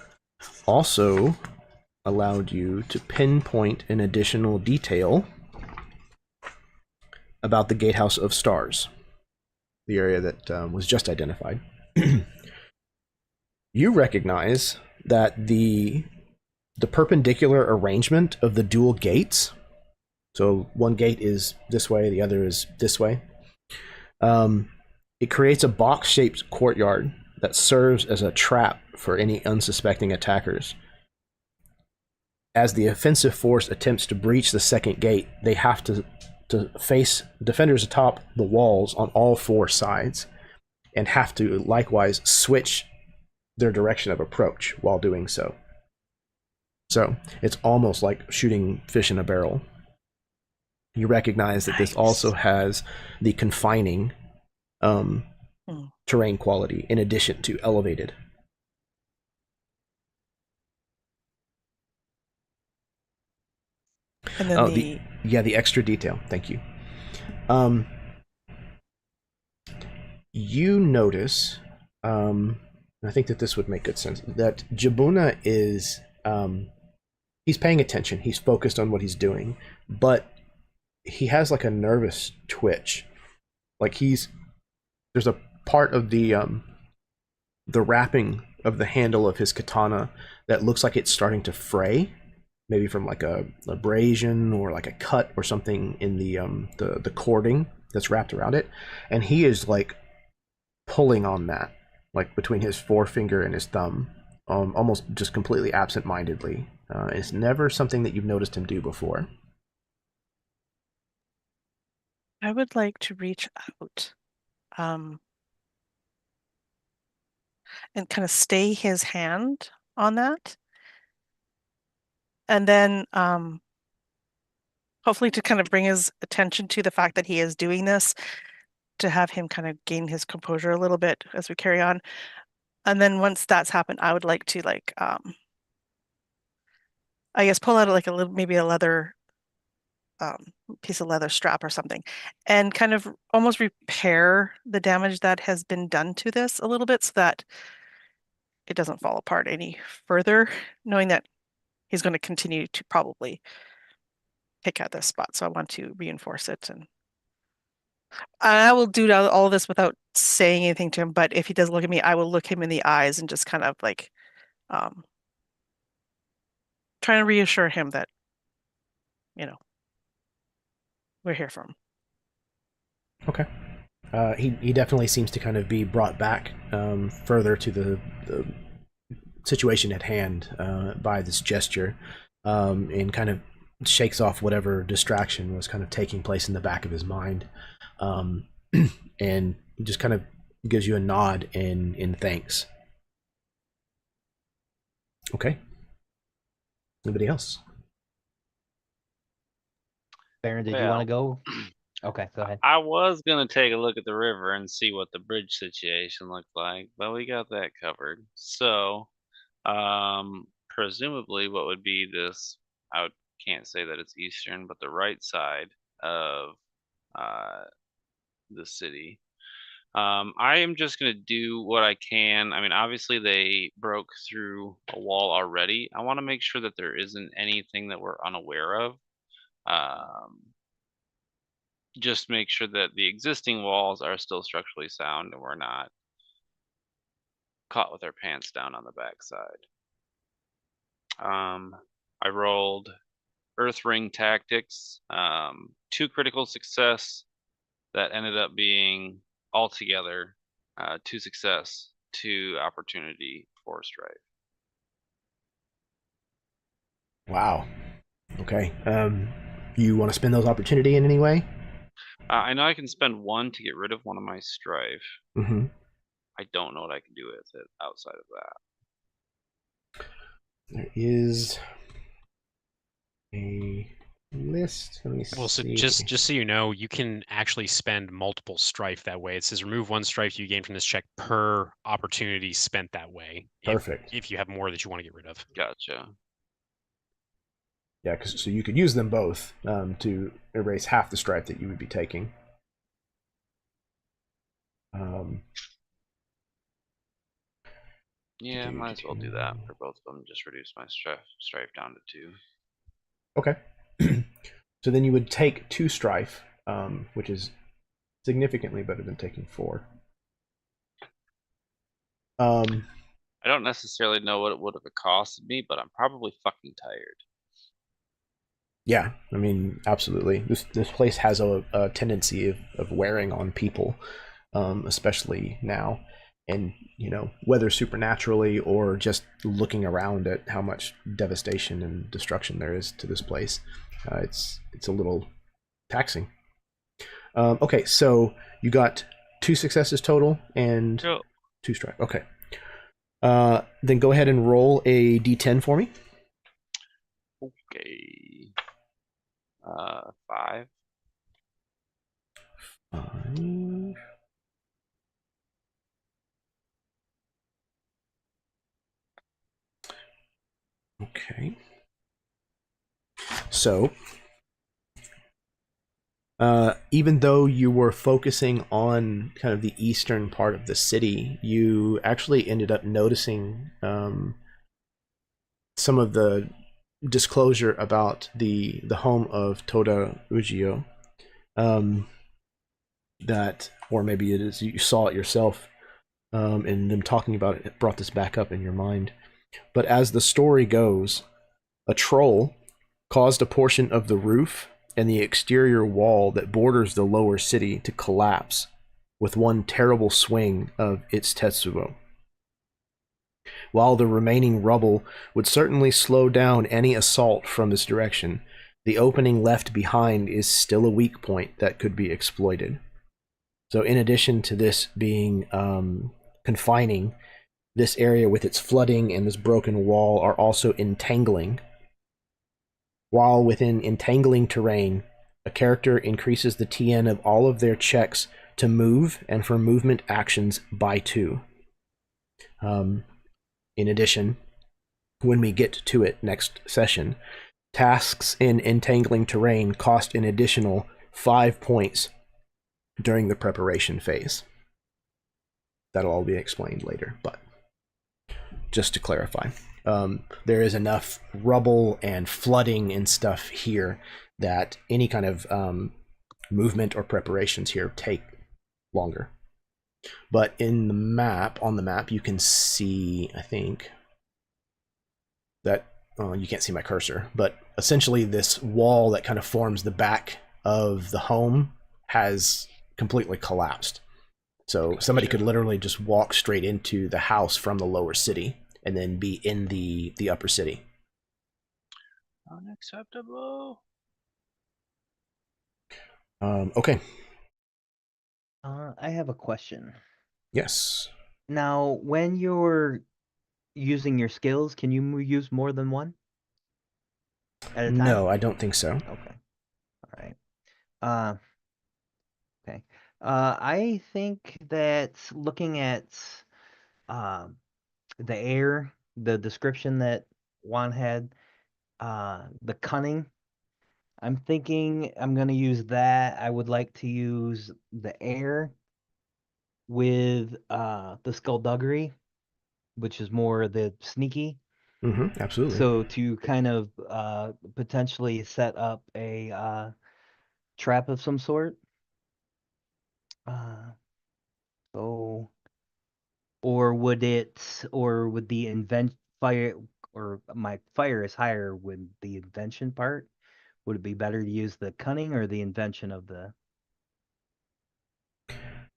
also allowed you to pinpoint an additional detail about the Gatehouse of Stars, the area that was just identified. You recognize that the perpendicular arrangement of the dual gates, so one gate is this way, the other is this way, it creates a box-shaped courtyard that serves as a trap for any unsuspecting attackers. As the offensive force attempts to breach the second gate, they have to to face defenders atop the walls on all 4 sides, and have to likewise switch their direction of approach while doing so. So it's almost like shooting fish in a barrel. You recognize that this also has the confining terrain quality in addition to elevated. And then the extra detail. Thank you. You notice, I think that this would make good sense, that Jabuna is, he's paying attention. He's focused on what he's doing, but he has like a nervous twitch. Like there's a part of the wrapping of the handle of his katana that looks like it's starting to fray, maybe from like a abrasion or like a cut or something in the cording that's wrapped around it, and he is like pulling on that, like between his forefinger and his thumb, almost just completely absent-mindedly. It's never something that you've noticed him do before. I would like to reach out and kind of stay his hand on that. And then hopefully to kind of bring his attention to the fact that he is doing this, to have him kind of gain his composure a little bit as we carry on. And then once that's happened, I would like to like I guess pull out like maybe a leather piece of leather strap or something, and kind of almost repair the damage that has been done to this a little bit so that it doesn't fall apart any further, knowing that he's going to continue to probably pick at this spot. So I want to reinforce it, and I will do all of this without saying anything to him. But if he does look at me, I will look him in the eyes and just kind of like trying to reassure him that, we're here for him. Okay. He definitely seems to kind of be brought back further to the situation at hand by this gesture, and kind of shakes off whatever distraction was kind of taking place in the back of his mind, and just kind of gives you a nod in thanks. Okay. Anybody else? Baron, did you want to go? Okay, go ahead. I was gonna take a look at the river and see what the bridge situation looked like, but we got that covered. So, presumably, what would be this? Can't say that it's eastern, but the right side of the city. I am just gonna do what I can. I mean, obviously they broke through a wall already. I want to make sure that there isn't anything that we're unaware of. Just make sure that the existing walls are still structurally sound and we're not caught with our pants down on the backside. I rolled Earth Ring Tactics, 2 critical success that ended up being altogether 2 success, 2 opportunity, 4 strife. Wow. Okay. You want to spend those opportunity in any way? I know I can spend 1 to get rid of 1 of my strife. Mm-hmm. I don't know what I can do with it outside of that. There is a list. Let me see. Well, so just so you know, you can actually spend multiple strife that way. It says remove 1 strife you gain from this check per opportunity spent that way. Perfect. If you have more that you want to get rid of. Gotcha. Yeah, so you could use them both to erase half the strife that you would be taking. Yeah, might as well do that for both of them. Just reduce my strife down to 2. Okay. So then you would take 2 strife, which is significantly better than taking 4. I don't necessarily know what it would have costed me, but I'm probably fucking tired. Yeah, I mean, absolutely. This place has a tendency of wearing on people, especially now. And, whether supernaturally or just looking around at how much devastation and destruction there is to this place, it's a little taxing Okay, so you got 2 successes total and Yep. 2 strife. Okay. Then go ahead and roll a d10 for me. Okay. 5. 5. Okay. So, even though you were focusing on kind of the eastern part of the city, you actually ended up noticing some of the disclosure about the home of Toda Ujio. That, or maybe it is you saw it yourself, and them talking about it brought this back up in your mind. But as the story goes, a troll caused a portion of the roof and the exterior wall that borders the lower city to collapse with one terrible swing of its tetsubo. While the remaining rubble would certainly slow down any assault from this direction, the opening left behind is still a weak point that could be exploited. So in addition to this being confining, this area with its flooding and this broken wall are also entangling. While within entangling terrain, a character increases the TN of all of their checks to move and for movement actions by 2. In addition, when we get to it next session, tasks in entangling terrain cost an additional 5 points during the preparation phase. That'll all be explained later, but just to clarify, there is enough rubble and flooding and stuff here that any kind of movement or preparations here take longer. But in the map, on the map, you can see, I think, that you can't see my cursor, but essentially this wall that kind of forms the back of the home has completely collapsed. So somebody could literally just walk straight into the house from the lower city and then be in the upper city. Unacceptable. Okay. I have a question. Yes. Now, when you're using your skills, can you use more than one at a time? No, I don't think so. Okay. All right. Okay. I think that looking at the air, the description that Juan had, the cunning, I'm thinking I'm going to use that. I would like to use the air with the skullduggery, which is more the sneaky. Absolutely. So to kind of potentially set up a trap of some sort. So, or would the fire, or my fire is higher with the invention part? Would it be better to use the cunning or the invention of the?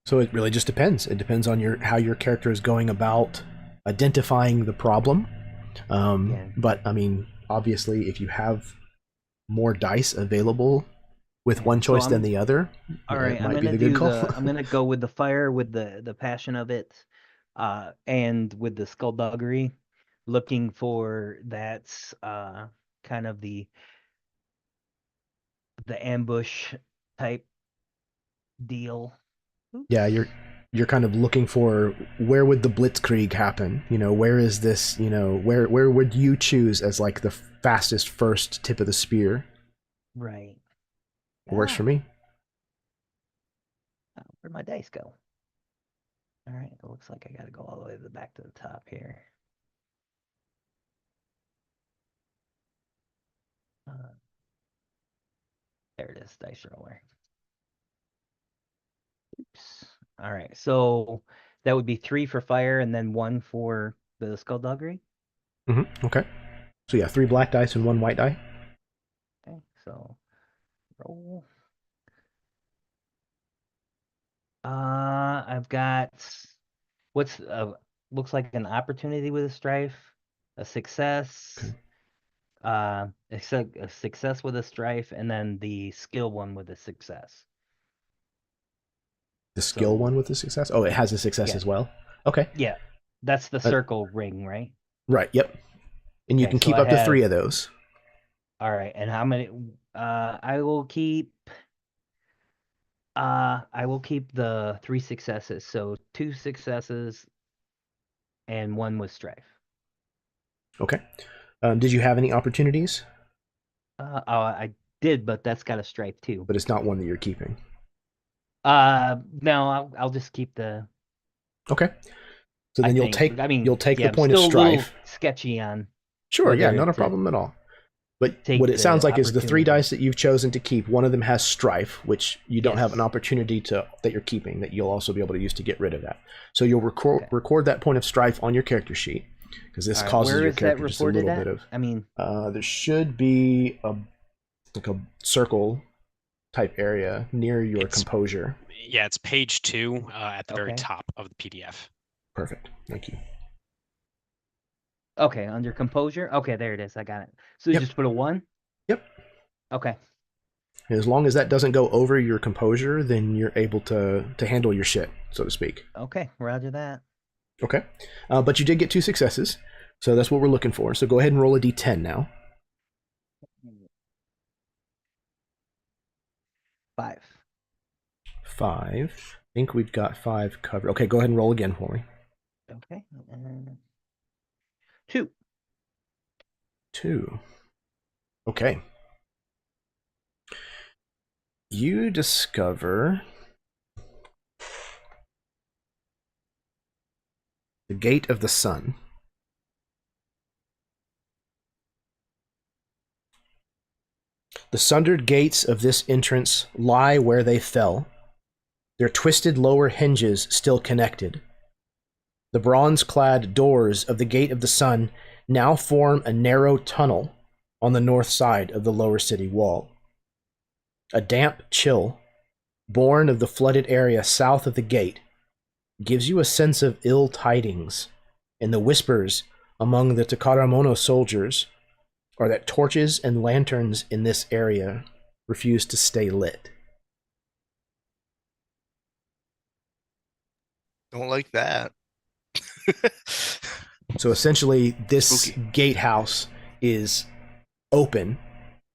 So it really just depends. It depends on how your character is going about identifying the problem. Yeah. But I mean, obviously, if you have more dice available with Yeah, one so choice than the other, All it right, I'm might be gonna the good do call. I'm gonna go with the fire, with the passion of it, and with the skullduggery, looking for that's kind of the ambush type deal. Yeah, you're kind of looking for where would the blitzkrieg happen? You know, where is this? You know, where would you choose as like the fastest first tip of the spear? Right. Works for me. Where'd my dice go? All right, it looks like I gotta go all the way to the back to the top here. There it is, dice roller. Oops. All right, so that would be 3 for fire and then 1 for the skullduggery. Okay. So yeah, 3 black dice and 1 white die. Okay, so roll. I've got what's looks like an opportunity with a strife, a success, Okay. a success with a strife, and then the skill one with a success. The skill one with the success? Oh, it has a success as well? Okay. Yeah. That's the circle ring, right? Right, yep. And you Okay, can so keep I up to have- 3 of those. All right, and how many? I will keep. I will keep the 3 successes. So 2 successes, and 1 with strife. Okay. Did you have any opportunities? I did, but that's got a strife too. But it's not one that you're keeping. No, I'll just keep the. Okay. So then you'll take the I'm point of still a little strife. sketchy on. Sure, yeah, whether not a to problem at all. But take what it sounds the like is the 3 opportunity. dice that you've chosen to keep, one of them has strife, which you don't have Yes. an opportunity to that you're keeping that you'll also be able to use to get rid of that. So you'll record that point of strife on your character sheet because this All right, causes where your is that character just a reported little at? bit of. I mean, There should be a circle type area near your composure. Yeah, it's page 2 at the very Okay. top of the PDF. Perfect. Thank you. okay, under composure. Okay, there it is. I got it. So you Yep. just put a 1. Yep. Okay. As long as that doesn't go over your composure, then you're able to handle your shit, so to speak. Okay. Roger that. Okay. But you did get 2 successes, so that's what we're looking for. So go ahead and roll a d10 now. 5. 5. I think we've got 5 covered. Okay, go ahead and roll again for me. Okay. 2. 2. Okay. You discover the Gate of the Sun. The sundered gates of this entrance lie where they fell, their twisted lower hinges still connected. The bronze-clad doors of the Gate of the Sun now form a narrow tunnel on the north side of the lower city wall. A damp chill, born of the flooded area south of the gate, gives you a sense of ill tidings, and the whispers among the Takaramono soldiers are that torches and lanterns in this area refuse to stay lit. Don't like that. So essentially, this Spooky. gatehouse is open.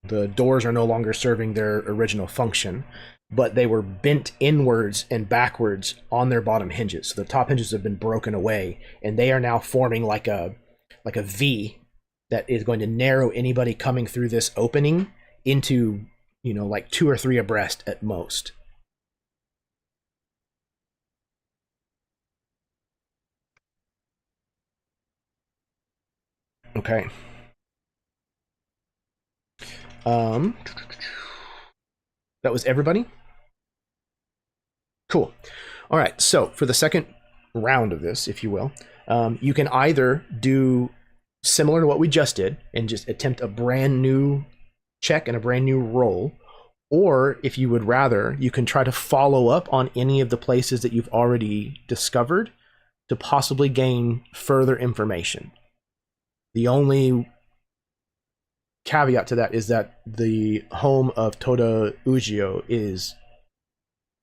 The doors are no longer serving their original function, but they were bent inwards and backwards on their bottom hinges. So the top hinges have been broken away, and they are now forming like a V that is going to narrow anybody coming through this opening into, like 2 or 3 abreast at most. Okay. That was everybody? Cool. All right, so for the second round of this, if you will, you can either do similar to what we just did and just attempt a brand new check and a brand new roll, or if you would rather, you can try to follow up on any of the places that you've already discovered to possibly gain further information. The only caveat to that is that the home of Toda Ujio is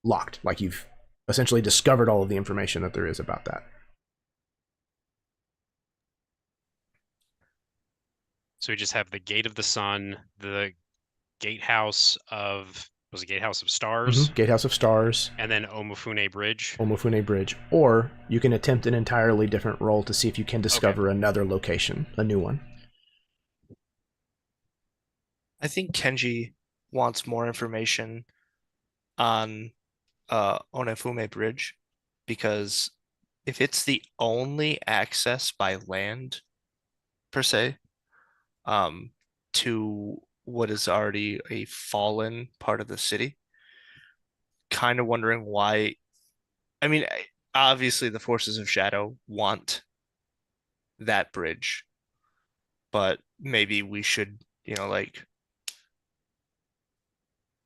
locked. Like, you've essentially discovered all of the information that there is about that. So we just have the Gate of the Sun, the Gatehouse of Stars, Gatehouse of Stars, and then Omofune Bridge. Omofune Bridge. Or you can attempt an entirely different roll to see if you can discover another location, a new one. I think Kenji wants more information on Onefume Bridge, because if it's the only access by land per se to what is already a fallen part of the city, kind of wondering why. I mean, obviously the forces of shadow want that bridge, but maybe we should, like,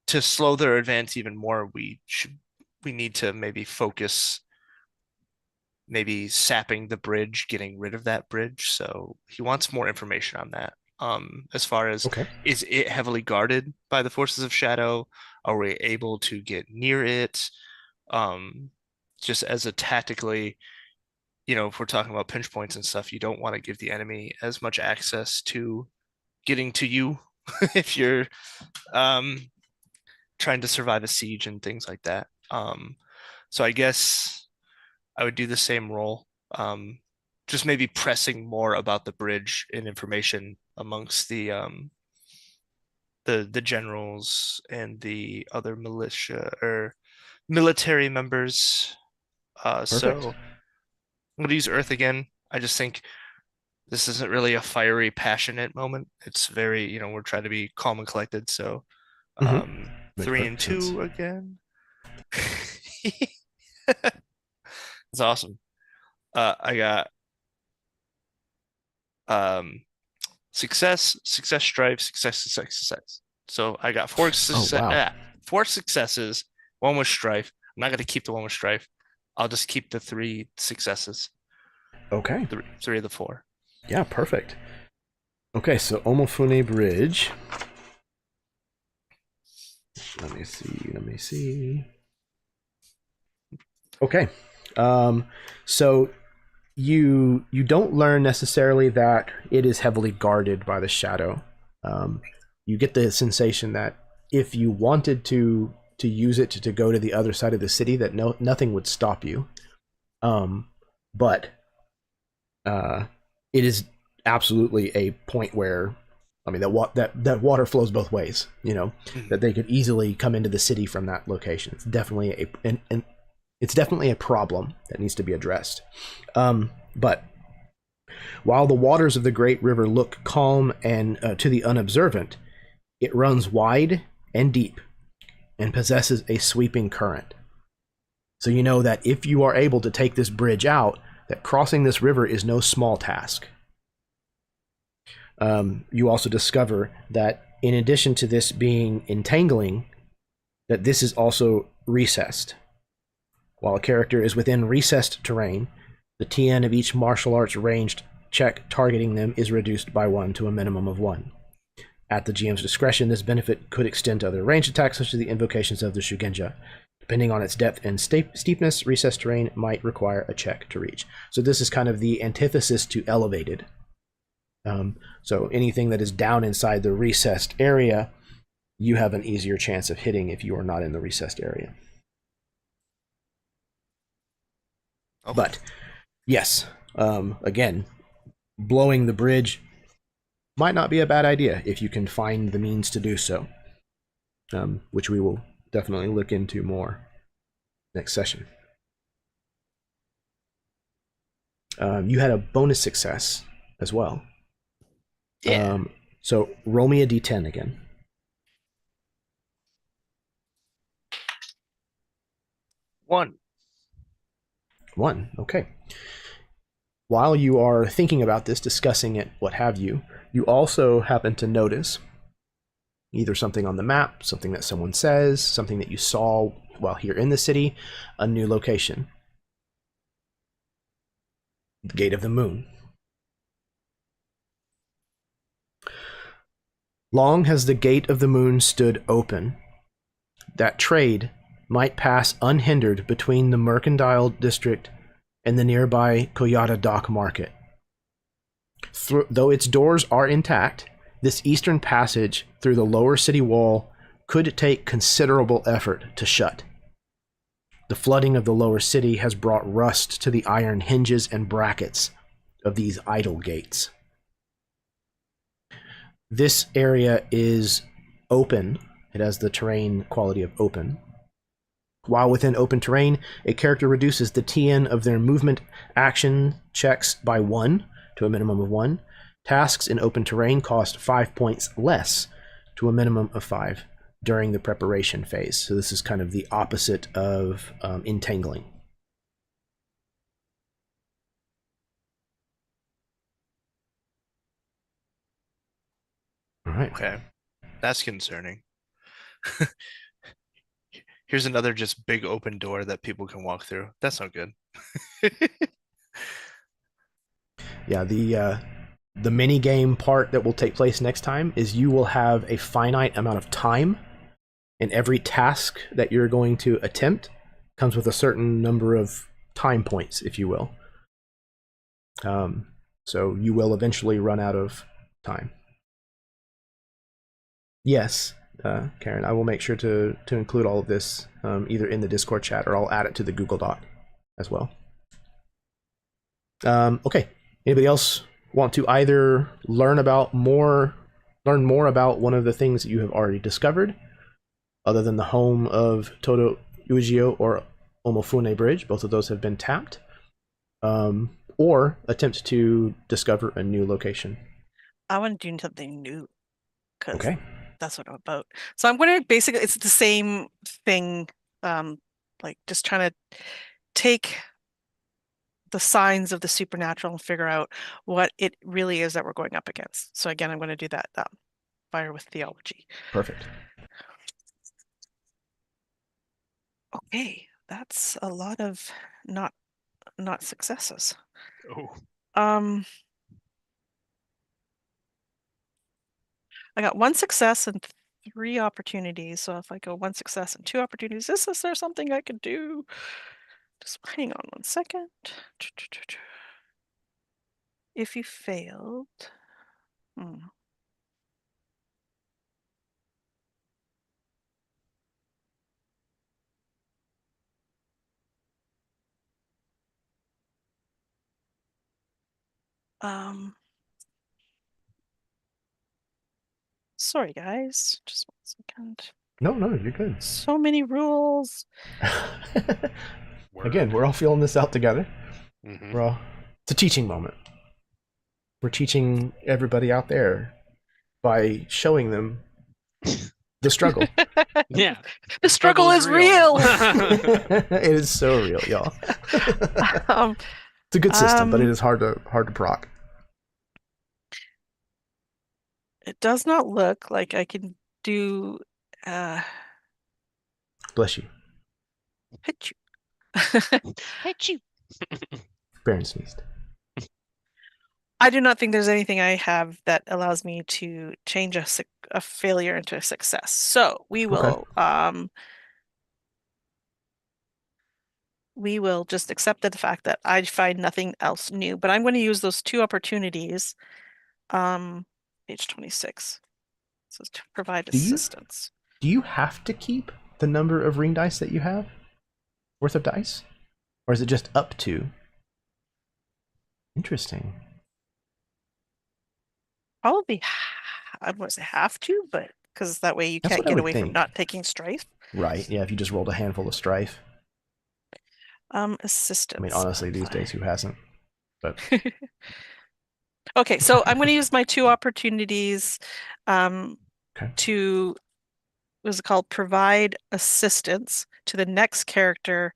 to slow their advance even more, we need to maybe focus maybe sapping the bridge, getting rid of that bridge. So he wants more information on that. As far as, is it heavily guarded by the forces of shadow? Are we able to get near it? just as a tactically, if we're talking about pinch points and stuff, you don't want to give the enemy as much access to getting to you if you're trying to survive a siege and things like that. So I guess I would do the same role. Just maybe pressing more about the bridge and information amongst the generals and the other militia or military members. So Perfect. I'm gonna use Earth again. I just think this isn't really a fiery, passionate moment. It's very, we're trying to be calm and collected. So Makes 3 and perfect sense. 2 again. It's awesome. I got success, strife, success. So I got four successes. One was strife. I'm not going to keep the one with strife. I'll just keep the 3 successes. Okay. 3 of the 4. Yeah, perfect. Okay, so Omofune Bridge. Let me see. Okay. So you don't learn necessarily that it is heavily guarded by the shadow. You get the sensation that if you wanted to use it to go to the other side of the city, that nothing would stop you. But it is absolutely a point where, I mean, that water flows both ways. That they could easily come into the city from that location. It's definitely it's definitely a problem that needs to be addressed. But while the waters of the great river look calm and to the unobservant, it runs wide and deep and possesses a sweeping current. So you know that if you are able to take this bridge out, that crossing this river is no small task. You also discover that in addition to this being entangling, that this is also recessed. While a character is within recessed terrain, the TN of each martial arts ranged check targeting them is reduced by 1 to a minimum of 1. At the GM's discretion, this benefit could extend to other ranged attacks such as the invocations of the Shugenja. Depending on its depth and steepness, recessed terrain might require a check to reach. So this is kind of the antithesis to elevated. So anything that is down inside the recessed area, you have an easier chance of hitting if you are not in the recessed area. Okay. But yes, again, blowing the bridge might not be a bad idea if you can find the means to do so, which we will definitely look into more next session. You had a bonus success as well. Yeah. So roll me a d10 again. 1. 1, okay. While you are thinking about this, discussing it, what have you, you also happen to notice either something on the map, something that someone says, something that you saw while here in the city, a new location. The Gate of the Moon. Long has the Gate of the Moon stood open, that trade might pass unhindered between the mercantile district and the nearby Koyata Dock Market. Though its doors are intact, this eastern passage through the lower city wall could take considerable effort to shut. The flooding of the lower city has brought rust to the iron hinges and brackets of these idle gates. This area is open. It has the terrain quality of open. While within open terrain, a character reduces the TN of their movement action checks by 1 to a minimum of 1. Tasks in open terrain cost 5 points less to a minimum of 5 during the preparation phase. So this is kind of the opposite of entangling. All right. Okay. That's concerning. Here's another just big open door that people can walk through. That's not good. Yeah, the mini game part that will take place next time is you will have a finite amount of time, and every task that you're going to attempt comes with a certain number of time points, if you will. So you will eventually run out of time. Yes, Karen, I will make sure to include all of this either in the Discord chat or I'll add it to the Google Doc as well. Okay, anybody else want to either learn more about one of the things that you have already discovered, other than the home of Todo Ujio or Omofune Bridge? Both of those have been tapped. Or attempt to discover a new location. I want to do something new because Okay. that's what I'm about. So I'm going to basically, it's the same thing, like just trying to take the signs of the supernatural and figure out what it really is that we're going up against. So again, I'm going to do that fire with theology. Perfect. Okay, that's a lot of not successes. Oh. I got 1 success and 3 opportunities. So if I go 1 success and 2 opportunities, is there something I could do? Just hang on 1 second. If you failed, sorry guys, just 1 second. No, you're good. So many rules. Again, we're all feeling this out together. Mm-hmm. It's a teaching moment. We're teaching everybody out there by showing them the struggle. Yeah. The struggle is real. It is so real, y'all. It's a good system, but it is hard to proc. It does not look like I can do Bless you. hit you. Hit you. Baron sneezed. I do not think there's anything I have that allows me to change a failure into a success. So we will just accept the fact that I find nothing else new, but I'm going to use those 2 opportunities. Page 26. So to provide assistance. Do you have to keep the number of ring dice that you have worth of dice? Or is it just up to? Interesting. Probably I wouldn't say have to, but because that way you can't get away from not taking strife. Right, yeah, if you just rolled a handful of strife. Assistance. I mean, honestly, these days, who hasn't? But okay, so I'm going to use my 2 opportunities to, what's it called, provide assistance to the next character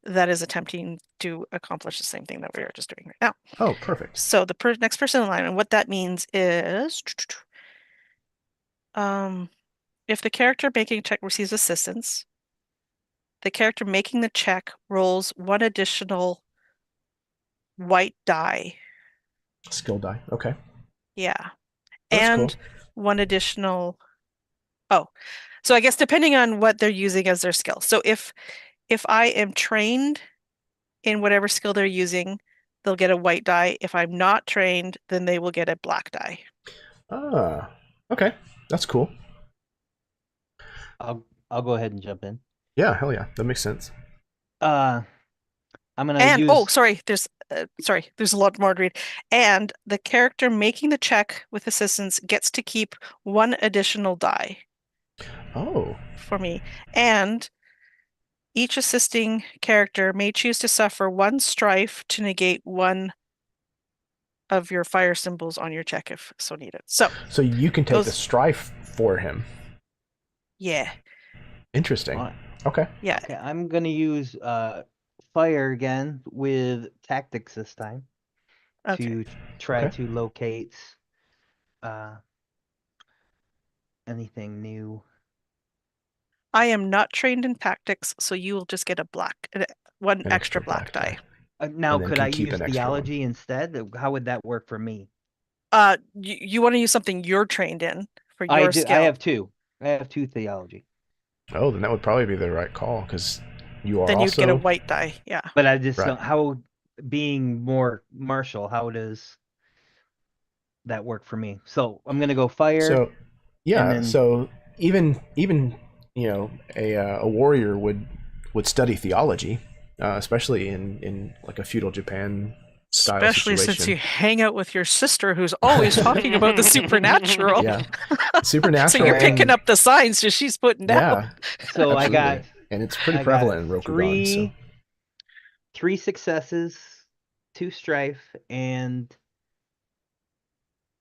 that is attempting to accomplish the same thing that we are just doing right now. Oh, perfect. So the next person in line, and what that means is, if the character making a check receives assistance, the character making the check rolls 1 additional white die. Skill die, okay. Yeah. That's and cool. 1 additional. Oh, so I guess depending on what they're using as their skill. So if I am trained in whatever skill they're using, they'll get a white die. If I'm not trained, then they will get a black die. Ah, okay. That's cool. I'll go ahead and jump in. Yeah, hell yeah. That makes sense. I'm gonna and use... there's a lot more to read. And the character making the check with assistance gets to keep 1 additional die. Oh. For me. And each assisting character may choose to suffer 1 strife to negate 1 of your fire symbols on your check if so needed. So you can take the strife for him. Yeah. Interesting. Okay. Yeah. Okay, I'm gonna use fire again with tactics this time to try to locate anything new. I am not trained in tactics, so you will just get a one extra black die. Now, could I use theology instead? How would that work for me? You want to use something you're trained in for your skill. I have 2. I have 2 theology. Oh, then that would probably be the right call, because You are Then you also get a white die. Yeah. But I just Right. don't, how being more martial, how does that work for me? So I'm gonna go fire. So yeah, then- so even you know a warrior would study theology, especially in like a feudal Japan style Especially situation. since you hang out with your sister who's always talking about the supernatural. Yeah, supernatural. So you're picking and- up the signs that she's putting down. Yeah, So I got absolutely. And it's pretty I prevalent got in Rokugan. So. three successes, 2 strife, and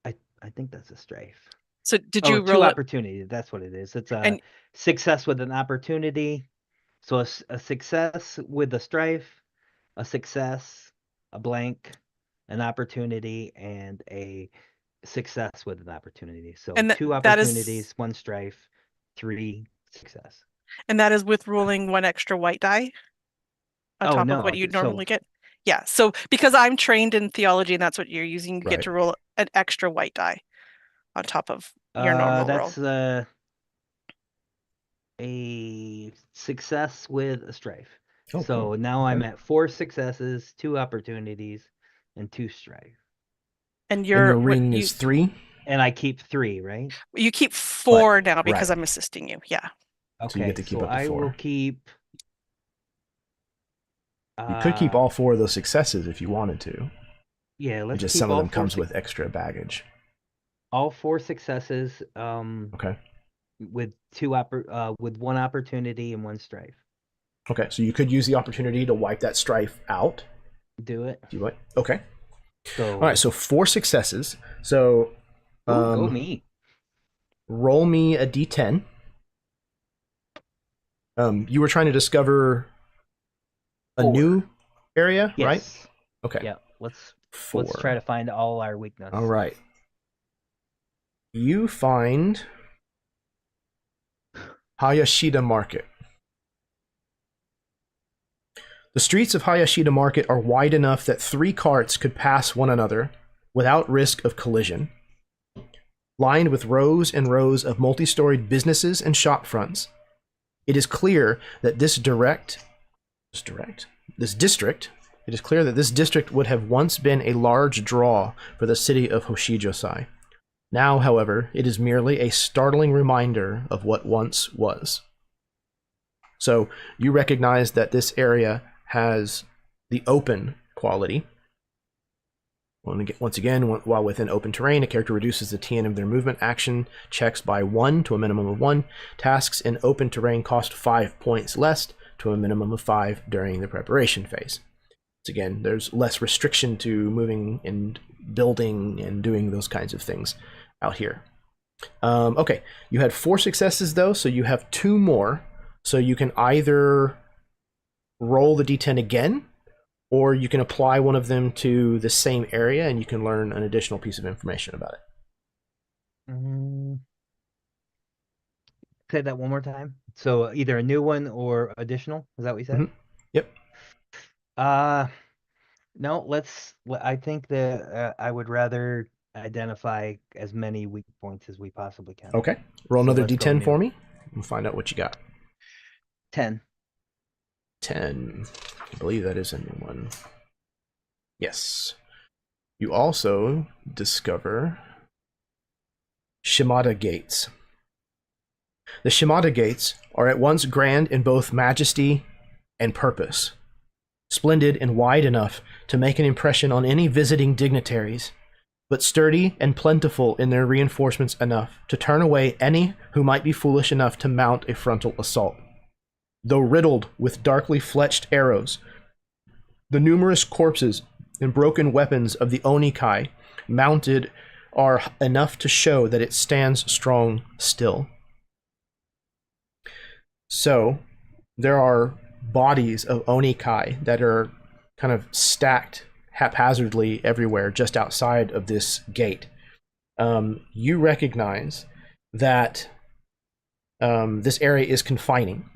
I think that's a strife. So did Oh, you 2 roll it? opportunities. That's what it is. It's a And- success with an opportunity. So a success with a strife, a success, a blank, an opportunity, and a success with an opportunity. So And 2 that is- opportunities, 1 strife, 3 success. And that is with rolling 1 extra white die on Oh, top no, of what you'd so- normally get. Yeah. So because I'm trained in theology and that's what you're using, you Right. get to roll an extra white die on top of your normal roll. That's a success with a strife. Oh, So cool. now I'm Okay. at 4 successes, 2 opportunities, and 2 strife. And And your your ring is 3. And I keep 3, right? You keep 4 now because right. I'm assisting you. Yeah. Okay, you get to keep so up to I 4. will keep. You could keep all 4 of those successes if you wanted to. Yeah, let's Just keep some of all them 4 comes with extra baggage. all 4 successes. Okay. With with 1 opportunity and 1 strife. Okay, so you could use the opportunity to wipe that strife out. Do it. Do you what? Okay. So All right, so 4 successes. So go me. roll me a d10. You were trying to discover a 4. new area, Yes. right? Okay. Yeah. Let's 4. try to find all our weakness. All right. You find Hayashida Market. The streets of Hayashida Market are wide enough that 3 carts could pass one another without risk of collision. Lined with rows and rows of multi-storied businesses and shop fronts, it is clear that this district would have once been a large draw for the city of Hoshijosai. Now, however, it is merely a startling reminder of what once was. So you recognize that this area has the open quality. Once again, while within open terrain, a character reduces the TN of their movement action checks by 1 to a minimum of 1. Tasks in open terrain cost 5 points less to a minimum of 5 during the preparation phase. Once again, there's less restriction to moving and building and doing those kinds of things out here. Okay, you had 4 successes though, so you have 2 more. So you can either roll the d10 again, or you can apply one of them to the same area and you can learn an additional piece of information about it. Say that one more time. So either a new one or additional. Is that what you said? Mhm. Yep. No, I think that I would rather identify as many weak points as we possibly can. Okay. Roll So another let's go d10 new. for me. We'll find out what you got. 10. 10. I believe that is a new one. Yes. You also discover Shimada Gates. The Shimada Gates are at once grand in both majesty and purpose, splendid and wide enough to make an impression on any visiting dignitaries, but sturdy and plentiful in their reinforcements enough to turn away any who might be foolish enough to mount a frontal assault. Though riddled with darkly fletched arrows, the numerous corpses and broken weapons of the Onikai mounted are enough to show that it stands strong still. So, there are bodies of Onikai that are kind of stacked haphazardly everywhere just outside of this gate. You recognize that this area is confining.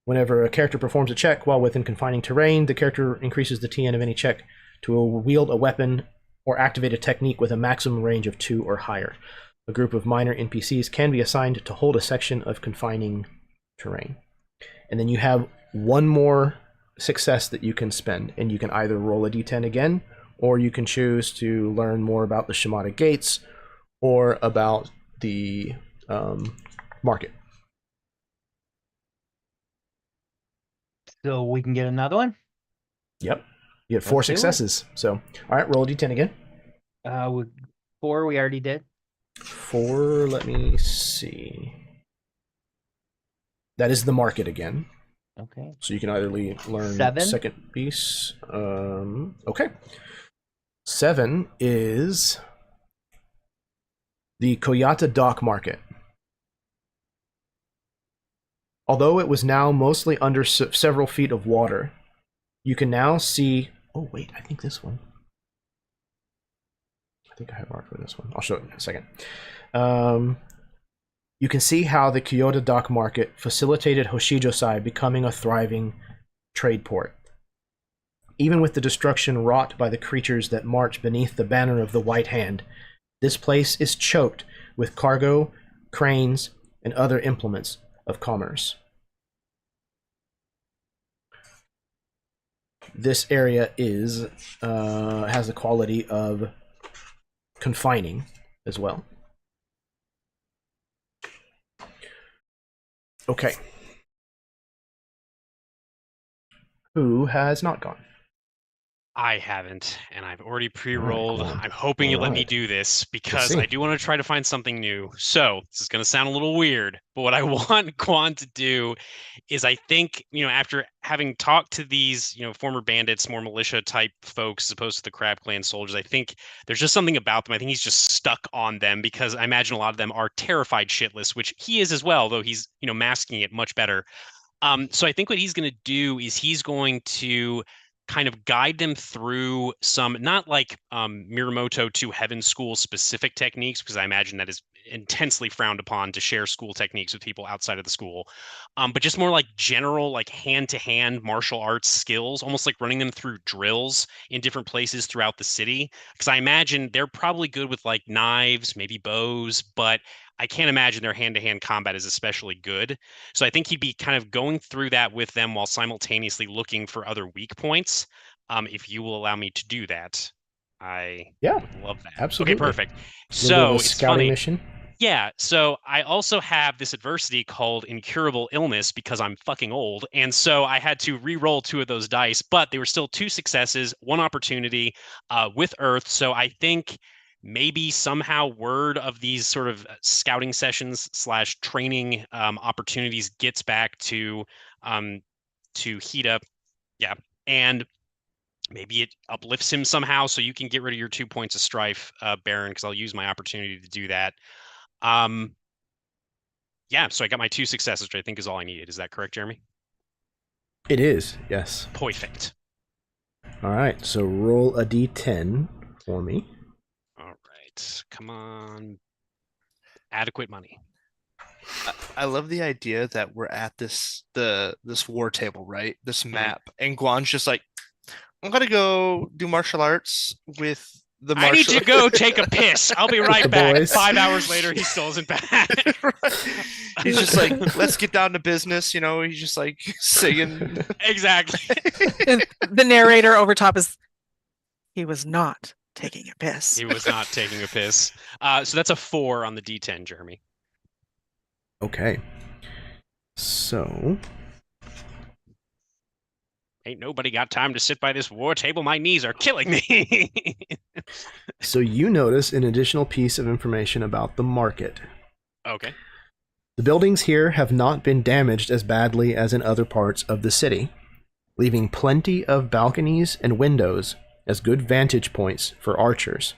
Whenever a character performs a check while within confining terrain, the character increases the TN of any check to wield a weapon or activate a technique with a maximum range of 2 or higher. A group of minor NPCs can be assigned to hold a section of confining terrain. and then you have one more success that you can spend, and you can either roll a d10 again, or you can choose to learn more about the shamanic gates or about the market. So we can get another one? Yep. You had 4 Let's do it. successes. So, all right, roll a d10 again. 4 we already did. 4, let me see. That is the market again. Okay. So you can either learn 7. second piece. Okay. 7 is the Koyata Dock Market. Although it was now mostly under several feet of water, you can now see... Oh, wait, I think this one. I think I have art for this one. I'll show it in a second. You can see how the Kyoto Dock Market facilitated Hoshijosai becoming a thriving trade port. Even with the destruction wrought by the creatures that march beneath the banner of the White Hand, this place is choked with cargo, cranes, and other implements of commerce. This area is has the quality of confining as well. Okay. Who has not gone? I haven't, and I've already pre-rolled. cool. I'm hoping you let me Alright. do this because see. I do want to try to find something new. So this is going to sound a little weird, but what I want Quan to do is I think, after having talked to these, former bandits, more militia type folks, as opposed to the Crab Clan soldiers, I think there's just something about them. I think he's just stuck on them because I imagine a lot of them are terrified shitless, which he is as well, though he's, masking it much better. So I think what he's going to do is he's going to kind of guide them through some, not like Miramoto to Heaven School specific techniques, because I imagine that is intensely frowned upon to share school techniques with people outside of the school, but just more like general, like hand-to-hand martial arts skills, almost like running them through drills in different places throughout the city. Because I imagine they're probably good with like knives, maybe bows, but I can't imagine their hand-to-hand combat is especially good. So I think he'd be kind of going through that with them while simultaneously looking for other weak points. If you will allow me to do that, I would love that. Absolutely. Okay, perfect. A little bit So of a it's scouting funny. mission. Yeah, so I also have this adversity called incurable illness because I'm fucking old. And so I had to re-roll 2 of those dice, but they were still 2 successes, 1 opportunity with Earth. So I think maybe somehow word of these sort of scouting sessions / training opportunities gets back to Hida. Yeah. And maybe it uplifts him somehow. So you can get rid of your 2 points of strife, Baron, because I'll use my opportunity to do that. Yeah, so I got my 2 successes, which I think is all I needed. Is that correct, Jeremy? It is, yes. Perfect. All right, so roll a d10 for me. All right, come on. Adequate money. I love the idea that we're at this war table, right? This map, and Guan's just like, I'm gonna go do martial arts with the martial. I need to go take a piss. I'll be right back. boys. 5 hours later, he still isn't back. He's just like, let's get down to business. He's just like singing. Exactly. And the narrator over top is, he was not taking a piss. He was not taking a piss. So that's a 4 on the D10, Jeremy. Okay. So... Ain't nobody got time to sit by this war table. My knees are killing me. So you notice an additional piece of information about the market. Okay. The buildings here have not been damaged as badly as in other parts of the city, leaving plenty of balconies and windows as good vantage points for archers.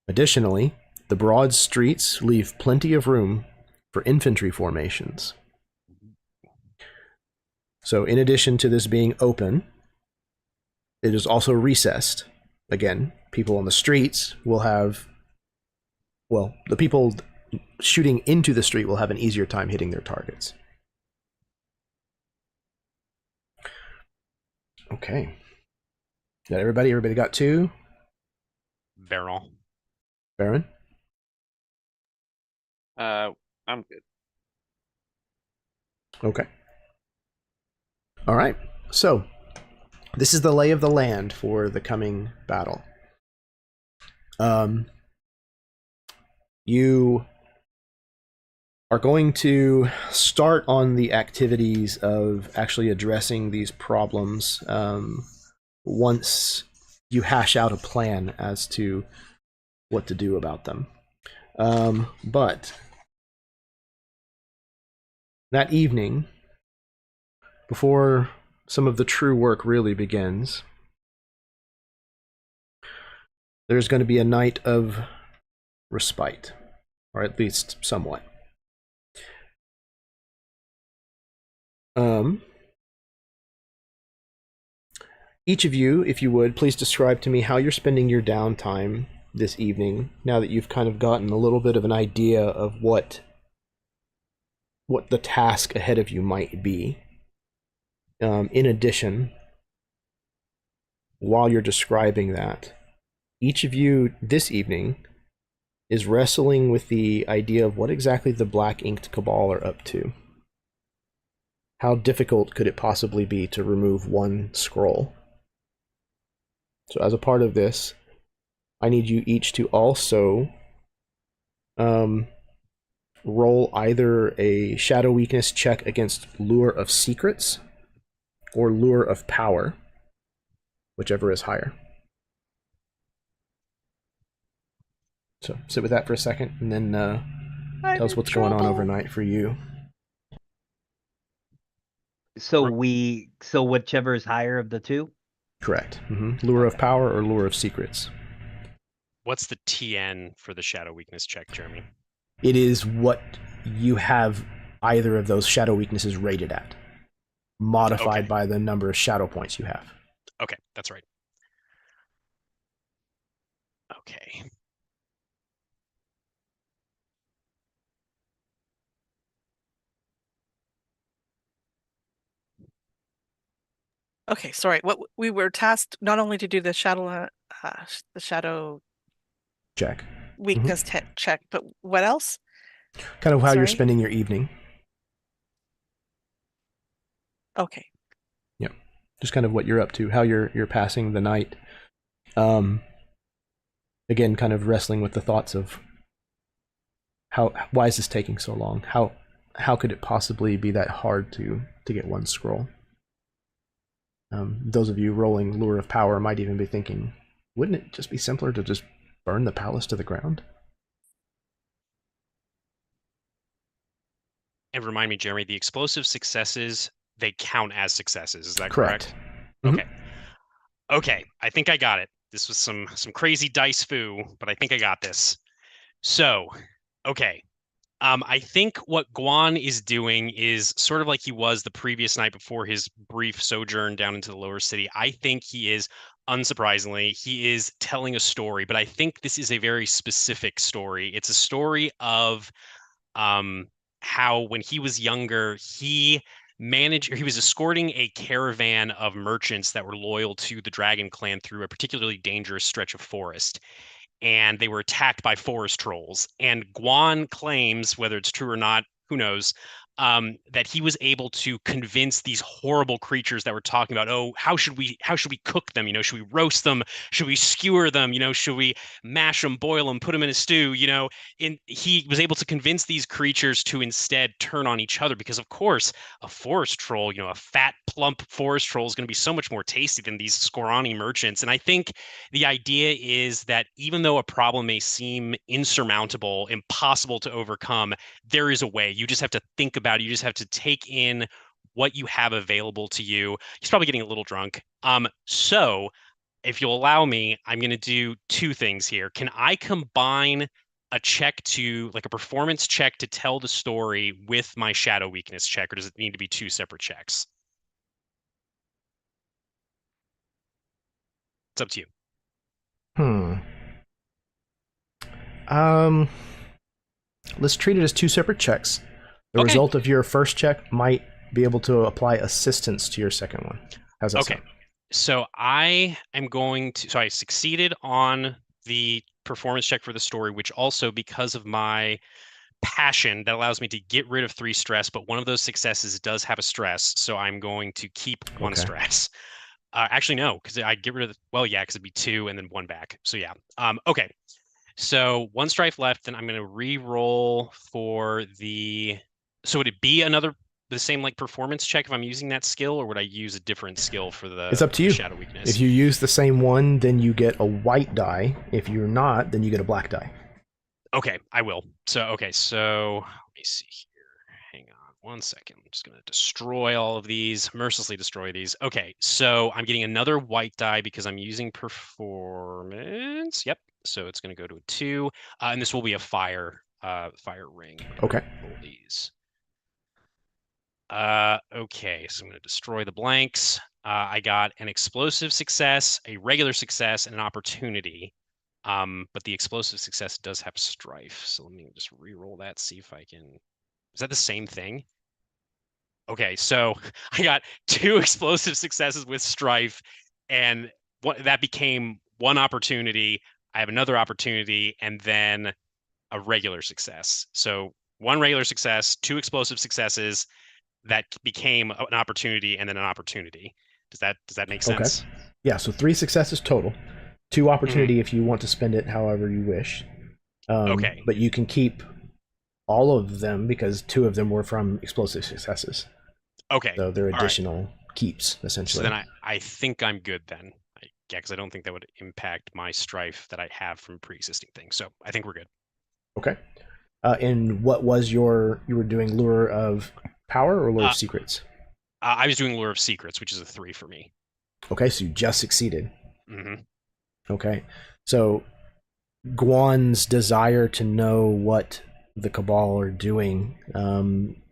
Additionally, the broad streets leave plenty of room for infantry formations. So in addition to this being open, it is also recessed. Again, people on the streets will have... Well, the people shooting into the street will have an easier time hitting their targets. Okay. Got everybody? Everybody got 2? Barrel. Baron? I'm good. Okay. All right. So this is the lay of the land for the coming battle. You are going to start on the activities of actually addressing these problems once you hash out a plan as to what to do about them. But that evening, before some of the true work really begins, there's going to be a night of respite, or at least somewhat. Each of you, if you would, please describe to me how you're spending your downtime this evening, now that you've kind of gotten a little bit of an idea of what the task ahead of you might be. In addition, while you're describing that, each of you this evening is wrestling with the idea of what exactly the Black Inked Cabal are up to. How difficult could it possibly be to remove one scroll? So as a part of this, I need you each to also roll either a shadow weakness check against Lure of Secrets or Lure of Power, whichever is higher. So sit with that for a second, and then tell us what's going on overnight for you. So whichever is higher of the two? Correct. Lure of Power or Lure of Secrets. What's the TN for the shadow weakness check, Jeremy? It is what you have either of those shadow weaknesses rated at, modified by the number of shadow points you have. Okay, that's right. Okay. Okay, sorry. What we were tasked not only to do the shadow Check. weakness check, but what else? Kind of how you're spending your evening. Okay. Yep. Just kind of what you're up to, how you're passing the night. Again, kind of wrestling with the thoughts of why is this taking so long? How could it possibly be that hard to get one scroll? Those of you rolling Lure of Power might even be thinking, wouldn't it just be simpler to just burn the palace to the ground? And remind me, Jeremy, the explosive successes, they count as successes. Is that correct? Okay. Okay, I think I got it. This was some crazy dice foo, but I think I got this. So, okay. I think what Guan is doing is sort of like he was the previous night before his brief sojourn down into the lower city. I think he is, unsurprisingly, he is telling a story, but I think this is a very specific story. It's a story of how when he was younger, he was escorting a caravan of merchants that were loyal to the Dragon Clan through a particularly dangerous stretch of forest. And they were attacked by forest trolls. And Guan claims, whether it's true or not, who knows, that he was able to convince these horrible creatures that we're talking about, oh, how should we cook them? Should we roast them? Should we skewer them? Should we mash them, boil them, put them in a stew? And he was able to convince these creatures to instead turn on each other, because of course a forest troll, a fat, plump forest troll is going to be so much more tasty than these Skorani merchants. And I think the idea is that even though a problem may seem insurmountable, impossible to overcome, there is a way. You just have to think about it. You just have to take in what you have available to you. He's probably getting a little drunk. So if you'll allow me, I'm going to do two things here. Can I combine a check like a performance check to tell the story with my shadow weakness check, or does it need to be two separate checks? It's up to you. Let's treat it as two separate checks. The result of your first check might be able to apply assistance to your second one. How's that sound? So I succeeded on the performance check for the story, which also, because of my passion that allows me to get rid of 3 stress, but one of those successes does have a stress, so I'm going to keep 1 Okay. stress. Actually, no, because I get rid of well, yeah, because it'd be 2 and then 1 back. So yeah. Okay. So 1 strife left, and I'm gonna re-roll for the. So would it be the same like performance check if I'm using that skill, or would I use a different skill for the? It's up to the you. Shadow weakness. If you use the same one, then you get a white die. If you're not, then you get a black die. Okay, I will. So okay, so let me see here. Hang on 1 second. I'm just gonna destroy all of these, mercilessly destroy these. Okay, so I'm getting another white die because I'm using performance. Yep. So it's gonna go to a 2, and this will be a fire ring. Okay. Roll these. Okay, so I'm gonna destroy the blanks. I got an explosive success, a regular success, and an opportunity. But the explosive success does have strife. So let me just re-roll that, see if I can. Is that the same thing? Okay, so I got 2 explosive successes with strife, and that became 1 opportunity. I have another opportunity, and then a regular success. So 1 regular success, 2 explosive successes that became an opportunity, and then an opportunity. Does that make sense? Okay. Yeah, so 3 successes total. 2 opportunity if you want to spend it however you wish. Okay. But you can keep all of them because 2 of them were from explosive successes. Okay. So they're All additional keeps, essentially. So then I think I'm good then. Yeah, because I don't think that would impact my strife that I have from pre-existing things. So I think we're good. Okay. And what was you were doing Lure of Power or Lure of Secrets? I was doing Lure of Secrets, which is a 3 for me. Okay, so you just succeeded. Mm-hmm. Okay. So Guan's desire to know what the Cabal are doing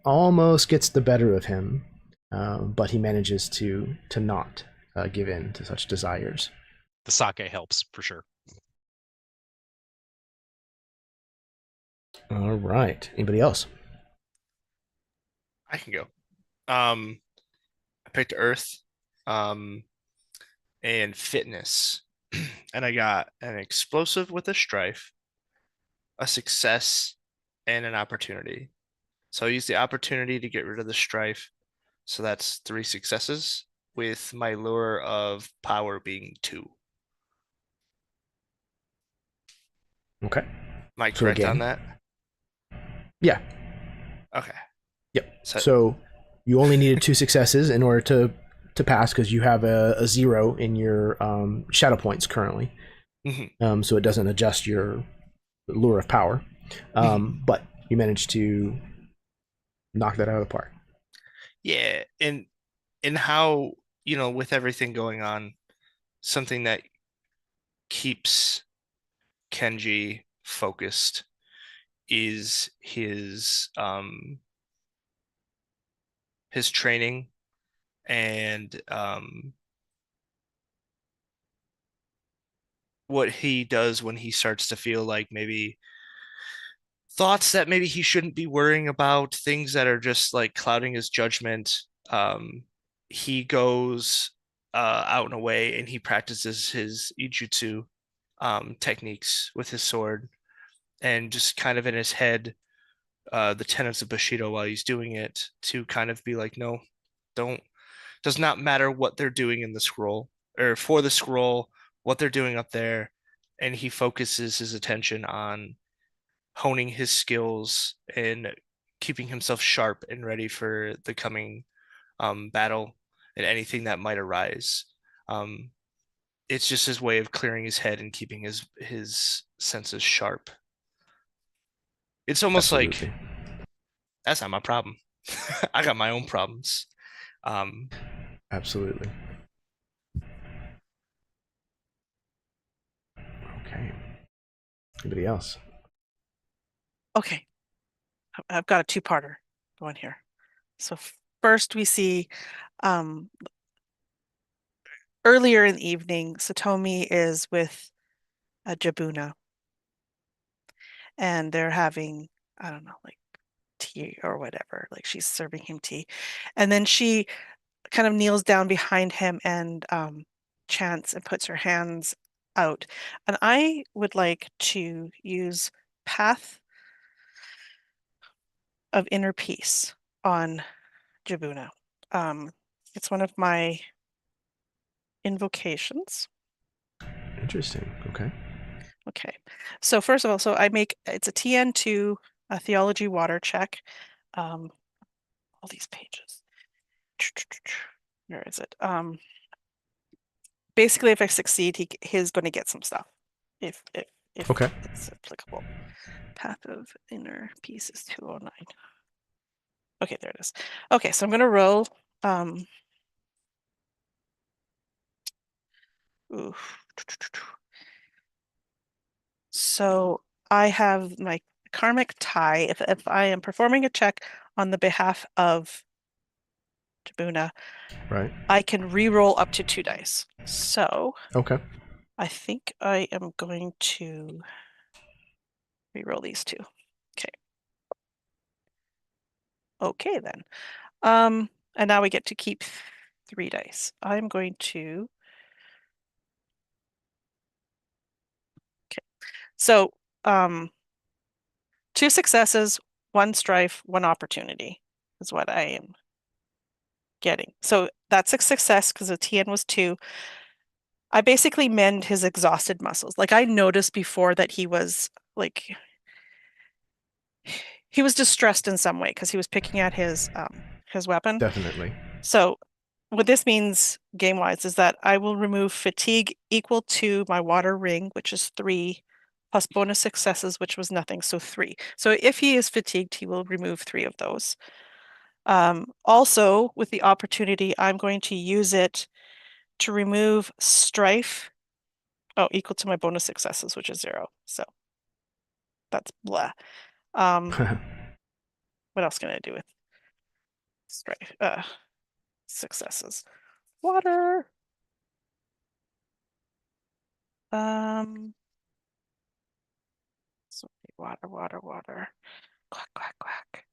almost gets the better of him, but he manages to not give in to such desires. The sake helps for sure. All right. Anybody else? I can go. I picked Earth, and Fitness, and I got an explosive with a strife, a success, and an opportunity. So I used the opportunity to get rid of the strife. So that's 3 successes, with my lure of power being 2. Okay. Am I So correct on again- that? Yeah. Okay. Yep. So- So you only needed 2 successes in order to pass because you have a 0 in your shadow points currently. Mhm. So it doesn't adjust your Lure of Power. But you managed to knock that out of the park. Yeah, and how, with everything going on, something that keeps Kenji focused is his training and what he does when he starts to feel like maybe thoughts that maybe he shouldn't be worrying about, things that are just like clouding his judgment. He goes out and away and he practices his ijutsu techniques with his sword, and just kind of in his head the tenets of Bushido while he's doing it, to kind of be like, no, does not matter what they're doing in the scroll or for the scroll, what they're doing up there. And he focuses his attention on honing his skills and keeping himself sharp and ready for the coming battle and anything that might arise. It's just his way of clearing his head and keeping his senses sharp. It's almost Absolutely. like that's not my problem. I got my own problems. Absolutely. Okay. Anybody else? Okay, I've got a 2-parter going here. So first we see earlier in the evening, Satomi is with Jabuna, and they're having, I don't know, like tea or whatever, like she's serving him tea. And then she kind of kneels down behind him and chants and puts her hands out. And I would like to use path of inner peace on Jabuna. It's one of my invocations. Interesting. Okay. Okay. So first of all, it's a TN2 a theology water check. All these pages. Where is it? Basically, if I succeed, he's going to get some stuff. If Okay. it's applicable. Path of inner peace is 209. Okay, there it is. Okay, so I'm going to roll. So I have my karmic tie. If I am performing a check on the behalf of Jabuna, Right. I can re-roll up to 2 dice. So Okay. I think I am going to re-roll these 2. Okay. Okay then. And now we get to keep 3 dice. I'm going to. Okay. So 2 successes, 1 strife, 1 opportunity is what I am getting. So that's a success because the TN was 2. I basically mend his exhausted muscles. Like I noticed before that he was distressed in some way because he was picking at his weapon. Definitely. So what this means game-wise is that I will remove fatigue equal to my water ring, which is 3, plus bonus successes, which was nothing, so 3. So if he is fatigued, he will remove 3 of those. Also, with the opportunity, I'm going to use it to remove strife. Oh, equal to my bonus successes, which is 0. So that's blah. What else can I do with strife? Successes. Water. So water. Quack, quack, quack.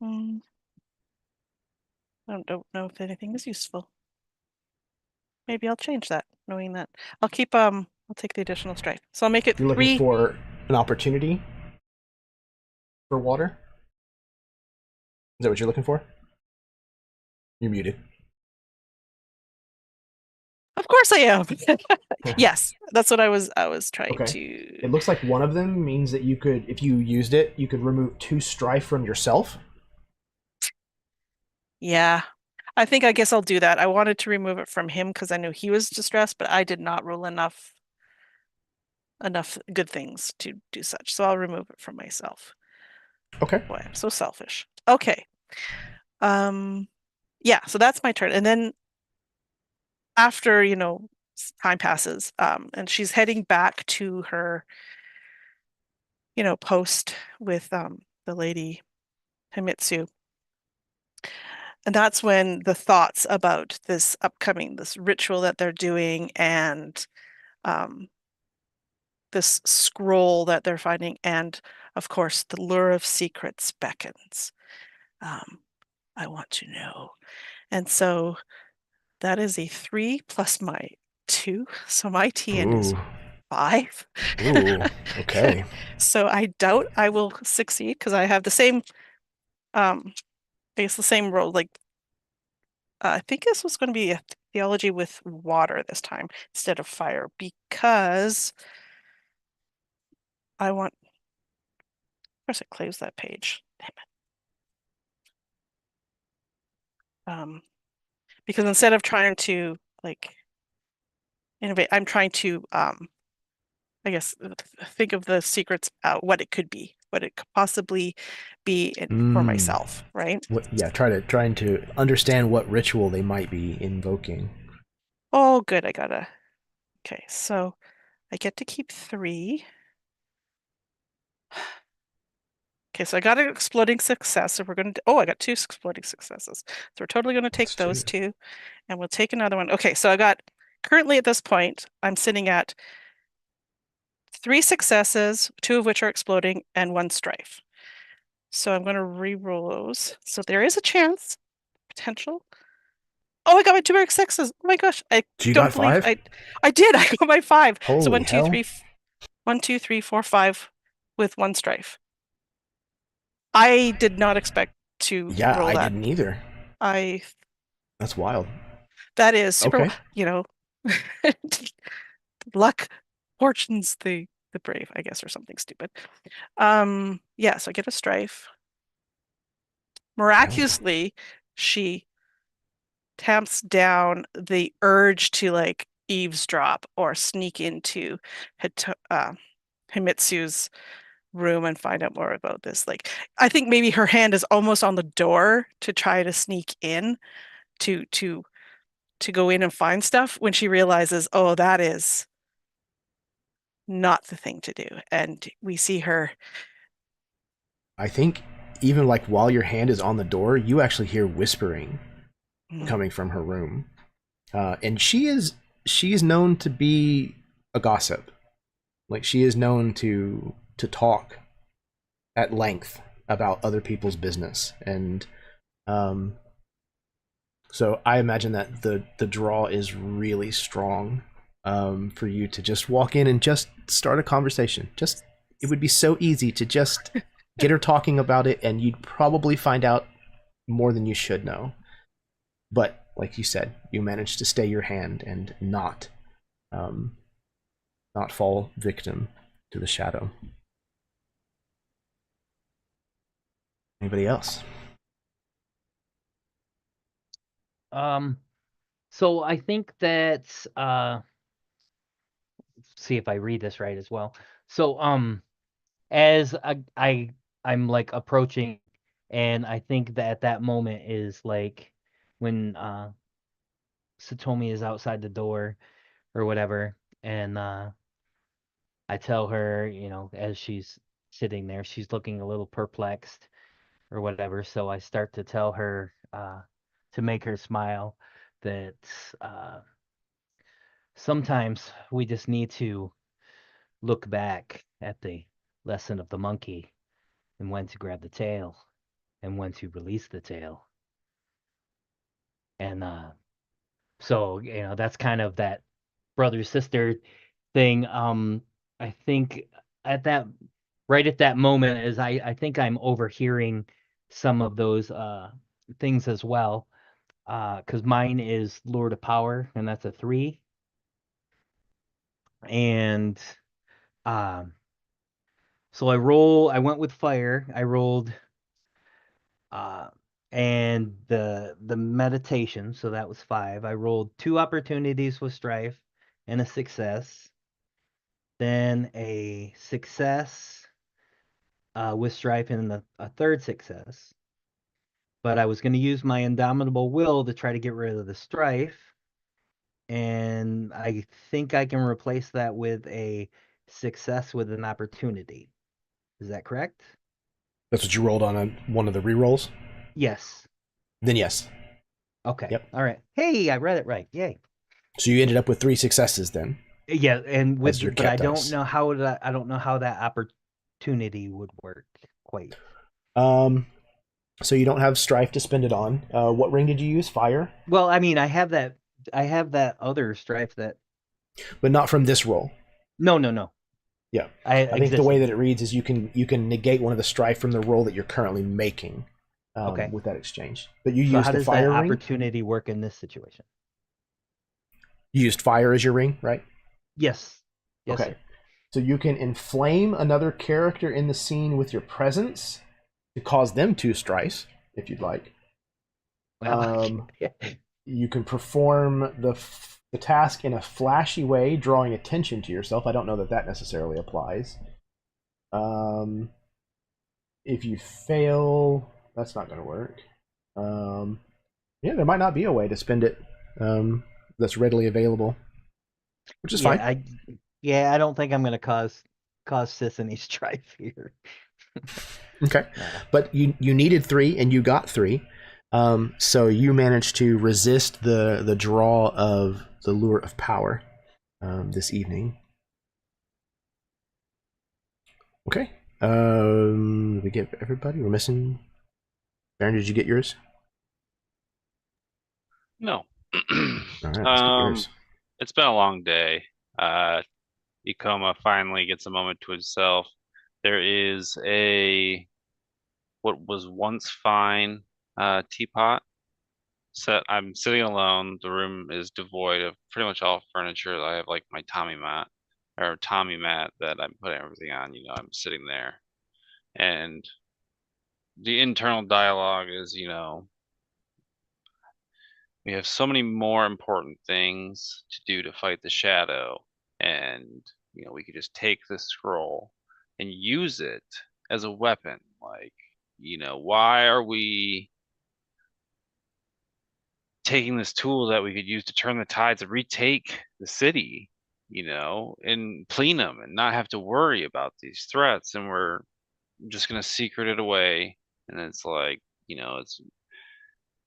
I don't know if anything is useful. Maybe I'll change that, knowing that. I'll keep I'll take the additional strife. So I'll make it You're 3. looking for an opportunity for water? Is that what you're looking for? You're muted. Of course I am. Yes, that's what I was trying Okay. to. It looks like one of them means that you could, if you used it, you could remove 2 strife from yourself. Yeah. I guess I'll do that. I wanted to remove it from him because I knew he was distressed, but I did not roll enough good things to do such. So I'll remove it from myself. Okay. Boy, I'm so selfish. Okay. Yeah, so that's my turn. And then after, time passes, and she's heading back to her, post with the lady Himitsu. And that's when the thoughts about this ritual that they're doing and this scroll that they're finding, and of course, the lure of secrets beckons. I want to know. And so that is a 3 plus my 2. So my TN is 5. Ooh, okay. So I doubt I will succeed because I have the same, I guess the same role. Like, I think this was going to be a theology with water this time instead of fire because I want. Of course, it closed that page. Damn it. Because instead of trying to innovate, I'm trying to I guess think of the secrets, what it could be, what it could possibly be for myself, right? Trying to understand what ritual they might be invoking. Oh, good. Okay, so I get to keep 3. Okay, so I got an exploding success. So we're going to, I got 2 exploding successes. So we're totally going to take those 2, and we'll take another one. Okay, so currently at this point, I'm sitting at 3 successes, 2 of which are exploding, and 1 strife. So I'm going to re-roll those. So there is a chance, potential, Oh, I got my turmeric sixes. Oh my gosh. I So you don't got believe 5? I did. I got my 5. So Holy 1, 2, hell. 3, 1, 2, 3, 4, 5 with 1 strife. I did not expect to Yeah, roll I that. didn't either. I That's wild. that is super, Okay. you know, luck, fortune's the brave, I guess, or something stupid. Yeah, so I get a strife. Miraculously, she tamps down the urge to like eavesdrop or sneak into Himitsu's room and find out more about this. Like, I think maybe her hand is almost on the door to try to sneak in to go in and find stuff when she realizes, oh, that is not the thing to do. And we see her. I think even like while your hand is on the door, you actually hear whispering coming from her room. And she is known to be a gossip. Like she is known to talk at length about other people's business. And so I imagine that the draw is really strong for you to just walk in and just start a conversation. Just it would be so easy to just get her talking about it, and you'd probably find out more than you should know. But like you said, you managed to stay your hand and not fall victim to the shadow. Anybody else? So I think that see if I read this right as well. So as I'm like approaching, and I think that at that moment is like when Satomi is outside the door or whatever, and I tell her, you know, as she's sitting there, she's looking a little perplexed or whatever. So I start to tell her to make her smile that sometimes we just need to look back at the lesson of the monkey and when to grab the tail and when to release the tail. And so, you know, that's kind of that brother sister thing. I think at that right at that moment is I think I'm overhearing some of those things as well. Because mine is Lord of Power, and that's a 3. And um so I went with fire. I rolled uh and the meditation, so that was 5. I rolled 2 opportunities with strife and a success. Then a success with strife and a third success. But I was going to use my indomitable will to try to get rid of the strife. And I think I can replace that with a success with an opportunity. Is that correct? That's what you rolled on one of the rerolls? Yes. Then yes. Okay. Yep. All right. Hey, I read it right. Yay. So you ended up with 3 successes then. Yeah, and As your but I kept don't dice. know how I don't know how that opportunity would work quite. So you don't have strife to spend it on. What ring did you use? Fire? Well, I mean, I have that other strife that But not from this roll. No. Yeah. I think the way that it reads is you can negate one of the strife from the roll that you're currently making Okay. with that exchange. But you So used how the does that fire ring. opportunity work in this situation? You used fire as your ring, right? Yes. Yes, Okay. sir. So you can inflame another character in the scene with your presence to cause them 2 strifes, if you'd like. Well, You can perform the task in a flashy way, drawing attention to yourself. I don't know that necessarily applies. If you fail, that's not going to work. Yeah, there might not be a way to spend it that's readily available, which is fine. I don't think I'm going to cause sis any strife here. Okay, but you needed 3 and you got 3, so you managed to resist the draw of the lure of power this evening. Okay, did we get everybody? We're missing. Baron, did you get yours? No. All right, let's get yours. It's been a long day. Ikoma finally gets a moment to himself. There is what was once fine teapot set. I'm sitting alone. The room is devoid of pretty much all furniture. I have like my Tommy mat that I'm putting everything on. I'm sitting there, and the internal dialogue is, we have so many more important things to do to fight the shadow, and we could just take this scroll and use it as a weapon. Like, why are we taking this tool that we could use to turn the tides and retake the city, in plenum, and not have to worry about these threats, and we're just gonna secret it away? And it's like, it's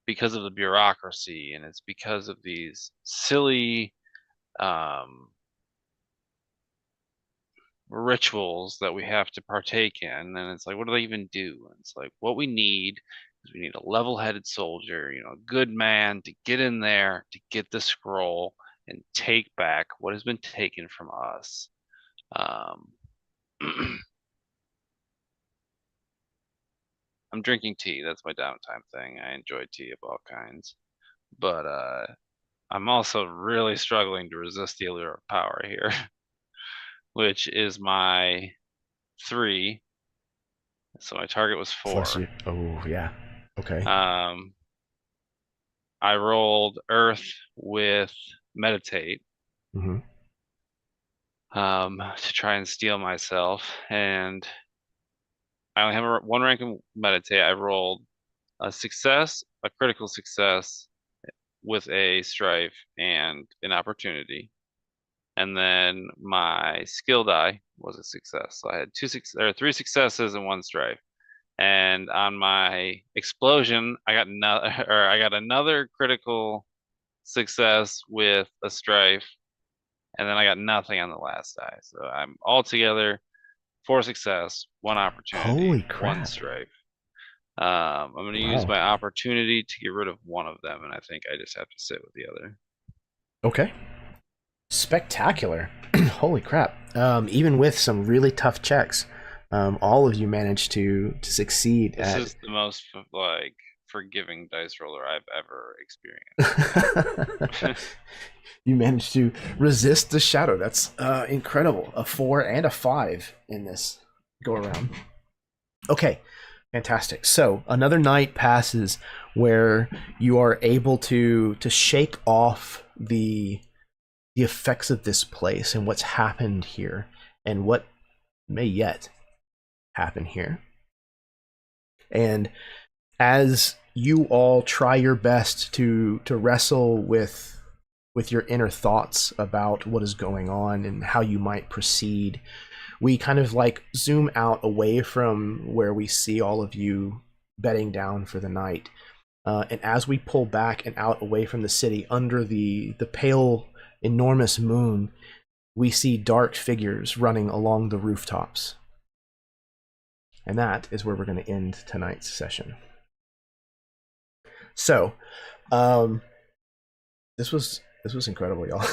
because of the bureaucracy, and it's because of these silly rituals that we have to partake in. And it's like, what do they even do? And it's like, what we need is we need a level-headed soldier, a good man to get in there, to get the scroll and take back what has been taken from us. I'm drinking tea. That's my downtime thing. I enjoy tea of all kinds. But I'm also really struggling to resist the allure of power here, which is my 3. So my target was 4. Bless you. Oh, yeah. Okay. I rolled Earth with Meditate. Mm-hmm. To try and steal myself, and I only have one rank in Meditate. I rolled a success, a critical success with a strife and an opportunity, and then my skill die was a success. So I had 3 successes and 1 strife. And on my explosion, I got another critical success with a strife, and then I got nothing on the last die. So I'm altogether 4 success, 1 opportunity, Holy crap. 1 strife. I'm going to use my opportunity to get rid of one of them, and I think I just have to sit with the other. Okay. Spectacular. Holy crap. Even with some really tough checks, all of you managed to succeed. This is the most forgiving dice roller I've ever experienced. You managed to resist the shadow. That's incredible. A 4 and a 5 in this go around. Okay, fantastic. So another night passes where you are able to shake off the effects of this place and what's happened here and what may yet happen here. And as you all try your best to wrestle with your inner thoughts about what is going on and how you might proceed, we kind of zoom out away from where we see all of you bedding down for the night. And as we pull back and out away from the city under the pale, enormous moon, we see dark figures running along the rooftops. And that is where we're going to end tonight's session. So, this was incredible, y'all.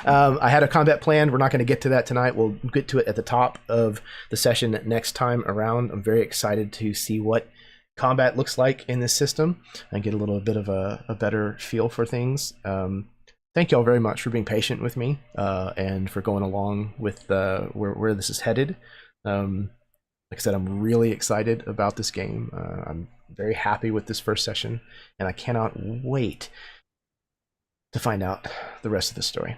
I had a combat planned. We're not going to get to that tonight. We'll get to it at the top of the session next time around. I'm very excited to see what combat looks like in this system and get a little bit of a better feel for things. Thank y'all very much for being patient with me and for going along with where this is headed. Like I said, I'm really excited about this game. I'm very happy with this first session, and I cannot wait to find out the rest of the story.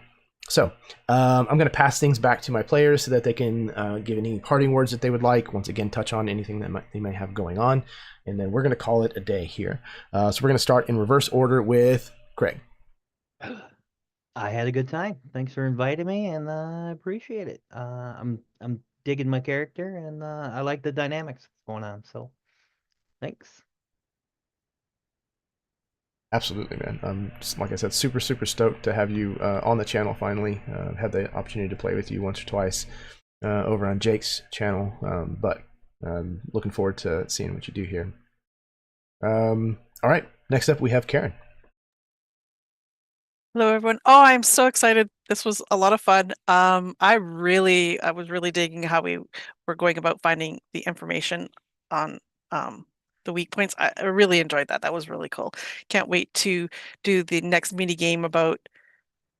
So I'm going to pass things back to my players so that they can give any parting words that they would like. Once again, touch on anything that they may have going on, and then we're going to call it a day here. So we're going to start in reverse order with Craig. I had a good time. Thanks for inviting me, and I appreciate it. I'm digging my character, and I like the dynamics going on. So, thanks. Absolutely, man. I'm just, like I said, super stoked to have you on the channel finally. Had the opportunity to play with you once or twice over on Jake's channel, but looking forward to seeing what you do here. All right, next up we have Karen. Hello, everyone. Oh, I'm so excited. This was a lot of fun. I was really digging how we were going about finding the information on the weak points. I really enjoyed that. That was really cool. Can't wait to do the next mini game about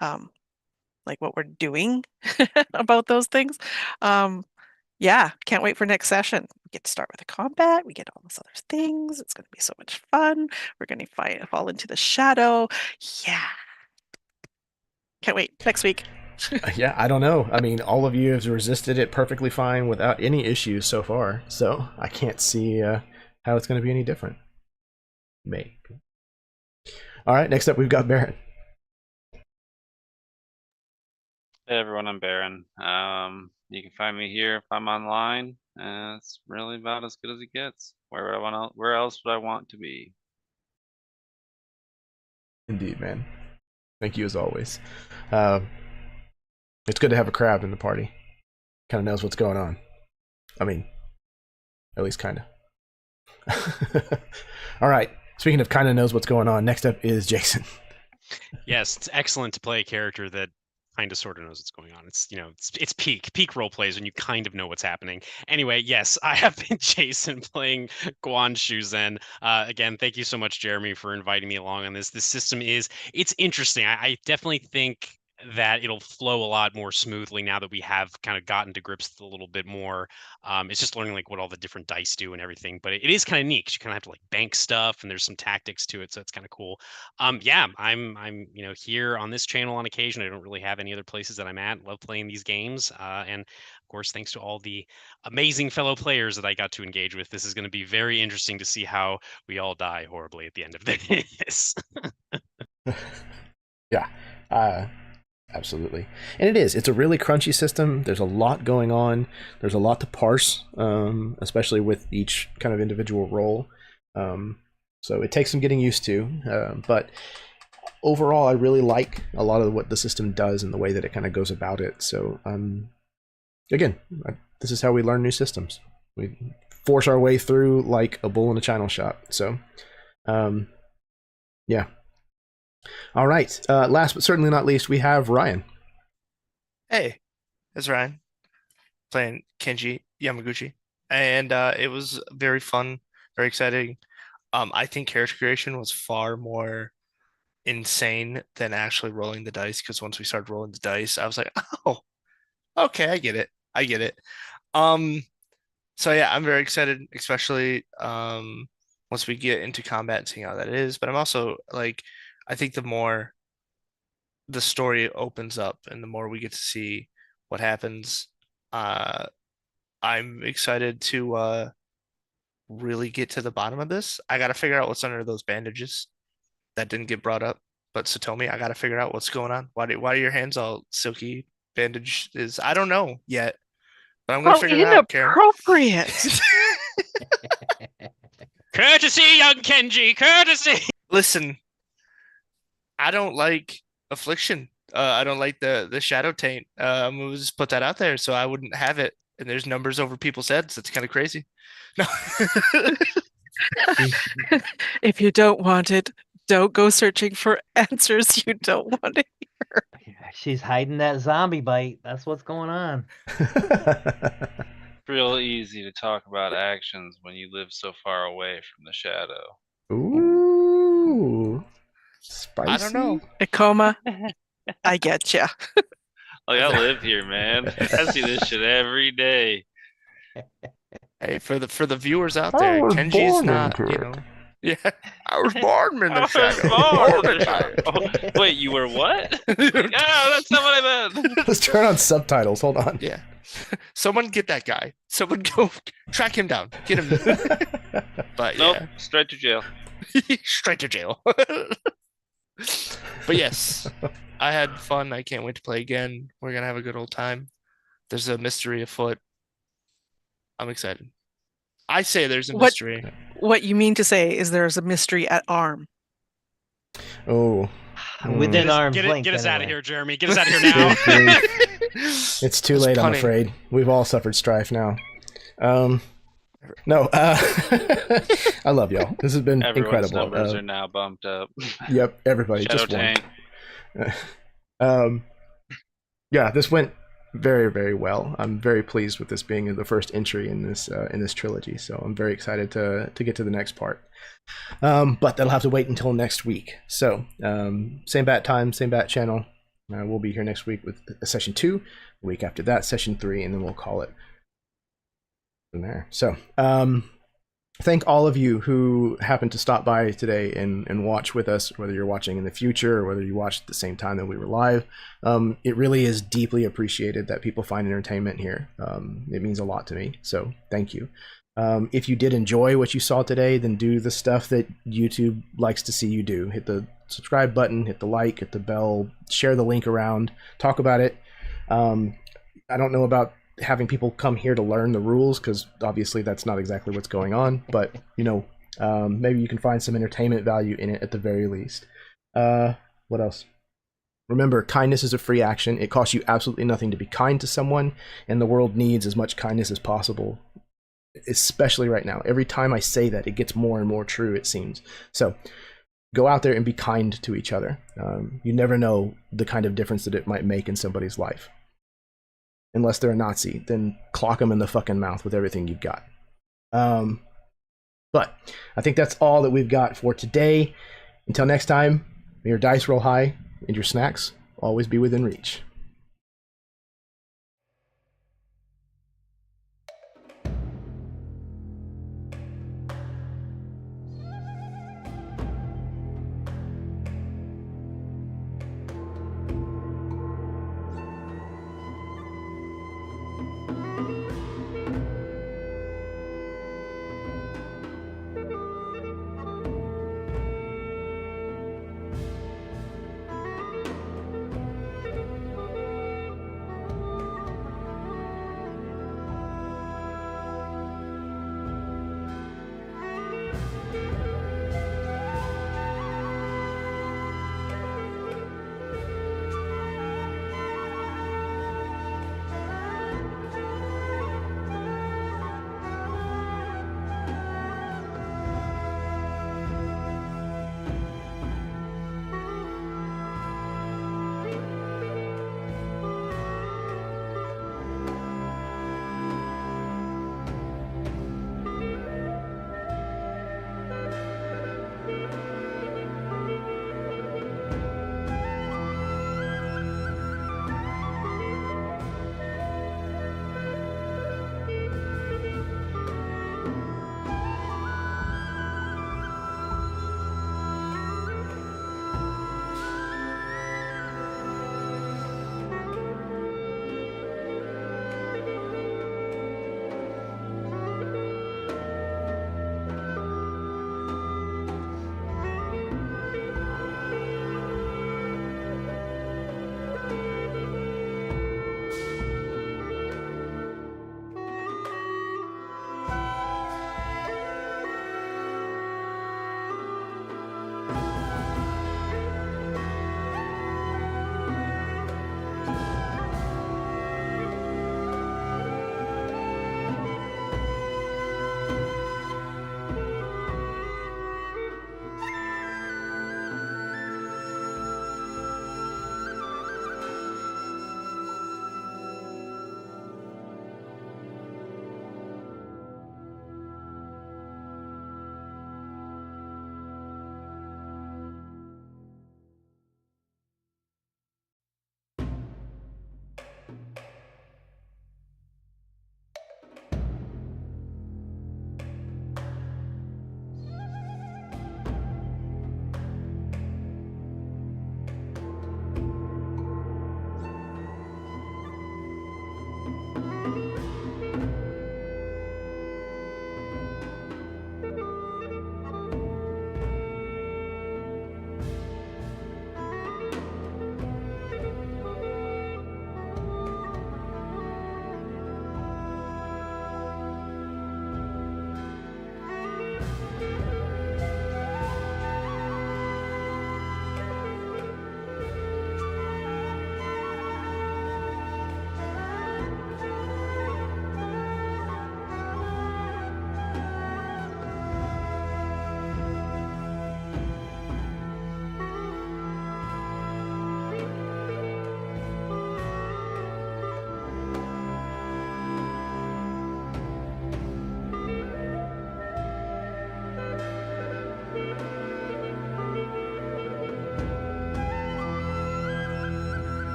like what we're doing about those things. Yeah, can't wait for next session. We get to start with the combat. We get all those other things. It's going to be so much fun. We're going to fall into the shadow. Yeah. Can't wait. Next week. Yeah, I don't know. I mean, all of you have resisted it perfectly fine without any issues so far, so I can't see how it's going to be any different. Maybe. All right, next up we've got Baron. Hey everyone, I'm Baron. You can find me here if I'm online. It's really about as good as it gets. Where else would I want to be? Indeed, man. Thank you as always. It's good to have a crowd in the party. Kind of knows what's going on. I mean, at least kind of. All right. Speaking of kind of knows what's going on, next up is Jason. Yes, it's excellent to play a character that kind of sort of knows what's going on. It's, you know, it's peak role plays when you kind of know what's happening. Anyway, yes, I have been Jason playing Guan Shuzen. Again, thank you so much, Jeremy, for inviting me along on this. This system it's interesting. I definitely think that it'll flow a lot more smoothly now that we have kind of gotten to grips with it a little bit more. It's just learning like what all the different dice do and everything, but it is kind of neat. You kind of have to like bank stuff, and there's some tactics to it, so it's kind of cool. Yeah, I'm here on this channel on occasion. I don't really have any other places that I'm at. Love playing these games, and of course, thanks to all the amazing fellow players that I got to engage with. This is going to be very interesting to see how we all die horribly at the end of this. Yeah. Absolutely. And it's a really crunchy system. There's a lot going on. There's a lot to parse, especially with each kind of individual role. So it takes some getting used to. But overall, I really like a lot of what the system does and the way that it kind of goes about it. So again, this is how we learn new systems. We force our way through like a bull in a china shop. So yeah. All right. Last but certainly not least, we have Ryan. Hey, it's Ryan playing Kenji Yamaguchi, and it was very fun, very exciting. I think character creation was far more insane than actually rolling the dice, because once we started rolling the dice, I was like, oh, okay, I get it. So yeah, I'm very excited, especially once we get into combat and seeing how that is. But I'm also like, I think the more the story opens up and the more we get to see what happens, I'm excited to really get to the bottom of this. I got to figure out what's under those bandages. That didn't get brought up, but Satomi, I got to figure out what's going on. Why are your hands all silky? Bandage is, I don't know yet, but I'm gonna figure it out, Karen. Inappropriate. Courtesy, young Kenji, courtesy. Listen, I don't like affliction. I don't like the shadow taint. We'll just put that out there so I wouldn't have it. And there's numbers over people's heads. That's kind of crazy. No. If you don't want it, don't go searching for answers you don't want to hear. She's hiding that zombie bite. That's what's going on. Real easy to talk about actions when you live so far away from the shadow. Ooh. Spicy. I don't know. Ikoma, I get ya. Like, I live here, man. I see this shit every day. Hey, for the viewers out there, Kenji's not, you know. Yeah, I was born in the shadow. Oh, wait, you were what? No, that's not what I meant. Let's turn on subtitles. Hold on. Yeah. Someone get that guy. Someone go track him down. Get him. But Nope, yeah. straight to jail. Straight to jail. But yes, I had fun. I can't wait to play again. We're gonna have a good old time. There's a mystery afoot. I'm excited. I say there's a mystery. What you mean to say is there's a mystery at arm. Oh. Within arm's Get length. us out of anyway. here, Jeremy. Get us out of here now. It's too late, I'm afraid. We've all suffered strife now. No, I love y'all. This has been Everyone's incredible. numbers are now bumped up. Yep, everybody. Shadow Just one. tank. Yeah, this went very, very well. I'm very pleased with this being the first entry in this trilogy. So I'm very excited to get to the next part. But that'll have to wait until next week. So same bat time, same bat channel. We'll be here next week with session 2. The week after that, session 3, and then we'll call it from there. So thank all of you who happened to stop by today and watch with us, whether you're watching in the future or whether you watched at the same time that we were live. It really is deeply appreciated that people find entertainment here. It means a lot to me, so thank you. If you did enjoy what you saw today, then do the stuff that YouTube likes to see you do. Hit the subscribe button, hit the like, hit the bell, share the link around, talk about it. I don't know about having people come here to learn the rules, because obviously that's not exactly what's going on, but you know, maybe you can find some entertainment value in it at the very least. What else? Remember, kindness is a free action. It costs you absolutely nothing to be kind to someone, and the world needs as much kindness as possible, especially right now. Every time I say that, it gets more and more true, it seems. So go out there and be kind to each other. You never know the kind of difference that it might make in somebody's life. Unless they're a Nazi, then clock them in the fucking mouth with everything you've got. But I think that's all that we've got for today. Until next time, may your dice roll high and your snacks always be within reach.